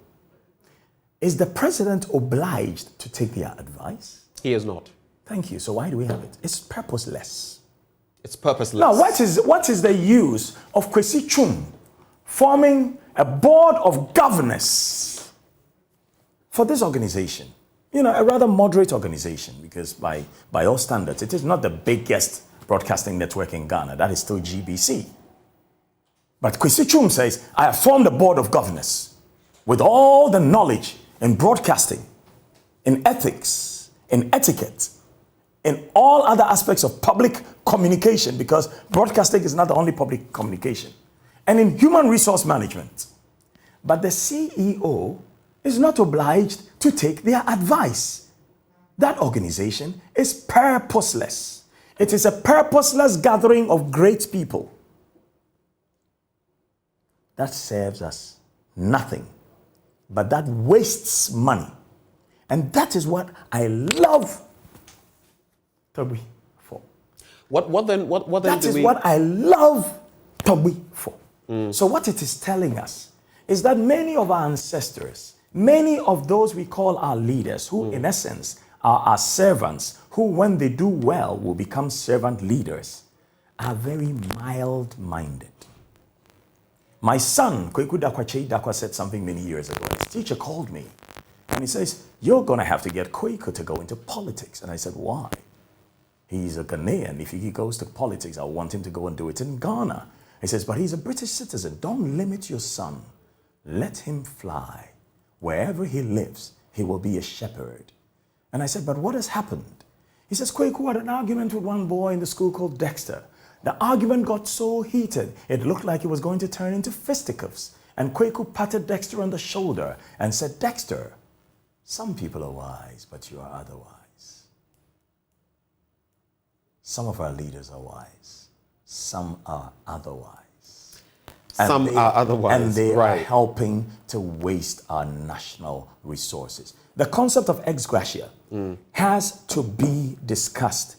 is the president obliged to take their advice? He is not. Thank you. So why do we have it? It's purposeless. It's purposeless. Now, what is the use of Kwesi Chum forming a board of governors for this organization? You know, a rather moderate organization, because by all standards, it is not the biggest broadcasting network in Ghana. That is still GBC. But Kwesi Chum says, I have formed a board of governors with all the knowledge in broadcasting, in ethics, in etiquette, in all other aspects of public communication, because broadcasting is not the only public communication, and in human resource management. But the CEO is not obliged to take their advice. That organization is purposeless. It is a purposeless gathering of great people that serves us nothing, but that wastes money. And that is what I love Toby for. What then that is what I love Toby for. So what it is telling us is that many of our ancestors, many of those we call our leaders, who in essence are our servants, who when they do well will become servant leaders, are very mild-minded. My son, Kweku Dakwa said something many years ago. His teacher called me and he says, you're going to have to get Kweku to go into politics. And I said, why? He's a Ghanaian. If he goes to politics, I want him to go and do it in Ghana. He says, but he's a British citizen. Don't limit your son. Let him fly. Wherever he lives, he will be a shepherd. And I said, but what has happened? He says, Kweku had an argument with one boy in the school called Dexter. The argument got so heated, it looked like it was going to turn into fisticuffs. And Kweku patted Dexter on the shoulder and said, Dexter, some people are wise, but you are otherwise. Some of our leaders are wise. Some are otherwise. And they are helping to waste our national resources. The concept of ex gratia has to be discussed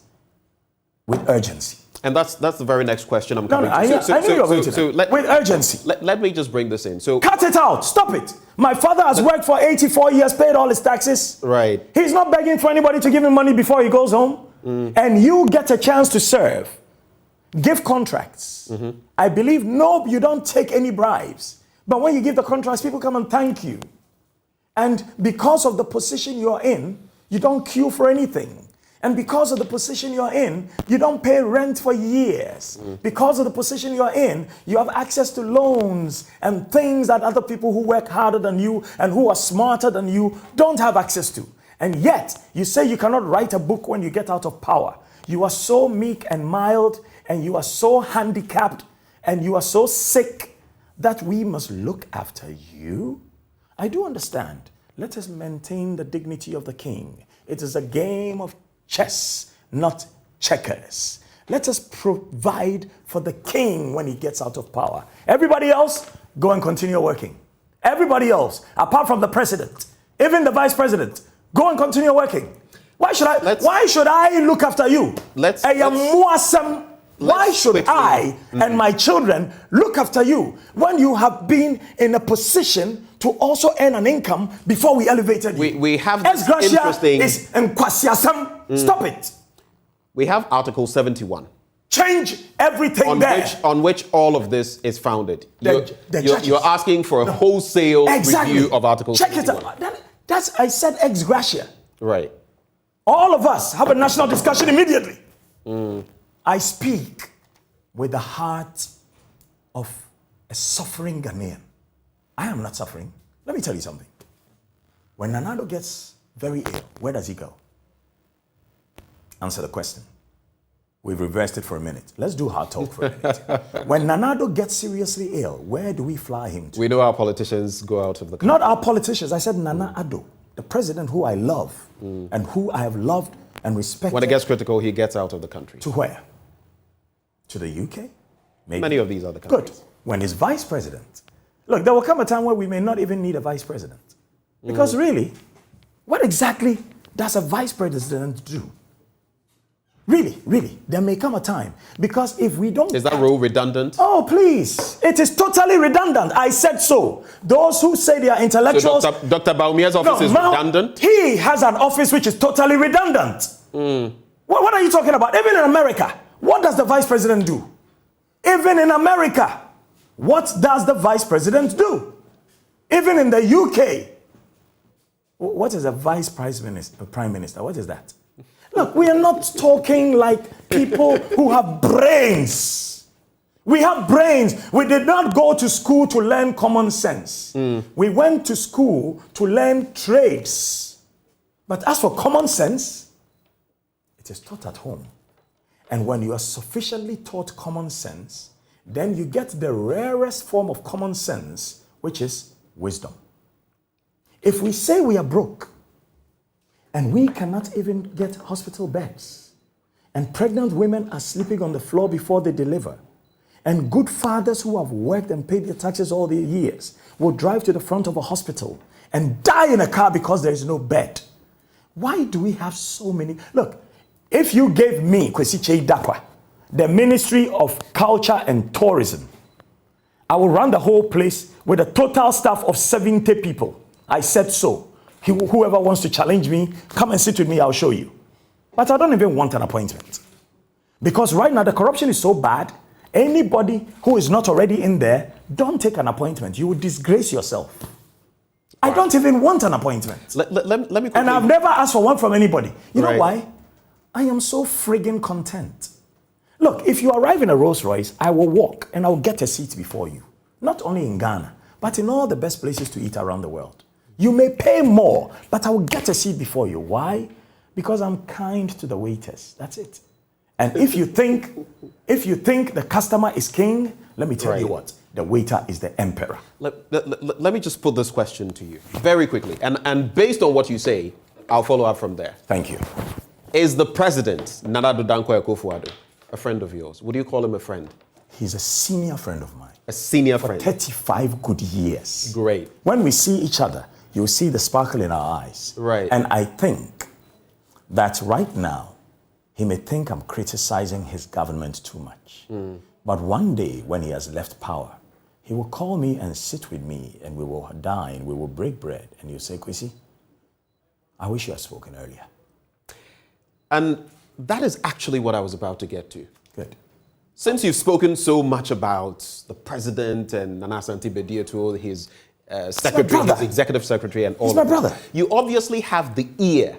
with urgency. And that's the very next question I'm coming to. I knew you were going to with urgency. Let me just bring this in. So cut it out. Stop it. My father has worked for 84 years, paid all his taxes. Right. He's not begging for anybody to give him money before he goes home. And you get a chance to serve. Give contracts. I believe, no, you don't take any bribes. But when you give the contracts, people come and thank you. And because of the position you're in, you don't queue for anything. And because of the position you're in, you don't pay rent for years. Because of the position you're in, you have access to loans and things that other people who work harder than you and who are smarter than you don't have access to. And yet, you say you cannot write a book when you get out of power. You are so meek and mild, and you are so handicapped, and you are so sick that we must look after you. I do understand. Let us maintain the dignity of the king. It is a game of chess, not checkers. Let us provide for the king when he gets out of power. Everybody else, go and continue working. Everybody else, apart from the president, even the vice president, go and continue working. Why should I look after you? Why should I and my children look after you when you have been in a position to also earn an income before we elevated you? We have this interesting... Stop it. We have Article 71. Change everything on which all of this is founded. You're asking for a wholesale review of Article 71. Check it out. I said ex gratia. Right. All of us have a national discussion immediately. I speak with the heart of a suffering Ghanaian. I am not suffering. Let me tell you something. When Nanado gets very ill, where does he go? answer the question. We've reversed it for a minute. Let's do hard talk for a minute. When Nana Addo gets seriously ill, where do we fly him to? We know our politicians go out of the country. Not our politicians. I said Nana Addo, the president who I love and who I have loved and respected. When it gets critical, he gets out of the country. To where? To the UK? Maybe. Many of these other countries. Good. When he's vice president. Look, there will come a time where we may not even need a vice president. Because really, what exactly does a vice president do? Really, there may come a time. Because if we don't... Is that role redundant? Oh, please. It is totally redundant. I said so. Those who say they are intellectuals... So Dr. Baumia's office is redundant? He has an office which is totally redundant. What are you talking about? Even in America, what does the vice president do? Even in America, what does the vice president do? Even in the UK, what is a vice prime minister? What is that? Look, we are not talking like people who have brains. We have brains. We did not go to school to learn common sense. We went to school to learn trades. But as for common sense, it is taught at home. And when you are sufficiently taught common sense, then you get the rarest form of common sense, which is wisdom. If we say we are broke, and we cannot even get hospital beds, and pregnant women are sleeping on the floor before they deliver, and good fathers who have worked and paid their taxes all their years will drive to the front of a hospital and die in a car because there is no bed. Why do we have so many? Look, if you gave me, Kwesi Chei Dakwa, the Ministry of Culture and Tourism, I will run the whole place with a total staff of 70 people. I said so. Whoever wants to challenge me, come and sit with me, I'll show you. But I don't even want an appointment. Because right now the corruption is so bad, anybody who is not already in there, don't take an appointment. You will disgrace yourself. I don't even want an appointment. Let me quickly... And I've never asked for one from anybody. You know why? I am so friggin' content. Look, if you arrive in a Rolls Royce, I will walk and I will get a seat before you. Not only in Ghana, but in all the best places to eat around the world. You may pay more, but I will get a seat before you. Why? Because I'm kind to the waiters. That's it. And if you think the customer is king, let me tell you what, the waiter is the emperor. Let me just put this question to you very quickly. And based on what you say, I'll follow up from there. Thank you. Is the president, Nana Addo Dankwa Akufo-Addo, a friend of yours? Would you call him a friend? He's a senior friend of mine. A senior friend? For 35 good years. Great. When we see each other, you'll see the sparkle in our eyes. Right. And I think that right now, he may think I'm criticizing his government too much. But one day, when he has left power, he will call me and sit with me, and we will dine, we will break bread, and you'll say, Kwesi, I wish you had spoken earlier. And that is actually what I was about to get to. Good. Since you've spoken so much about the president and Nana Asante Bediato, his secretary, his executive secretary, and all He's my brother. You obviously have the ear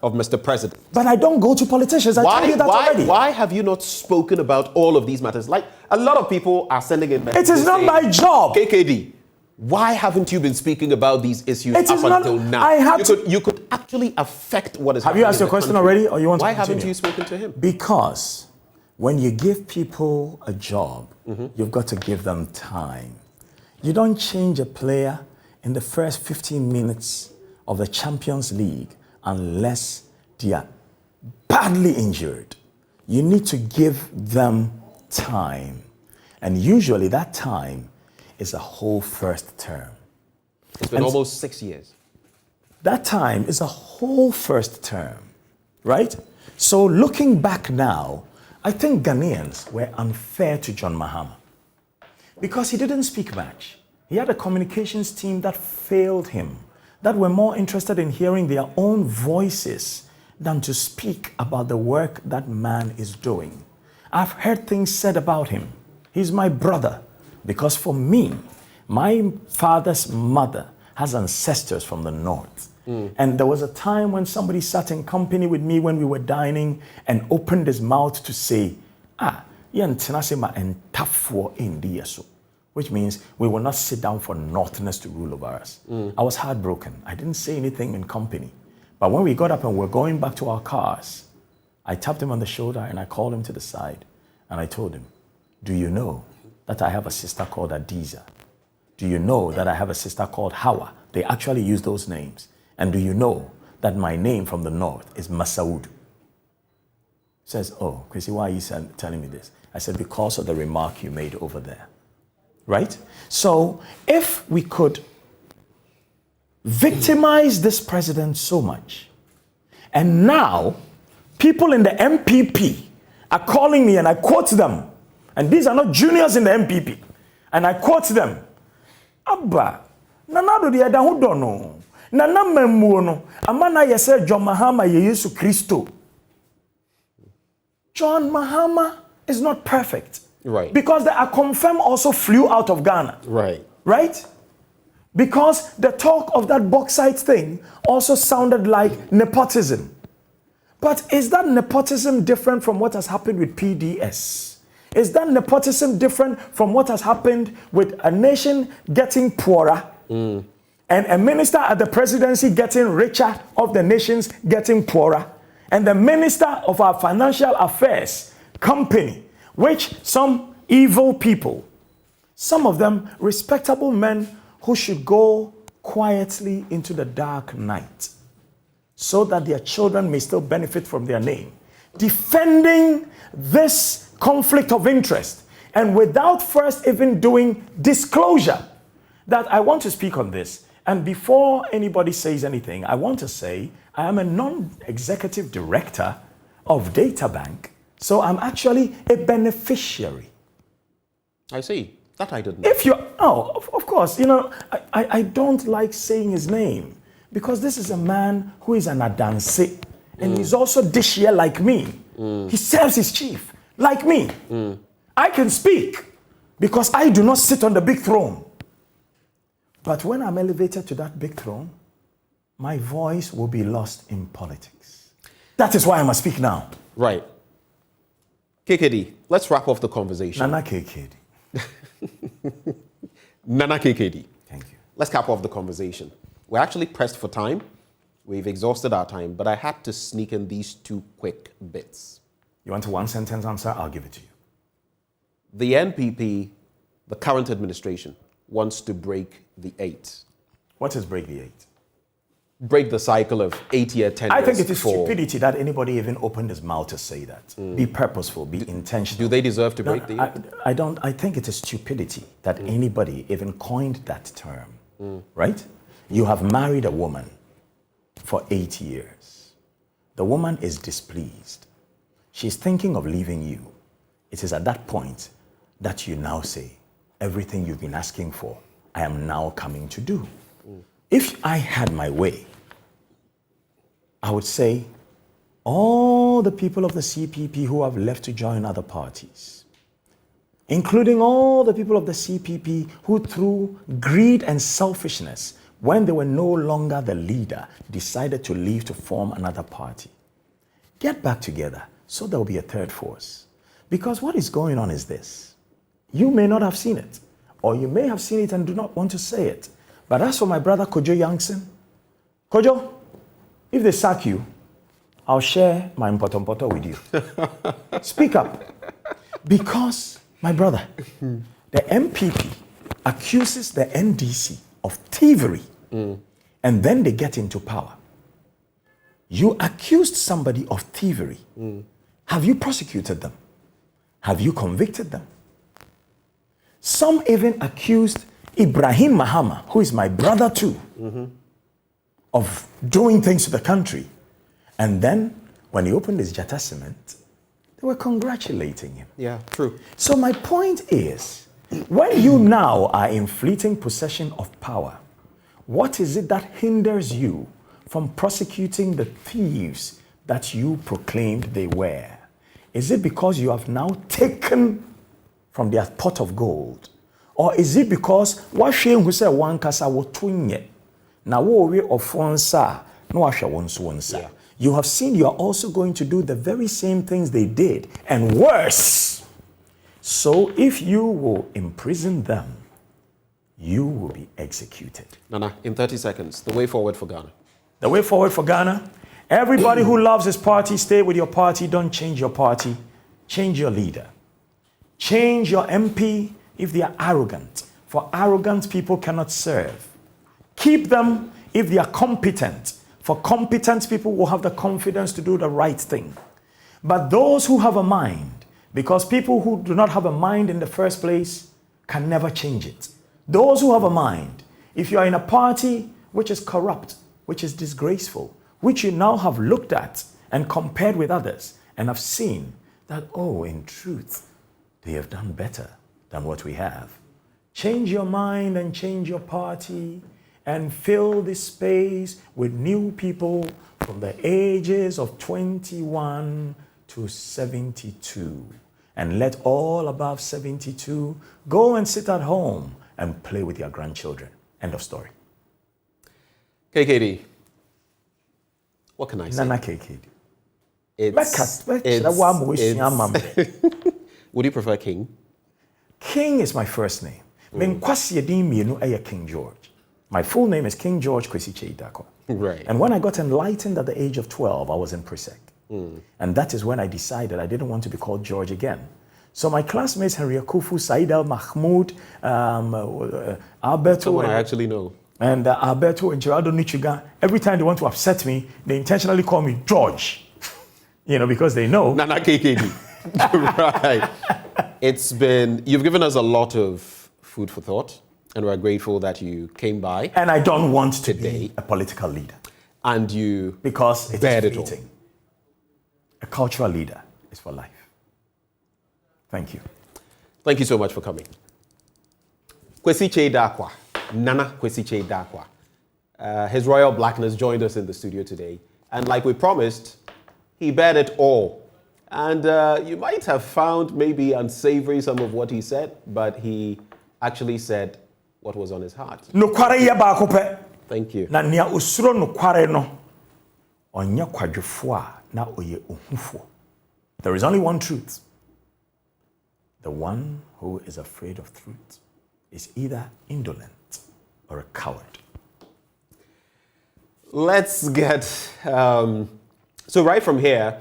of Mr. President. But I don't go to politicians. I tell you that already. Why have you not spoken about all of these matters? Like, a lot of people are sending in messages. It is not my job. KKD, why haven't you been speaking about these issues up until now? You could actually affect what is happening. Have you asked your question already, or you want to Why continue? haven't you spoken to him? Because when you give people a job, you've got to give them time. You don't change a player in the first 15 minutes of the Champions League unless they are badly injured. You need to give them time. And usually that time is a whole first term. It's been almost 6 years. That time is a whole first term, right? So looking back now, I think Ghanaians were unfair to John Mahama because he didn't speak much. He had a communications team that failed him, that were more interested in hearing their own voices than to speak about the work that man is doing. I've heard things said about him. He's my brother because for me, my father's mother has ancestors from the north. And there was a time when somebody sat in company with me when we were dining and opened his mouth to say, which means we will not sit down for northerners to rule over us. I was heartbroken. I didn't say anything in company. But when we got up and we're going back to our cars, I tapped him on the shoulder and I called him to the side and I told him, do you know that I have a sister called Adiza? Do you know that I have a sister called Hawa? They actually use those names. And do you know that my name from the north is Masaud? He says, oh, Chrissy, why are you telling me this? I said, because of the remark you made over there. Right? So if we could victimize this president so much, and now people in the MPP are calling me and I quote them, and these are not juniors in the MPP, and I quote them, Abba, nanado di ada hu dono, nana memmuo no, amana yese John Mahama ye Yesu Kristo. John Mahama is not perfect. Right. Because the Akonfem also flew out of Ghana. Right. Right? Because the talk of that bauxite thing also sounded like nepotism. But is that nepotism different from what has happened with PDS? Is that nepotism different from what has happened with a nation getting poorer and a minister at the presidency getting richer of the nations getting poorer, and the minister of our financial affairs company, which some evil people, some of them respectable men who should go quietly into the dark night so that their children may still benefit from their name, defending this conflict of interest, and without first even doing disclosure that I want to speak on this. And before anybody says anything, I want to say I am a non-executive director of Databank, so I'm actually a beneficiary. I see. That I didn't. If you, of course, you know, I don't like saying his name because this is a man who is an Adanse, and he's also this year like me. He serves his chief like me. I can speak because I do not sit on the big throne. But when I'm elevated to that big throne, my voice will be lost in politics. That is why I must speak now. Right. KKD, let's wrap off the conversation. Nana KKD. Nana KKD. Thank you. Let's cap off the conversation. We're actually pressed for time. We've exhausted our time, but I had to sneak in these two quick bits. You want a one-sentence answer? I'll give it to you. The NPP, the current administration, wants to break the 8. What is break the 8? Break the cycle of 8-year tenures. I think it is stupidity that anybody even opened his mouth to say that. Be purposeful, be intentional. Do they deserve to break the 8? I think it is stupidity that anybody even coined that term, right? You have married a woman for 8 years. The woman is displeased. She's thinking of leaving you. It is at that point that you now say, everything you've been asking for, I am now coming to do. If I had my way, I would say, all the people of the CPP who have left to join other parties, including all the people of the CPP who through greed and selfishness, when they were no longer the leader, decided to leave to form another party. Get back together so there will be a third force. Because what is going on is this. You may not have seen it, or you may have seen it and do not want to say it. But as for my brother Kojo Yankson, Kojo, if they sack you, I'll share my mpotompoto with you. Speak up. Because, my brother, the MPP accuses the NDC of thievery, and then they get into power. You accused somebody of thievery. Have you prosecuted them? Have you convicted them? Some even accused Ibrahim Mahama, who is my brother too, of doing things to the country. And then, when he opened his Jata Cement, they were congratulating him. Yeah, true. So my point is, when you now are in fleeting possession of power, what is it that hinders you from prosecuting the thieves that you proclaimed they were? Is it because you have now taken from their pot of gold? Or is it because what shame who said one kasa wotunye na wo we ofonsa no ahwe wonso. You have seen you are also going to do the very same things they did and worse. So if you will imprison them, you will be executed. Nana, in 30 seconds, the way forward for Ghana. The way forward for Ghana, Everybody who loves his party, stay with your party. Don't change your party. Change your leader. Change your MP if they are arrogant. For arrogant people cannot serve. Keep them if they are competent. For competent people will have the confidence to do the right thing. But those who have a mind, because people who do not have a mind in the first place can never change it. Those who have a mind, if you are in a party which is corrupt, which is disgraceful, which you now have looked at and compared with others and have seen that, oh, in truth, they have done better than what we have. Change your mind and change your party and fill this space with new people from the ages of 21 to 72. And let all above 72 go and sit at home and play with your grandchildren. End of story. KKD, what can I say? Nana KKD. Would you prefer King? King is my first name. King George. My full name is King George Kwesi Cheidakwa. Right. And when I got enlightened at the age of 12, I was in Presec. And that is when I decided I didn't want to be called George again. So my classmates, Henry Akufu, Said Al-Mahmoud, Alberto. Someone I actually know. And Alberto and Gerardo Nichuga, every time they want to upset me, they intentionally call me George. Because they know. Nana KKD. Right. You've given us a lot of food for thought, and we're grateful that you came by. And I don't want to be a political leader. And you because it is fleeting. A cultural leader is for life. Thank you. Thank you so much for coming. Kwesi Cheidakwa, Nana Kwesi Cheidakwa. His Royal Blackness joined us in the studio today. And like we promised, he bared it all. And you might have found maybe unsavory some of what he said, but he actually said what was on his heart. Thank you. There is only one truth. The one who is afraid of truth is either indolent or a coward. Let's get... so right from here,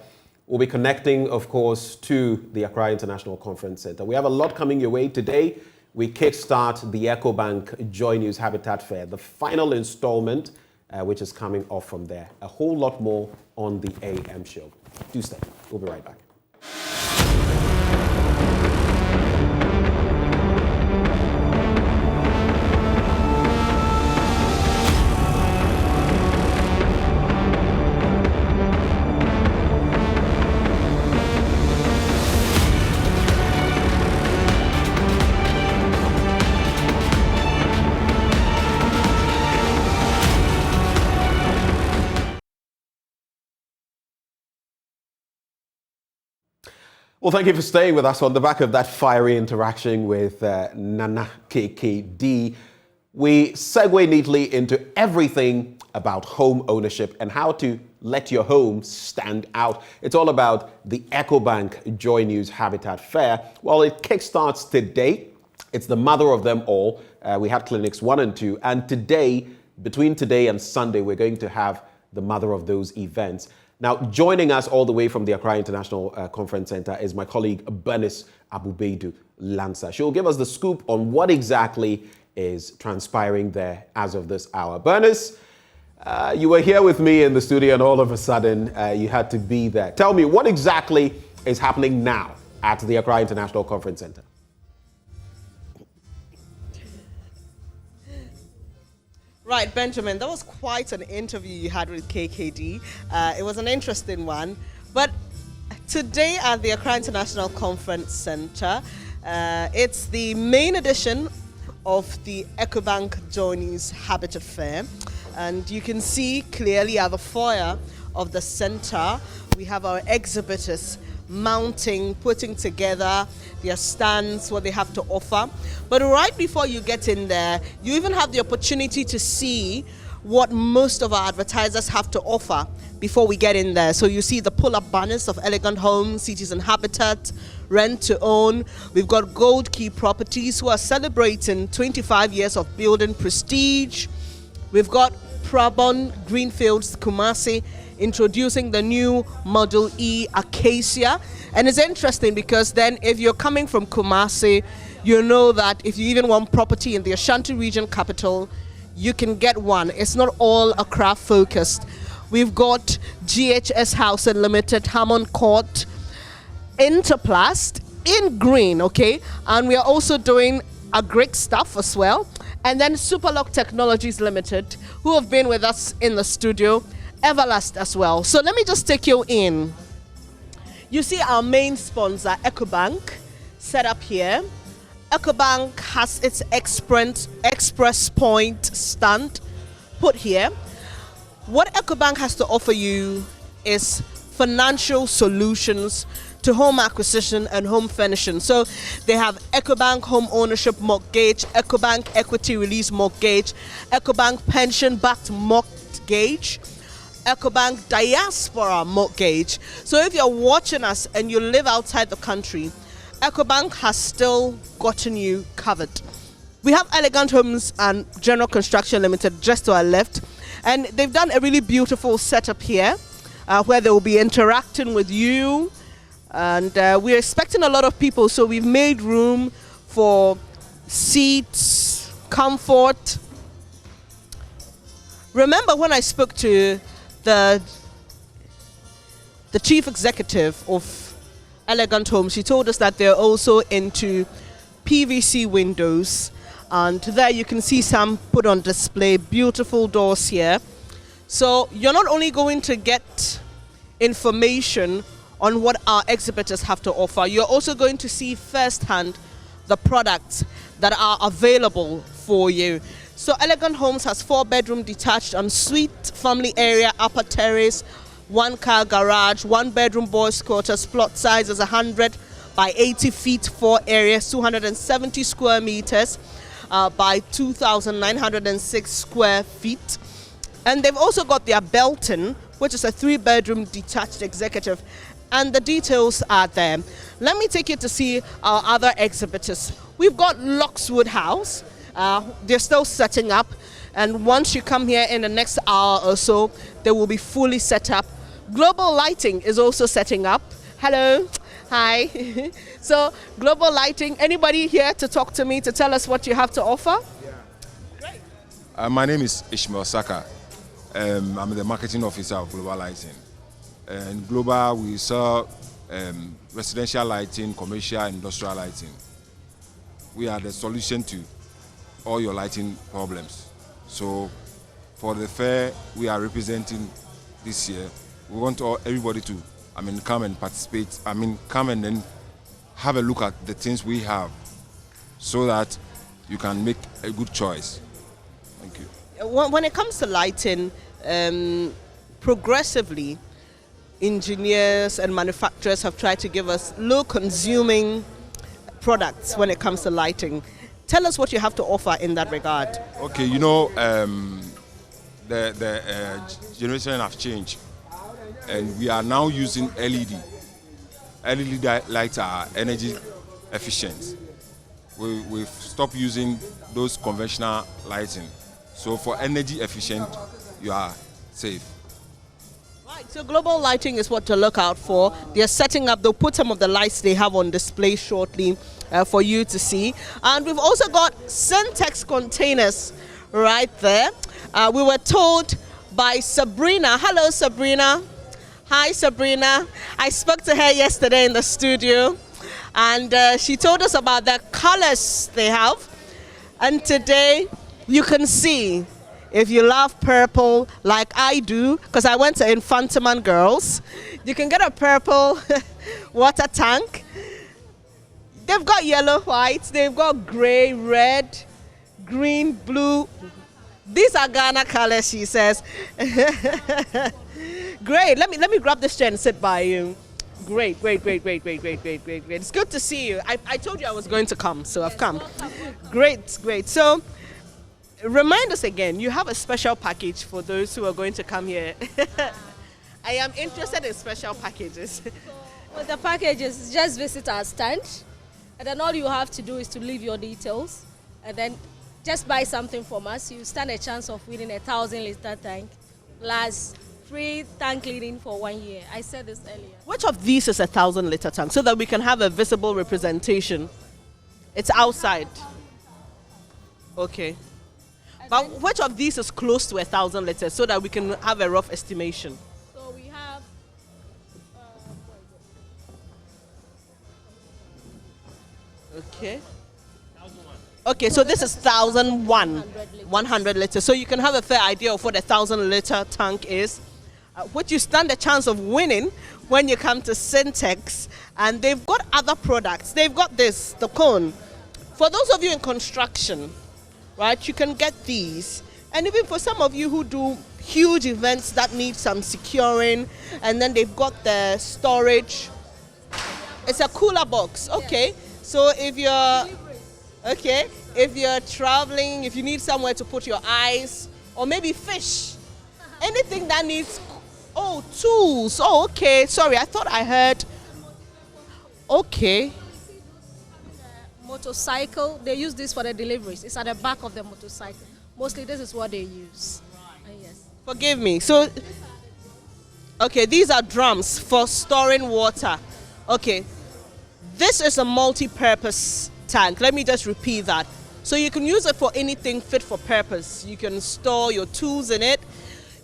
we'll be connecting, of course, to the Accra International Conference Center. We have a lot coming your way today. We kickstart the EcoBank JoyNews Habitat Fair, the final installment, which is coming off from there. A whole lot more on the AM show. Do stay. We'll be right back. Well, thank you for staying with us on the back of that fiery interaction with Nana KKD. We segue neatly into everything about home ownership and how to let your home stand out. It's all about the EcoBank JoyNews Habitat Fair. Well, it kickstarts today. It's the mother of them all. We had clinics 1 and 2. And today, between today and Sunday, we're going to have the mother of those events. Now, joining us all the way from the Accra International Conference Center is my colleague, Bernice Abubedu Lanza. She'll give us the scoop on what exactly is transpiring there as of this hour. Bernice, you were here with me in the studio and all of a sudden you had to be there. Tell me, what exactly is happening now at the Accra International Conference Center? Right, Benjamin, that was quite an interview you had with KKD. It was an interesting one. But today at the Accra International Conference Center, it's the main edition of the EcoBank JoyNews Habitat Fair. And you can see clearly at the foyer of the center, we have our exhibitors mounting, putting together their stands, what they have to offer. But right before you get in there, you even have the opportunity to see what most of our advertisers have to offer before we get in there. So you see the pull-up banners of Elegant Homes, Cities and Habitat, Rent to Own. We've got Gold Key Properties who are celebrating 25 years of building prestige. We've got Prabon Greenfields Kumasi, introducing the new Model E Acacia. And it's interesting because then if you're coming from Kumasi, you know that if you even want property in the Ashanti region capital, you can get one. It's not all Accra focused. We've got GHS House Limited, Hammond Court, Interplast in green, okay? And we are also doing a great stuff as well. And then Superlock Technologies Limited, who have been with us in the studio, Everlast as well. So let me just take you in. You see our main sponsor, EcoBank, set up here. EcoBank has its express point stand put here. What EcoBank has to offer you is financial solutions to home acquisition and home furnishing. So they have EcoBank Home Ownership Mortgage, EcoBank Equity Release Mortgage, EcoBank Pension Backed Mortgage, EcoBank Diaspora Mortgage. So if you're watching us and you live outside the country, EcoBank has still gotten you covered. We have Elegant Homes and General Construction Limited just to our left, and they've done a really beautiful setup here where they will be interacting with you, and we're expecting a lot of people, so we've made room for seats, comfort. Remember when I spoke to the chief executive of Elegant Homes, she told us that they're also into PVC windows, and there you can see some put on display, beautiful doors here. So you're not only going to get information on what our exhibitors have to offer, you're also going to see firsthand the products that are available for you. So Elegant Homes has 4-bedroom detached and suite, family area, upper terrace, 1-car garage, 1-bedroom boys quarters. Plot size is 100 by 80 feet, 4 areas, 270 square meters by 2,906 square feet. And they've also got their Belton, which is a 3-bedroom detached executive. And the details are there. Let me take you to see our other exhibitors. We've got Lockswood House. They're still setting up. And once you come here in the next hour or so, they will be fully set up. Global Lighting is also setting up. Hello. Hi. So Global Lighting, anybody here to talk to me to tell us what you have to offer? Yeah. My name is Ishmael Saka. I'm the marketing officer of Global Lighting. And Global, we sell residential lighting, commercial, industrial lighting. We are the solution to all your lighting problems. So for the fair we are representing this year, we want everybody to, come and participate. Come and then have a look at the things we have so that you can make a good choice. Thank you. When it comes to lighting, progressively, engineers and manufacturers have tried to give us low-consuming products when it comes to lighting. Tell us what you have to offer in that regard. Okay, the generation have changed, and we are now using LED. LED lights are energy efficient. We've stopped using those conventional lighting. So for energy efficient, you are safe. Right, so Global Lighting is what to look out for. They're setting up, they'll put some of the lights they have on display shortly for you to see. And we've also got Syntex containers right there. We were told by Sabrina. Hello, Sabrina. Hi, Sabrina. I spoke to her yesterday in the studio, and she told us about the colors they have. And today, you can see, if you love purple like I do, because I went to Infantiman Girls, you can get a purple water tank. They've got yellow, white, they've got gray, red, green, blue. These are Ghana colors, she says. Great, let me grab this chair and sit by you. Great. It's good to see you. I told you I was going to come, so I've come. Great. So, remind us again, you have a special package for those who are going to come here. I am interested in special packages. Well, the package is just visit our stand, and then all you have to do is to leave your details, and then just buy something from us, you stand a chance of winning 1,000-liter tank plus free tank cleaning for 1 year. I said this earlier. Which of these is a 1,000-liter tank so that we can have a visible representation? It's outside. Okay. But which of these is close to 1,000 liters so that we can have a rough estimation? So we have okay. Okay, so this is 100 liters. So you can have a fair idea of what a 1,000-liter tank is, which you stand a chance of winning when you come to Syntex. And they've got other products. They've got this, the cone. For those of you in construction, right, you can get these. And even for some of you who do huge events that need some securing, and then they've got the storage. It's a cooler box. Okay, so if you're traveling, if you need somewhere to put your eyes, or maybe fish, anything that needs, tools. Oh, okay, sorry, I thought I heard, okay. motorcycle. They use this for the deliveries. It's at the back of the motorcycle. Mostly this is what they use. Yes. Forgive me. So, okay, these are drums for storing water. Okay, this is a multi-purpose tank. Let me just repeat that. So you can use it for anything fit for purpose. You can store your tools in it.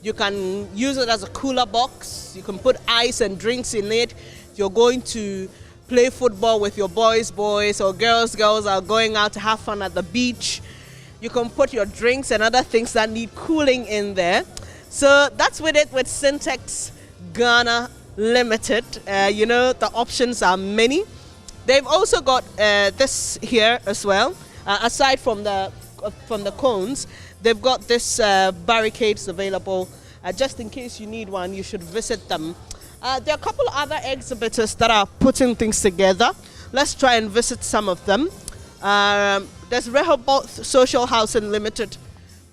You can use it as a cooler box. You can put ice and drinks in it. You're going to play football with your boys or girls are going out to have fun at the beach. You can put your drinks and other things that need cooling in there. So that's with it with Syntex Ghana Limited. The options are many. They've also got this here as well. Aside from the cones, they've got this barricades available. Just in case you need one, you should visit them. There are a couple other exhibitors that are putting things together. Let's try and visit some of them. There's Rehoboth Social Housing Limited,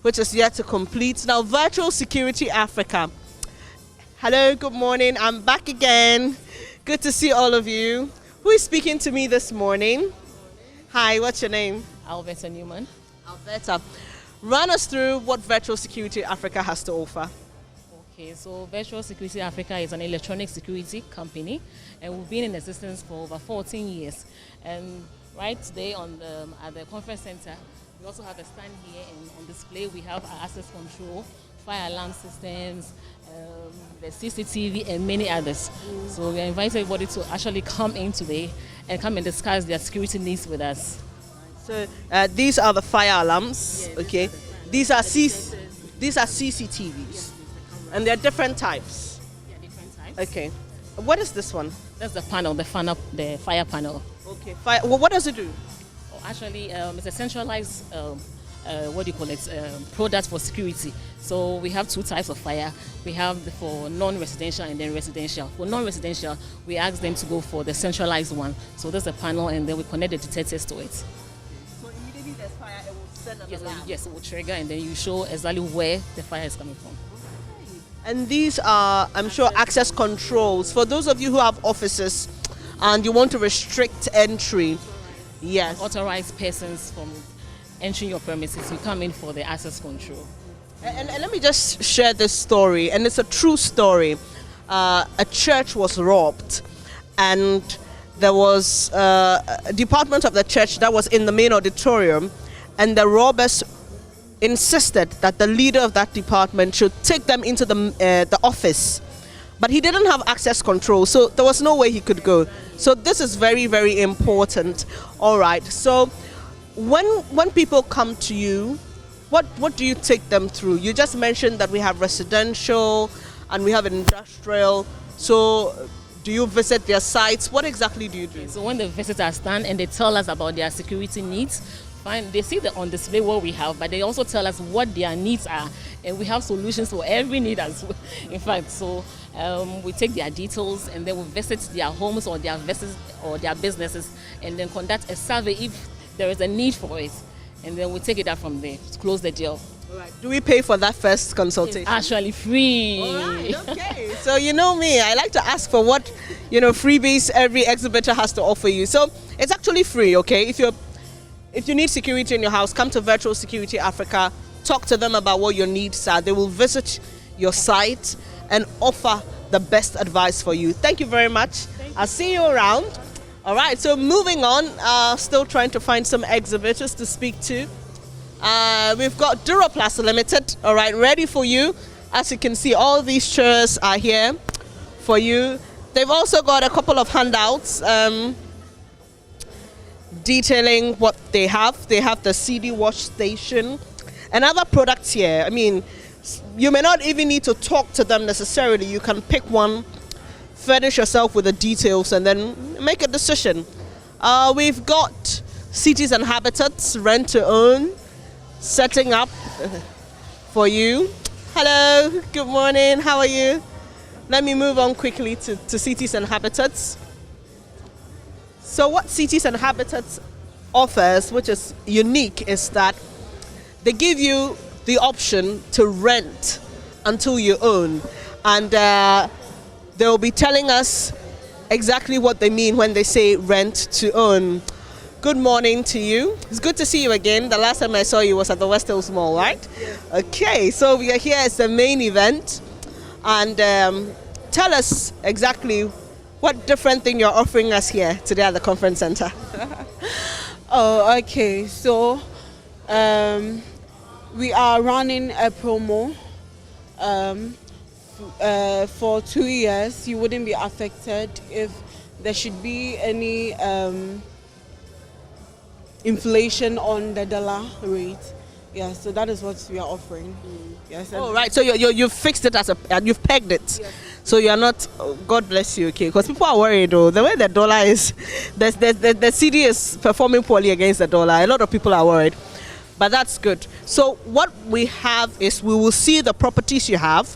which is yet to complete. Now, Virtual Security Africa. Hello, good morning. I'm back again. Good to see all of you. Who is speaking to me this morning? Hi, what's your name? Alberta Newman. Alberta. Run us through what Virtual Security Africa has to offer. Okay, so Virtual Security Africa is an electronic security company, and we've been in existence for over 14 years. And right today at the conference center, we also have a stand here, and on display we have our access control, fire alarm systems, the CCTV, and many others. So we are inviting everybody to actually come in today and come and discuss their security needs with us. So these are the fire alarms, okay? These are CCTVs, and they're different types. Yeah, different types. Okay. What is this one? That's the panel, the fire panel. Okay. Well, what does it do? Actually, it's a centralized product for security. So we have two types of fire. We have for non-residential and then residential. For non-residential, we ask them to go for the centralized one. So there's a panel, and then we connect the detectors to it. So immediately there's fire, it will send an alarm. Yes, it will trigger, and then you show exactly where the fire is coming from. And these are, I'm sure, access controls. For those of you who have offices and you want to restrict entry, yes. Authorized persons from entering your premises, you come in for the access control. And let me just share this story, and it's a true story. A church was robbed, and there was a department of the church that was in the main auditorium, and the robbers insisted that the leader of that department should take them into the office. But he didn't have access control, so there was no way he could go. So this is very, very important. All right, so when people come to you, what do you take them through? You just mentioned that we have residential and we have industrial. So do you visit their sites? What exactly do you do? So when the visitors stand and they tell us about their security needs, fine, they see on display what we have, but they also tell us what their needs are, and we have solutions for every need as well. In fact, so we take their details, and then we visit their homes or their businesses, and then conduct a survey if there is a need for it, and then we take it out from there to close the deal. All right. Do we pay for that first consultation? It's actually free. All right, okay. So you know me, I like to ask for what freebies every exhibitor has to offer you. So it's actually free, okay? if you need security in your house, come to Virtual Security Africa. Talk to them about what your needs are. They will visit your site and offer the best advice for you. Thank you very much. I'll see you around. All right, so moving on, still trying to find some exhibitors to speak to. We've got Duraplast Limited, all right, ready for you. As you can see, all these chairs are here for you. They've also got a couple of handouts detailing what they have. They have the CD wash station and other products here. I mean, you may not even need to talk to them necessarily. You can pick one, furnish yourself with the details, and then make a decision. We've got Cities and Habitats, rent to own, setting up for you. Hello, good morning, how are you? Let me move on quickly to Cities and Habitats. So what Cities and Habitats offers, which is unique, is that they give you the option to rent until you own. And they'll be telling us exactly what they mean when they say rent to own. Good morning to you. It's good to see you again. The last time I saw you was at the West Hills Mall, right? Okay, so we are here as the main event. And tell us exactly what different thing you're offering us here today at the conference center. Oh, okay. So we are running a promo. For 2 years, you wouldn't be affected if there should be any inflation on the dollar rate. Yeah, so that is what we are offering. Yes. Oh, right. So you've fixed it you've pegged it. Yes. So you're not. Oh, God bless you. Okay, because people are worried. Oh, the way the dollar is, the CD is performing poorly against the dollar. A lot of people are worried, but that's good. So what we have is we will see the properties you have.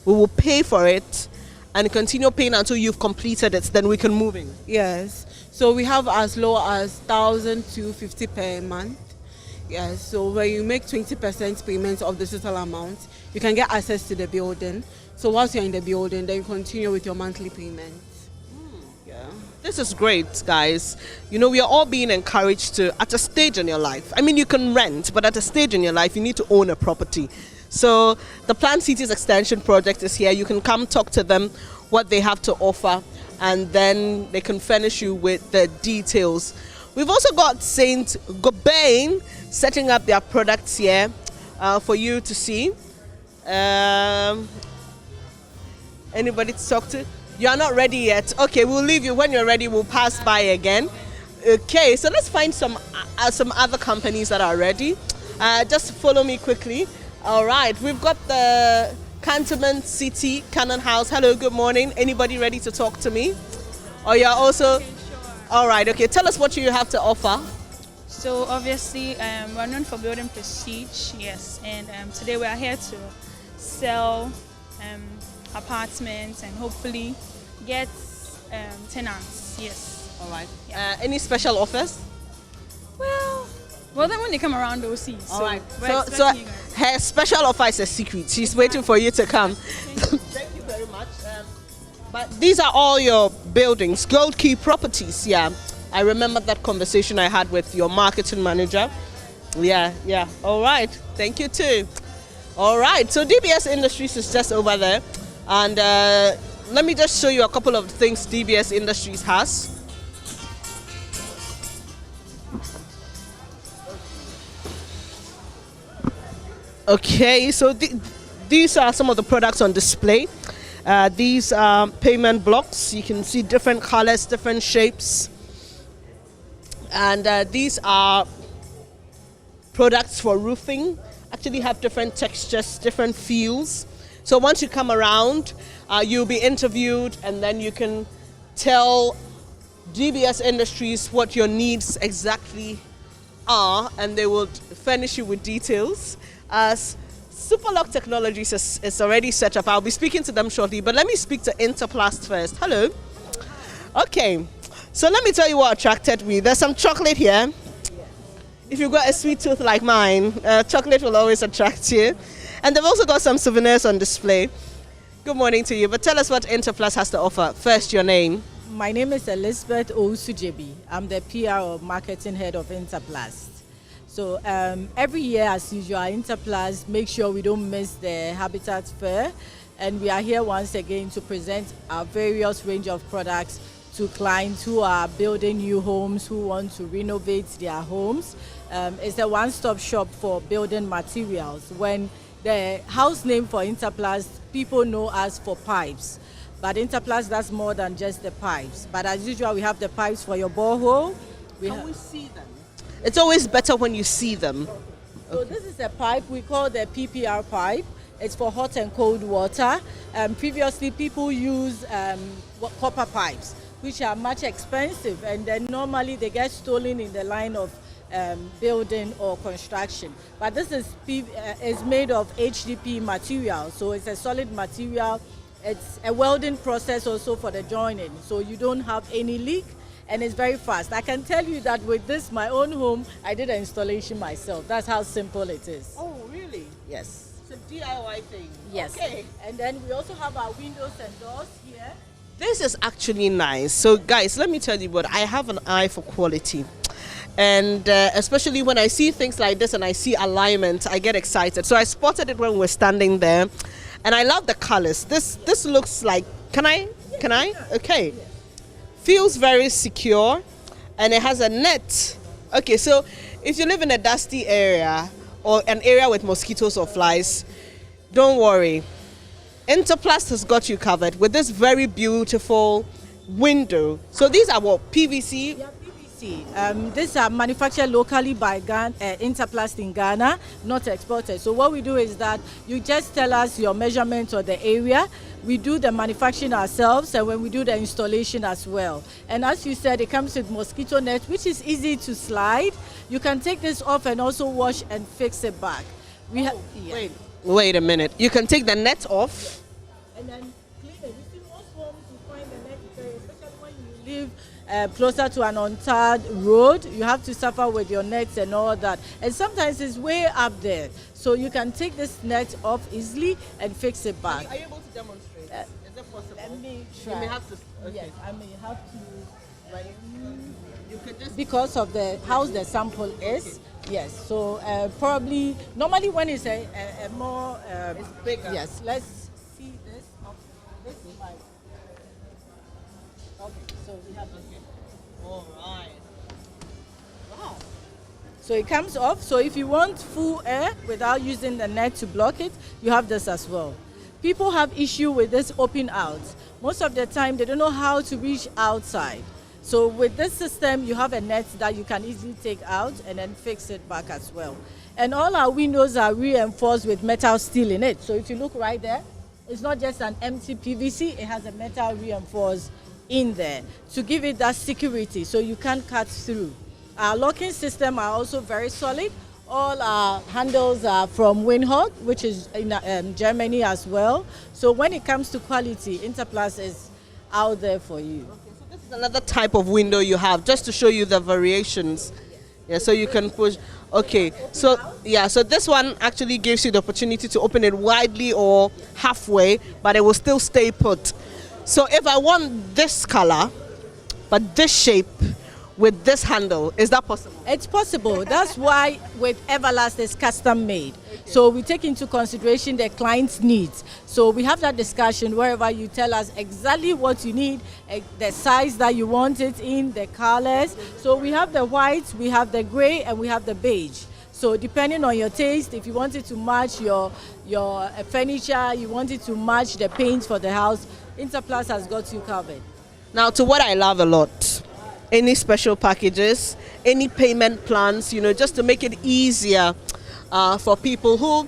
We will pay for it and continue paying until you've completed it. Then we can move in. Yes. So we have as low as 1,250 per month. Yes. So when you make 20% payments of the total amount, you can get access to the building. So once you're in the building, then you continue with your monthly payments. Yeah. This is great, guys. You know, we are all being encouraged to, at a stage in your life. I mean, you can rent, but at a stage in your life, you need to own a property. So the Planned Cities Extension Project is here. You can come talk to them, what they have to offer, and then they can furnish you with the details. We've also got St. Gobain setting up their products here for you to see. Anybody to talk to? You are not ready yet. Okay, we'll leave you. When you're ready, we'll pass by again. Okay, so let's find some other companies that are ready. Just follow me quickly. All right, we've got the Cantonment City Cannon House. Hello, good morning. Anybody ready to talk to me? Or you're also? Okay, sure. All right, okay. Tell us what you have to offer. So obviously, we're known for building prestige, yes. And today we are here to sell apartments and hopefully get tenants, yes. All right. Yeah. Any special offers? Well, then when they come around, they'll see. All right. So her special offer is a secret. She's waiting for you to come. Thank you very much. But these are all your buildings, Gold Key Properties. Yeah, I remember that conversation I had with your marketing manager. Yeah. All right. Thank you too. All right. So DBS Industries is just over there, and let me just show you a couple of things DBS Industries has. Okay, so these are some of the products on display. These are payment blocks. You can see different colors, different shapes. And these are products for roofing. Actually have different textures, different feels. So once you come around, you'll be interviewed, and then you can tell DBS Industries what your needs exactly are, and they will furnish you with details. As Superlock Technologies is already set up. I'll be speaking to them shortly, but let me speak to Interplast first. Hello. Okay, so let me tell you what attracted me. There's some chocolate here. If you've got a sweet tooth like mine, chocolate will always attract you. And they've also got some souvenirs on display. Good morning to you, but tell us what Interplast has to offer. First, your name. My name is Elizabeth Ousujebi. I'm the PR or marketing head of Interplast. So every year, as usual, Interplast make sure we don't miss the Habitat Fair, and we are here once again to present our various range of products to clients who are building new homes, who want to renovate their homes. It's a one-stop shop for building materials. When the house name for Interplast, people know us for pipes. But Interplast does more than just the pipes. But as usual, we have the pipes for your borehole. Can we see them? It's always better when you see them. So this is a pipe we call the PPR pipe. It's for hot and cold water. Previously, people use copper pipes, which are much expensive, and then normally they get stolen in the line of building or construction. But this is made of HDP material, so it's a solid material. It's a welding process also for the joining, so you don't have any leak, and it's very fast. I can tell you that with this, my own home, I did an installation myself. That's how simple it is. Oh, really? Yes. It's a DIY thing. Yes. Okay. And then we also have our windows and doors here. This is actually nice. So guys, let me tell you what, I have an eye for quality. And especially when I see things like this and I see alignment, I get excited. So I spotted it when we're standing there. And I love the colors. This looks like, can I? Okay. Feels very secure, and it has a net. Okay, so if you live in a dusty area or an area with mosquitoes or flies, don't worry. Interplast has got you covered with this very beautiful window. So these are what, PVC? Yeah, PVC. These are manufactured locally by Interplast in Ghana, not exported. So what we do is that you just tell us your measurement of the area. We do the manufacturing ourselves, and when we do the installation as well. And as you said, it comes with mosquito net, which is easy to slide. You can take this off and also wash and fix it back. Wait a minute. You can take the net off? And then clean it. You see, most homes you find the net very, especially when you live closer to an untarred road, you have to suffer with your nets and all that. And sometimes it's way up there. So you can take this net off easily and fix it back. Are you able to demonstrate? Is it possible? Let me try. You may have to. Okay. Yes, I may have to. Like, you could just. Because of the how the sample is. Okay. Yes. So probably normally when it's a more. It's bigger. Yes. Let's see this. This is my. Okay. So we have. Okay. All right. Wow. So it comes off. So if you want full air without using the net to block it, you have this as well. People have issue with this open out. Most of the time, they don't know how to reach outside. So with this system, you have a net that you can easily take out and then fix it back as well. And all our windows are reinforced with metal steel in it. So if you look right there, it's not just an empty PVC, it has a metal reinforced in there to give it that security so you can't cut through. Our locking system are also very solid. All our handles are from Windhawk, which is in Germany as well. So when it comes to quality, Interplast is out there for you. Okay, so this is another type of window you have, just to show you the variations. Yeah, so you can push. Okay, so yeah, so this one actually gives you the opportunity to open it widely or halfway, but it will still stay put. So if I want this color, but this shape, with this handle, is that possible? It's possible. That's why with Everlast it's custom made. Okay. So we take into consideration the client's needs. So we have that discussion wherever you tell us exactly what you need, the size that you want it in, the colors. So we have the white, we have the gray, and we have the beige. So depending on your taste, if you want it to match your furniture, you want it to match the paint for the house, Interplast has got you covered. Now to what I love a lot, any special packages, any payment plans, just to make it easier for people who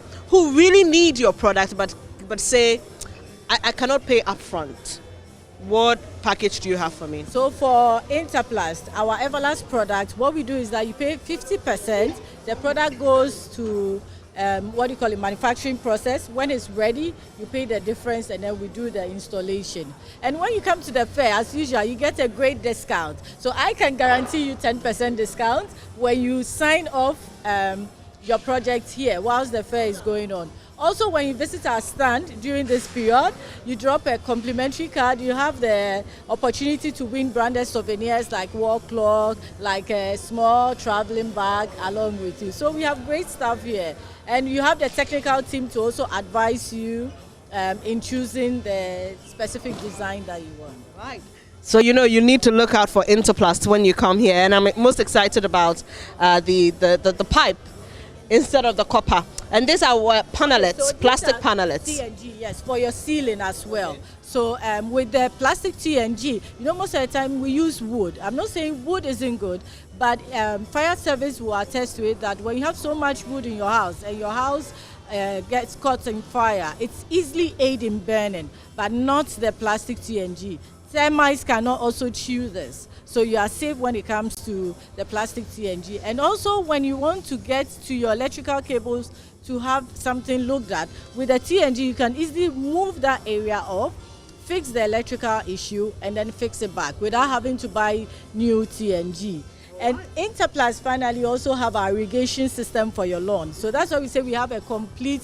really need your product but say, I cannot pay upfront. What package do you have for me? So for Interplast, our Everlast product, what we do is that you pay 50%. The product goes to manufacturing process. When it's ready, you pay the difference and then we do the installation. And when you come to the fair, as usual, you get a great discount. So I can guarantee you 10% discount when you sign off your project here whilst the fair is going on. Also, when you visit our stand during this period, you drop a complimentary card. You have the opportunity to win branded souvenirs like wall clock, like a small traveling bag along with you. So we have great stuff here. And you have the technical team to also advise you in choosing the specific design that you want. Right. So, you know, you need to look out for Interplast when you come here. And I'm most excited about the pipe instead of the copper. And these are panelets, so plastic panelets. TNG, yes, for your ceiling as well. So with the plastic TNG, you know, most of the time we use wood. I'm not saying wood isn't good, but fire service will attest to it that when you have so much wood in your house and your house gets caught in fire, it's easily aid in burning, but not the plastic TNG. Termites cannot also chew this. So you are safe when it comes to the plastic TNG. And also when you want to get to your electrical cables to have something looked at, with the TNG you can easily move that area off, fix the electrical issue, and then fix it back without having to buy new TNG. And Interplast finally also have our irrigation system for your lawn. So that's why we say we have a complete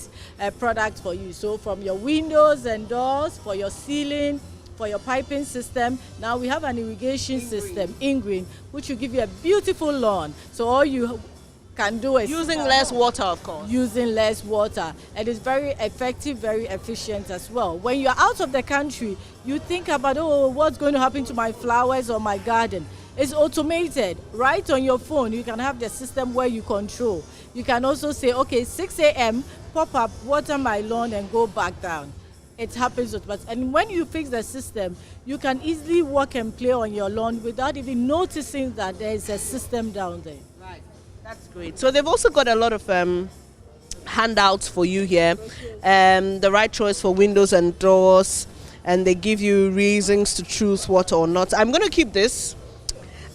product for you. So from your windows and doors, for your ceiling, for your piping system, now we have an irrigation system in green, which will give you a beautiful lawn. So all you can do is using less water, of course. Using less water, and it's very effective, very efficient as well. When you're out of the country, you think about, oh, what's going to happen to my flowers or my garden? It's automated. Right on your phone, you can have the system where you control. You can also say, okay, 6 a.m., pop up, water my lawn, and go back down. It happens automatically. And when you fix the system, you can easily walk and play on your lawn without even noticing that there is a system down there. Right, that's great. So they've also got a lot of handouts for you here. The right choice for windows and doors, and they give you reasons to choose what or not. I'm going to keep this.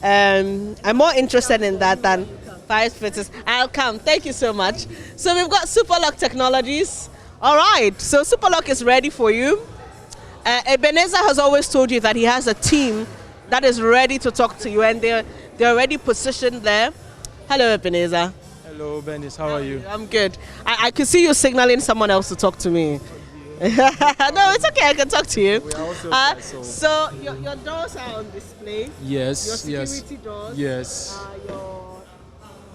I'm more interested in that than fire fitters. I'll come. Thank you so much. So we've got Superlock Technologies. All right, so Superlock is ready for you. Ebenezer has always told you that he has a team that is ready to talk to you, and they're already positioned there. Hello, Ebenezer. Hello, Benis. How are you? I'm good. I could see you signaling someone else to talk to me. No, it's okay. I can talk to you. So your doors are on display. Yes. Your security doors. Yes. Your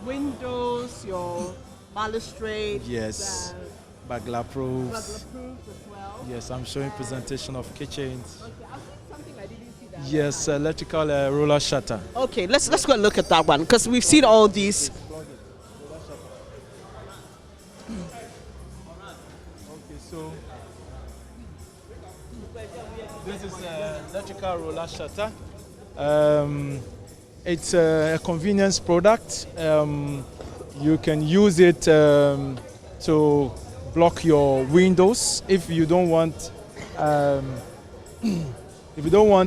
windows, your balustrade. Yes. Bagla proofs. As well. Yes, I'm showing presentation of kitchens. Okay, I've got something I didn't see that. Yes, electrical roller shutter. Okay, let's go and look at that one because we've seen all these. Okay, so this is electrical roller shutter. It's a convenience product. You can use it to block your windows if you don't want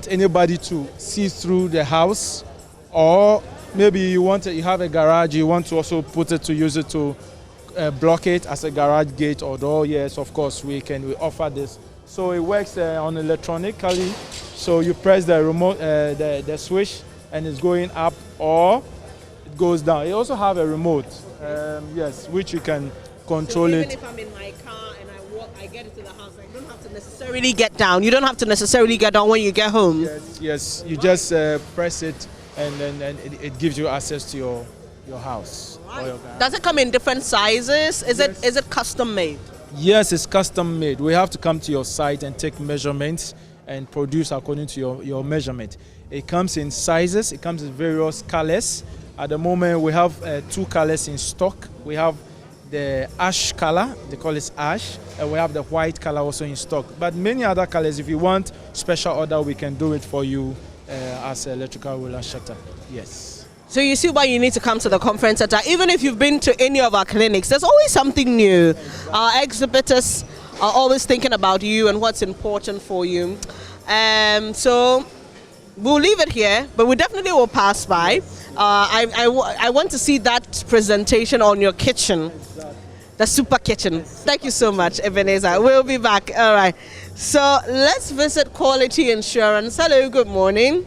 anybody to see through the house, or maybe you have a garage, you want to also put it to use it to block it as a garage gate or door. Yes, of course we offer this. So it works on electronically. So you press the remote, the switch, and it's going up or it goes down. You also have a remote, yes, which you can control so it. Even if I'm in my car and I get into the house, I don't have to necessarily get down. You don't have to necessarily get down when you get home. Yes. You just press it, and then it gives you access to your house. Right. Or your garage. Does it come in different sizes? Is it custom made? Yes, it's custom made. We have to come to your site and take measurements and produce according to your measurement. It comes in sizes. It comes in various colors. At the moment, we have 2 colors in stock. We have the ash color, they call it ash, and we have the white color also in stock. But many other colors, if you want special order, we can do it for you as electrical roller shutter. Yes. So you see why you need to come to the conference center. Even if you've been to any of our clinics, there's always something new. Our exhibitors are always thinking about you and what's important for you. So we'll leave it here, but we definitely will pass by. I want to see that presentation on your kitchen, the super kitchen. Thank you so much, Ebenezer. We'll be back. All right. So let's visit Quality Insurance. Hello, good morning.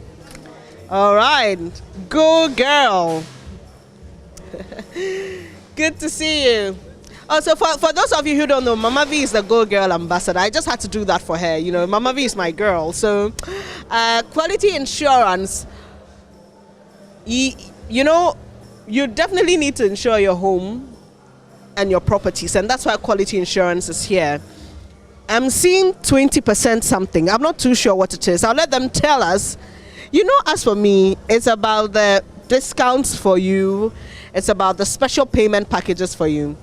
All right. Go girl. Good to see you. Also, for those of you who don't know, Mama V is the Go Girl ambassador. I just had to do that for her. You know, Mama V is my girl. So, quality insurance, you know, you definitely need to insure your home and your properties, and that's why quality insurance is here. I'm seeing 20% something. I'm not too sure what it is. I'll let them tell us. You know, as for me, it's about the discounts for you. It's about the special payment packages for you.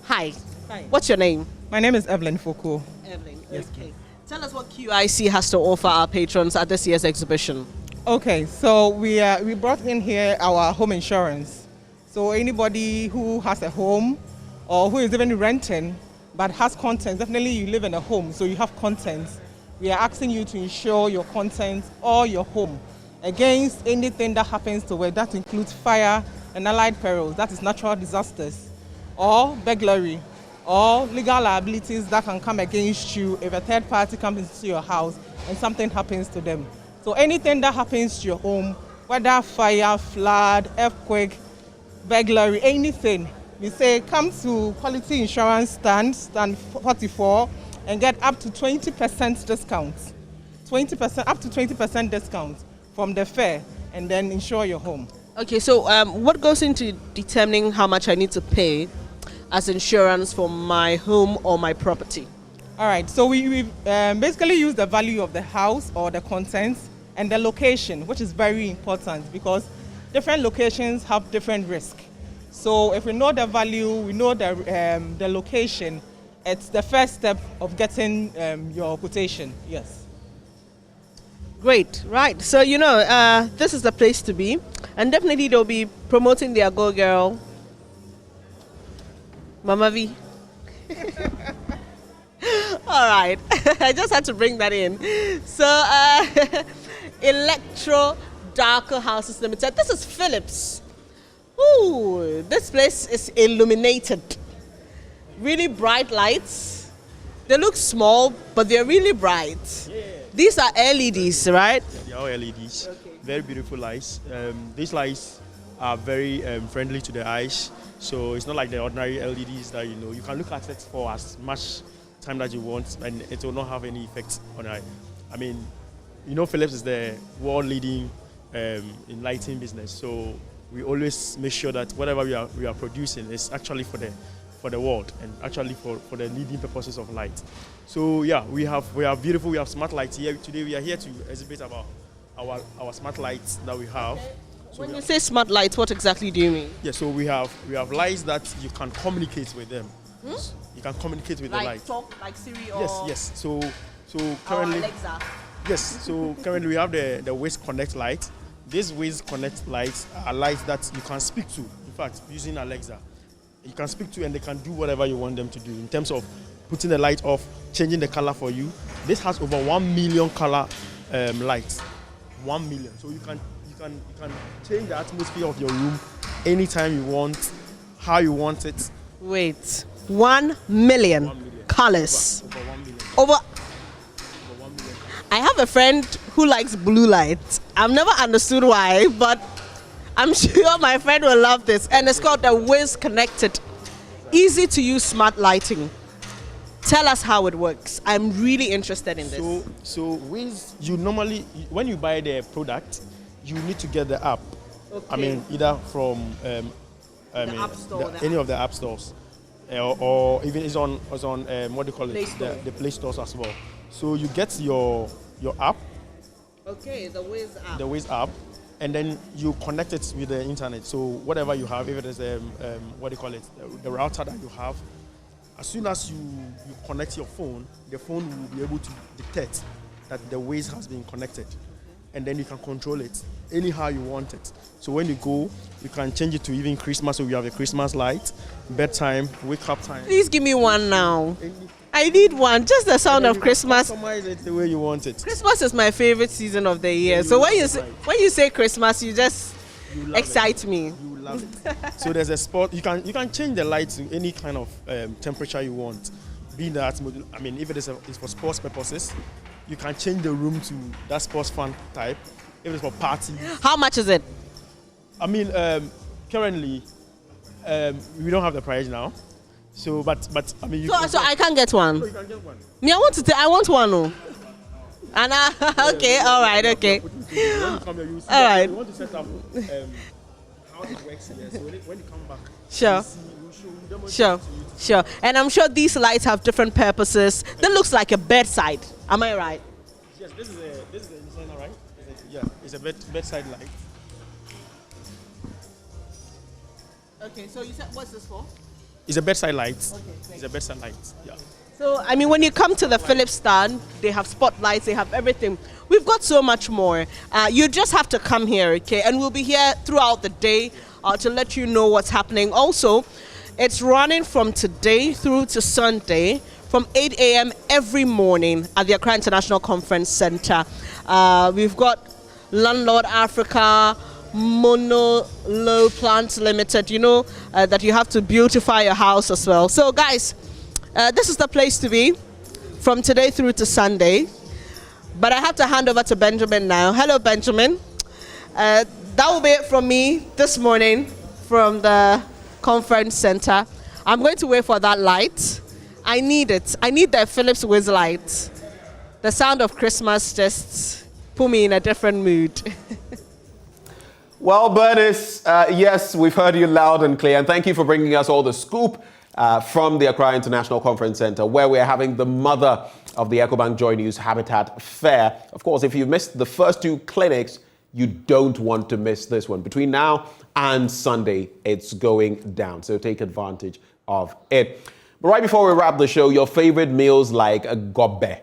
Hi. Hi. What's your name? My name is Evelyn Foucault. Evelyn. Yes, okay. Tell us what QIC has to offer our patrons at this year's exhibition. Okay, so we brought in here our home insurance. So anybody who has a home or who is even renting but has contents, definitely you live in a home, so you have contents. We are asking you to insure your contents or your home against anything that happens to it. That includes fire and allied perils, that is natural disasters, or burglary, or legal liabilities that can come against you if a third party comes into your house and something happens to them. So anything that happens to your home, whether fire, flood, earthquake, burglary, anything, we say come to Quality Insurance stand 44 and get up to 20% discount. 20%, up to 20% discount from the fair, and then insure your home. Okay, so what goes into determining how much I need to pay as insurance for my home or my property? All right, so we basically use the value of the house or the contents and the location, which is very important because different locations have different risk. So if we know the value, we know the location, it's the first step of getting your quotation, yes. Great, right. So, you know, this is the place to be. And definitely they'll be promoting their Go Girl, Mama V. All right, I just had to bring that in. So, Electro Darker Houses Limited. This is Philips. Ooh, this place is illuminated. Really bright lights. They look small, but they're really bright. Yeah. These are LEDs, right? Yeah, they are LEDs. Okay. Very beautiful lights. These lights are very friendly to the eyes. So it's not like the ordinary LEDs that you know. You can look at it for as much time that you want, and it will not have any effect on the eye. I mean, you know, Philips is the world leading in lighting business. So we always make sure that whatever we are producing is actually for the world and actually for the leading purposes of light. So yeah, we are beautiful. We have smart lights here today. We are here to exhibit about our smart lights that we have. Okay. So when you say smart lights, what exactly do you mean? Yeah, so we have lights that you can communicate with them. Hmm? You can communicate with the light. Talk like Siri or yes. So currently, Alexa. Yes. So currently we have the Waze Connect light. These Waze Connect lights are lights that you can speak to. In fact, using Alexa, you can speak to and they can do whatever you want them to do in terms of putting the light off, changing the color for you. This has over 1 million color lights. 1 million. So you can change the atmosphere of your room anytime you want, how you want it. Wait, 1 million colors. Over 1 million. Over 1 million. I have a friend who likes blue light. I've never understood why, but I'm sure my friend will love this. And it's called the Waze Connected. Easy to use smart lighting. Tell us how it works. I'm really interested in this. So Waze, you normally, when you buy the product, you need to get the app. Okay. I mean, either from App Store, any of the app stores, or even it's on what do you call it? The Play Stores as well. So you get your app. Okay, the Waze app. The Waze app, and then you connect it with the internet. So whatever you have, if it is what do you call it? The router that you have. As soon as you connect your phone, the phone will be able to detect that the Waze has been connected. And then you can control it anyhow you want it. So when you go, you can change it to even Christmas, so we have a Christmas light, bedtime, wake up time. Please give me one now. I need one, just the sound of Christmas. Customize it the way you want it. Christmas is my favorite season of the year. So when you say Christmas, you just excite me. You love it. So there's a spot, you can change the light to any kind of temperature you want. Being that, I mean, if it's for sports purposes, you can change the room to that sports fan type. If it's for parties. How much is it? I mean, currently, we don't have the price now. So, but I mean, So I can't get one. No, you can get one. Me, I want one. Oh. And okay, all right, okay. All right. We want to set up how it works here. So when you come back, Sure. Sure. And I'm sure these lights have different purposes. That looks like a bedside. Am I right? Yes, this is the designer, right? It's a bedside light. Okay, so you said what's this for? It's a bedside light. Okay, it's a bedside light. Yeah. So, I mean, when you come to the Philips stand, they have spotlights, they have everything. We've got so much more. You just have to come here, okay? And we'll be here throughout the day to let you know what's happening. Also, it's running from today through to Sunday from 8 a.m. every morning at the Accra International Conference Center. We've got Landlord Africa, Mono Low Plants Limited, you know, that you have to beautify your house as well. So, guys, this is the place to be from today through to Sunday. But I have to hand over to Benjamin now. Hello, Benjamin. That will be it from me this morning from the conference center. I'm going to wait for that light. I need it. I need the Philips Wiz light. The sound of Christmas just put me in a different mood. Well, Bernice, yes, we've heard you loud and clear. And thank you for bringing us all the scoop from the Accra International Conference Center, where we're having the mother of the EcoBank JoyNews Habitat Fair. Of course, if you missed the first two clinics, you don't want to miss this one. Between now and Sunday, it's going down. So take advantage of it. But right before we wrap the show, your favorite meals like gobe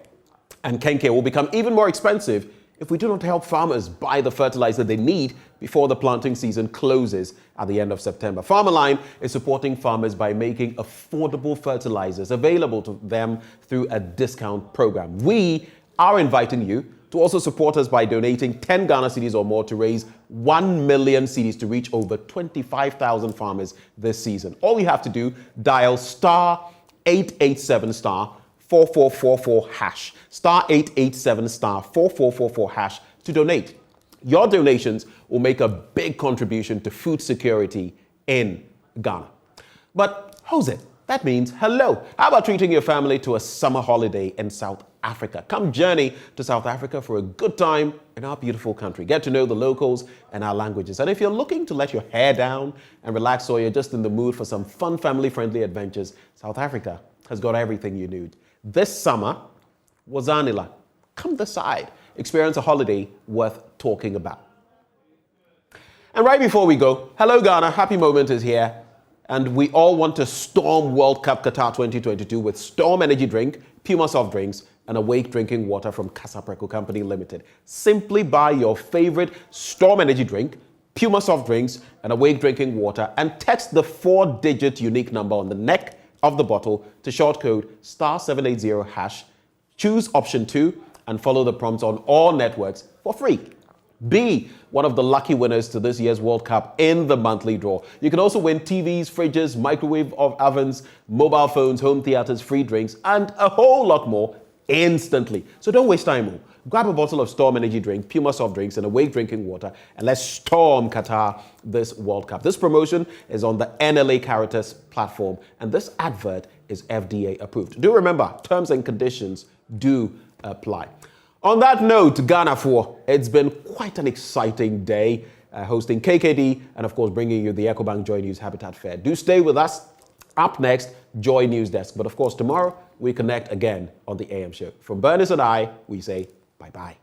and kenke will become even more expensive if we do not help farmers buy the fertilizer they need before the planting season closes at the end of September. Farmerline is supporting farmers by making affordable fertilizers available to them through a discount program. We are inviting you to also support us by donating 10 Ghana cedis or more to raise 1 million cedis to reach over 25,000 farmers this season. All you have to do, dial star 887 star 4444 hash, star 887 star 4444 hash to donate. Your donations will make a big contribution to food security in Ghana. But Jose, that means hello. How about treating your family to a summer holiday in South Africa? Come journey to South Africa for a good time in our beautiful country. Get to know the locals and our languages. And if you're looking to let your hair down and relax, or you're just in the mood for some fun family-friendly adventures, South Africa has got everything you need. This summer, Wazanila, come this side. Experience a holiday worth talking about. And right before we go, hello Ghana, happy moment is here. And we all want to storm World Cup Qatar 2022 with Storm Energy Drink, Puma Soft Drinks, and Awake Drinking Water from Casapreco Company Limited. Simply buy your favorite Storm Energy Drink, Puma Soft Drinks, and Awake Drinking Water and text the 4-digit unique number on the neck of the bottle to short code star 780 hash. Choose option 2 and follow the prompts on all networks for free. Be one of the lucky winners to this year's World Cup in the monthly draw. You can also win TVs, fridges, microwave ovens, mobile phones, home theaters, free drinks, and a whole lot more instantly. So don't waste time. Grab a bottle of Storm Energy Drink, Puma Soft Drinks, and Awake Drinking Water, and let's storm Qatar this World Cup. This promotion is on the NLA Caritas platform, and this advert is FDA approved. Do remember, terms and conditions do apply. On that note, Ghana 4, it's been quite an exciting day hosting KKD and, of course, bringing you the EcoBank JoyNews Habitat Fair. Do stay with us. Up next, Joy News Desk. But, of course, tomorrow we connect again on the AM show. From Bernice and I, we say bye-bye.